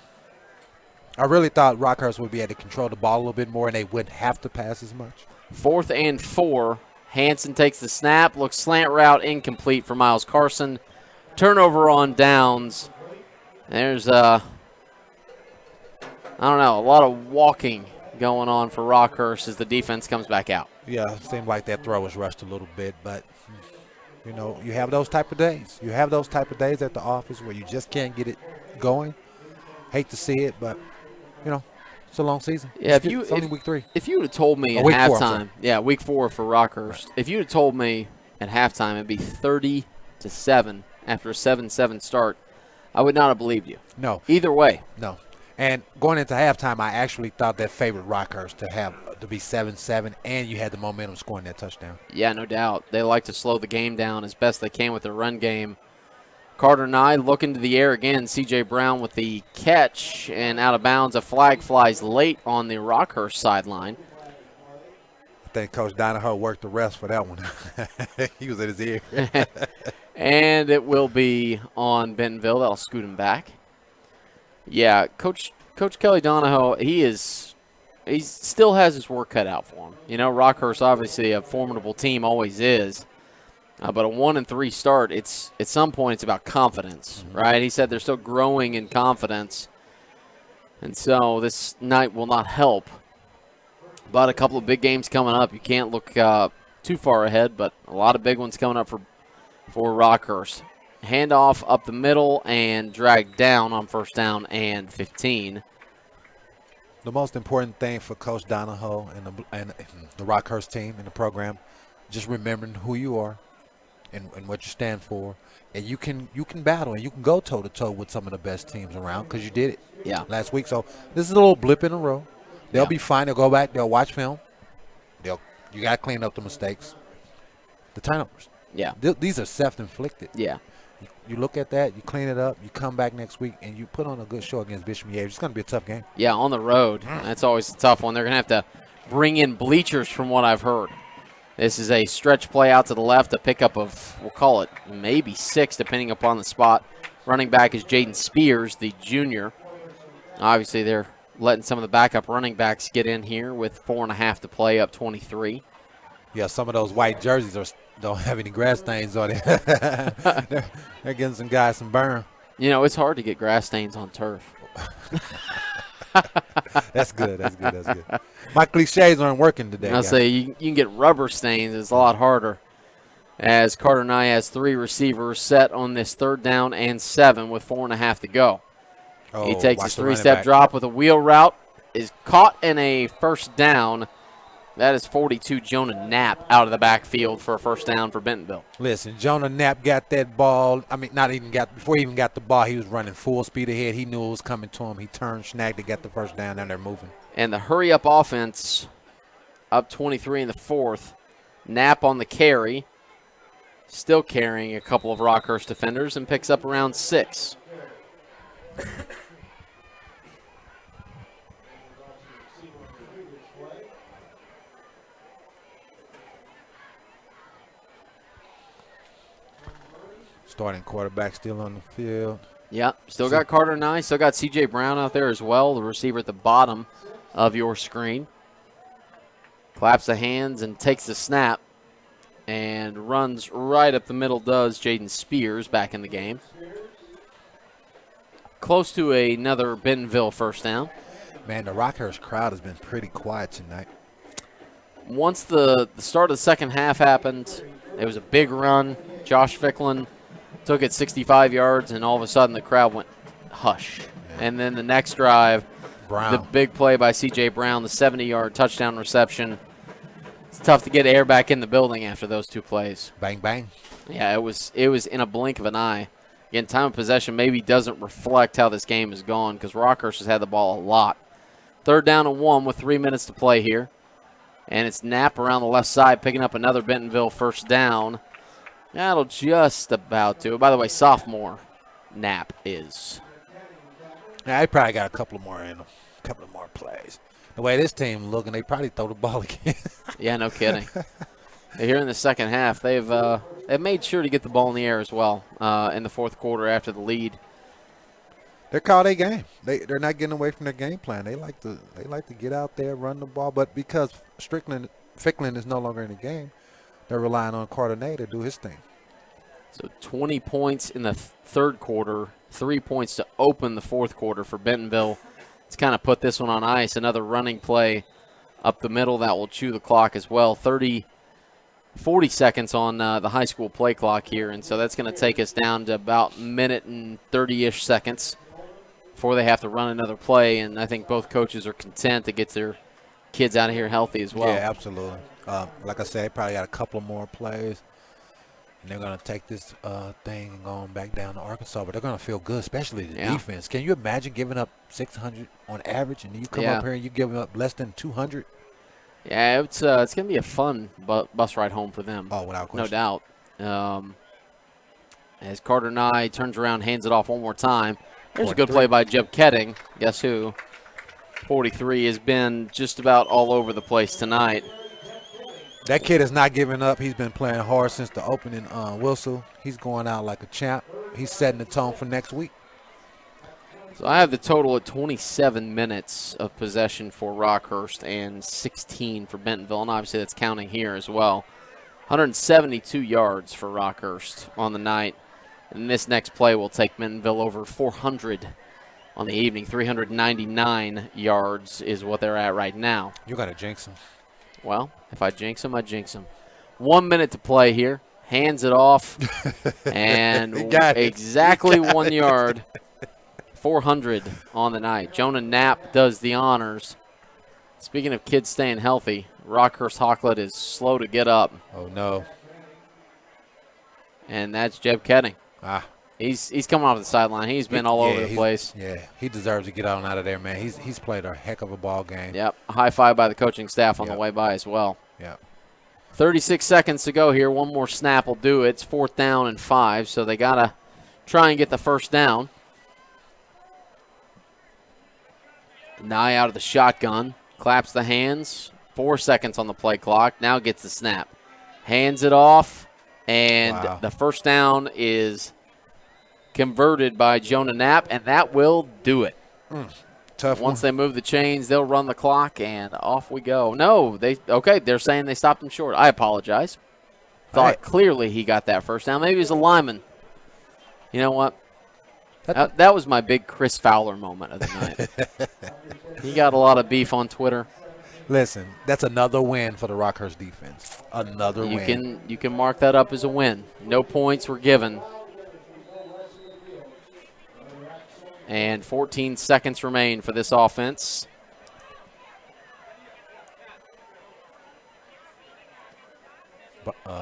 I really thought Rockhurst would be able to control the ball a little bit more, and they wouldn't have to pass as much. 4th and 4. Hansen takes the snap, looks slant route, incomplete for Miles Carson. Turnover on downs. There's a lot of walking going on for Rockhurst as the defense comes back out. Yeah, it seemed like that throw was rushed a little bit, but, you have those type of days. You have those type of days at the office where you just can't get it going. Hate to see it, but, it's a long season. Yeah, it's only week 3. If you would have told me at week 4, halftime, week 4 for Rockhurst, if you would have told me at halftime it'd be 30-7 after a 7-7 start, I would not have believed you. No. Either way. No. And going into halftime, I actually thought that favored Rockhurst to be 7-7, and you had the momentum scoring that touchdown. Yeah, no doubt. They like to slow the game down as best they can with their run game. Carter Nye looking to the air again. C.J. Brown with the catch, and out of bounds. A flag flies late on the Rockhurst sideline. I think Coach Donahoe worked the refs for that one. He was in his ear. And it will be on Bentonville. That'll scoot him back. Yeah, Coach Kelly Donahoe, he still has his work cut out for him. Rockhurst obviously a formidable team, always is. But a 1-3 start, at some point it's about confidence, right? He said they're still growing in confidence, and so this night will not help. But a couple of big games coming up. You can't look too far ahead, but a lot of big ones coming up for Rockhurst. Handoff up the middle and dragged down on 1st down and 15. The most important thing for Coach Donahoe and the Rockhurst team and the program, just remembering who you are and what you stand for, and you can battle and you can go toe-to-toe with some of the best teams around because you did it last week. So this is a little blip in a row. They'll be fine. They'll go back. They'll watch film. You got to clean up the mistakes, the turnovers. Yeah. These are self-inflicted. Yeah. You look at that, you clean it up, you come back next week, and you put on a good show against Bishop Miege. It's going to be a tough game. Yeah, on the road. That's always a tough one. They're going to have to bring in bleachers from what I've heard. This is a stretch play out to the left, a pickup of, we'll call it maybe 6, depending upon the spot. Running back is Jaden Spears, the junior. Obviously, they're letting some of the backup running backs get in here with 4.5 to play, up 23. Yeah, some of those white jerseys don't have any grass stains on it. they're getting some guys some burn. It's hard to get grass stains on turf. That's good. My cliches aren't working today. I'll say you can get rubber stains. It's a lot harder. As Carter Nye has 3 receivers set on this 3rd down and 7 with 4.5 to go. He takes a 3-step drop with a wheel route, is caught in a 1st down. That is 42 Jonah Knapp out of the backfield for a 1st down for Bentonville. Listen, Jonah Knapp got that ball. Before he even got the ball, he was running full speed ahead. He knew it was coming to him. He turned, snagged it, got the 1st down, and they're moving. And the hurry-up offense up 23 in the 4th. Knapp on the carry, still carrying a couple of Rockhurst defenders, and picks up around 6. Starting quarterback still on the field. Yeah, still got Carter Nye, still got C.J. Brown out there as well, the receiver at the bottom of your screen. Claps the hands and takes the snap and runs right up the middle, does Jaden Spears back in the game. Close to another Bentonville 1st down. Man, the Rockhurst crowd has been pretty quiet tonight. Once the start of the 2nd half happened, it was a big run. Josh Ficklin took it 65 yards, and all of a sudden the crowd went hush. Yeah. And then the next drive, the big play by C.J. Brown, the 70-yard touchdown reception. It's tough to get air back in the building after those 2 plays. Bang, bang. Yeah, it was in a blink of an eye. Again, time of possession maybe doesn't reflect how this game has gone because Rockhurst has had the ball a lot. 3rd down and 1 with 3 minutes to play here. And it's Knapp around the left side picking up another Bentonville first down. That'll just about do it. By the way, sophomore Knapp is. Yeah, they probably got a couple more in them, a couple of more plays. The way this team looking, they probably throw the ball again. Yeah, no kidding. Here in the second half, they've made sure to get the ball in the air as well in the fourth quarter after the lead. They're called a game. They're not getting away from their game plan. They like to get out there, run the ball, but because Ficklin is no longer in the game, they're relying on Cardinale to do his thing. So 20 points in the third quarter, 3 points to open the fourth quarter for Bentonville. It's kind of put this one on ice. Another running play up the middle that will chew the clock as well. 40 seconds on the high school play clock here, and so that's going to take us down to about minute and 30-ish seconds before they have to run another play, and I think both coaches are content to get their kids out of here healthy as well. Yeah, absolutely. Like I said, they probably got a couple more plays, and they're going to take this thing and going back down to Arkansas, but they're going to feel good, especially the defense. Can you imagine giving up 600 on average, and you come up here and you're giving up less than 200? Yeah, it's going to be a fun bus ride home for them. Oh, without question. No doubt. As Carter Nye turns around, hands it off one more time. There's a good play by Jeb Ketting. Guess who? 43 has been just about all over the place tonight. That kid is not giving up. He's been playing hard since the opening whistle. He's going out like a champ. He's setting the tone for next week. So I have the total at 27 minutes of possession for Rockhurst and 16 for Bentonville, and obviously that's counting here as well. 172 yards for Rockhurst on the night. And this next play will take Bentonville over 400 on the evening. 399 yards is what they're at right now. You got to jinx them. Well, if I jinx them, I jinx them. 1 minute to play here. Hands it off. And exactly 1 yard. 400 on the night. Jonah Knapp does the honors. Speaking of kids staying healthy, Rockhurst Hawklet is slow to get up. Oh, no. And that's Jeb Ketting. He's coming off the sideline. He's been all over the place. Yeah, he deserves to get on out of there, man. He's played a heck of a ball game. Yep, a high five by the coaching staff on the way by as well. Yeah. 36 seconds to go here. One more snap will do it. It's 4th down and 5, so they got to try and get the first down. Nye out of the shotgun, claps the hands. 4 seconds on the play clock. Now gets the snap. Hands it off, and the first down is converted by Jonah Knapp, and that will do it. Tough. Once they move the chains, they'll run the clock, and off we go. No, they're saying they stopped him short. I apologize. Thought clearly he got that first down. Maybe he was a lineman. You know what? That was my big Chris Fowler moment of the night. He got a lot of beef on Twitter. Listen, that's another win for the Rockhurst defense. Another win. You can mark that up as a win. No points were given. And 14 seconds remain for this offense.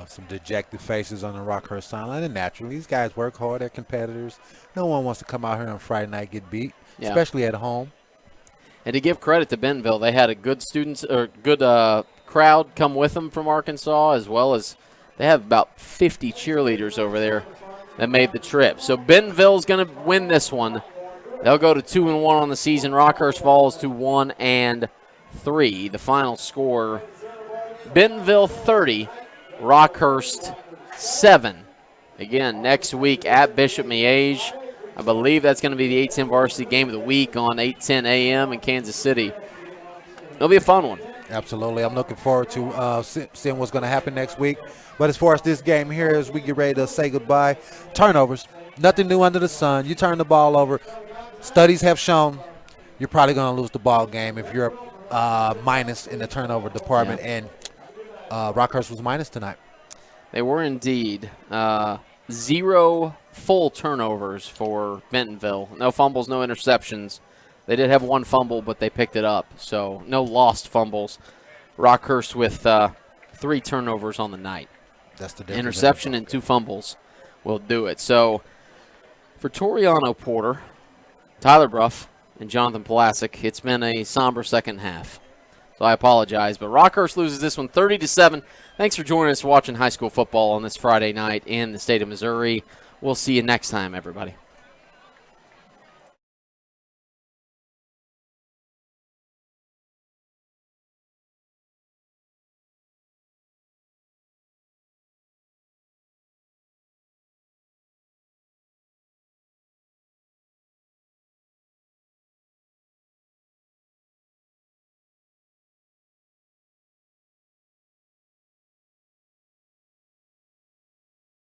Some dejected faces on the Rockhurst sideline, and naturally, these guys work hard. They're competitors. No one wants to come out here on Friday night and get beat, especially at home. And to give credit to Bentonville, they had a good crowd come with them from Arkansas, as well as they have about 50 cheerleaders over there that made the trip. So Bentonville's going to win this one. They'll go to 2-1 on the season. Rockhurst falls to 1-3. The final score: Bentonville 30, Rockhurst 7. Again, next week at Bishop Miege. I believe that's going to be the A-10 varsity game of the week on 8:10 a.m. in Kansas City. It'll be a fun one. Absolutely. I'm looking forward to seeing what's going to happen next week. But as far as this game here, as we get ready to say goodbye, turnovers, nothing new under the sun. You turn the ball over. Studies have shown you're probably going to lose the ball game if you're minus in the turnover department, and Rockhurst was minus tonight. They were indeed. 0 full turnovers for Bentonville. No fumbles, no interceptions. They did have 1 fumble, but they picked it up, so no lost fumbles. Rockhurst with 3 turnovers on the night. That's the difference. Interception and 2 fumbles will do it. So For Toriano Porter, Tyler Bruff, and Jonathan Pulasic, it's been a somber second half. So I apologize. But Rockhurst loses this one 30-7. Thanks for joining us watching high school football on this Friday night in the state of Missouri. We'll see you next time, everybody.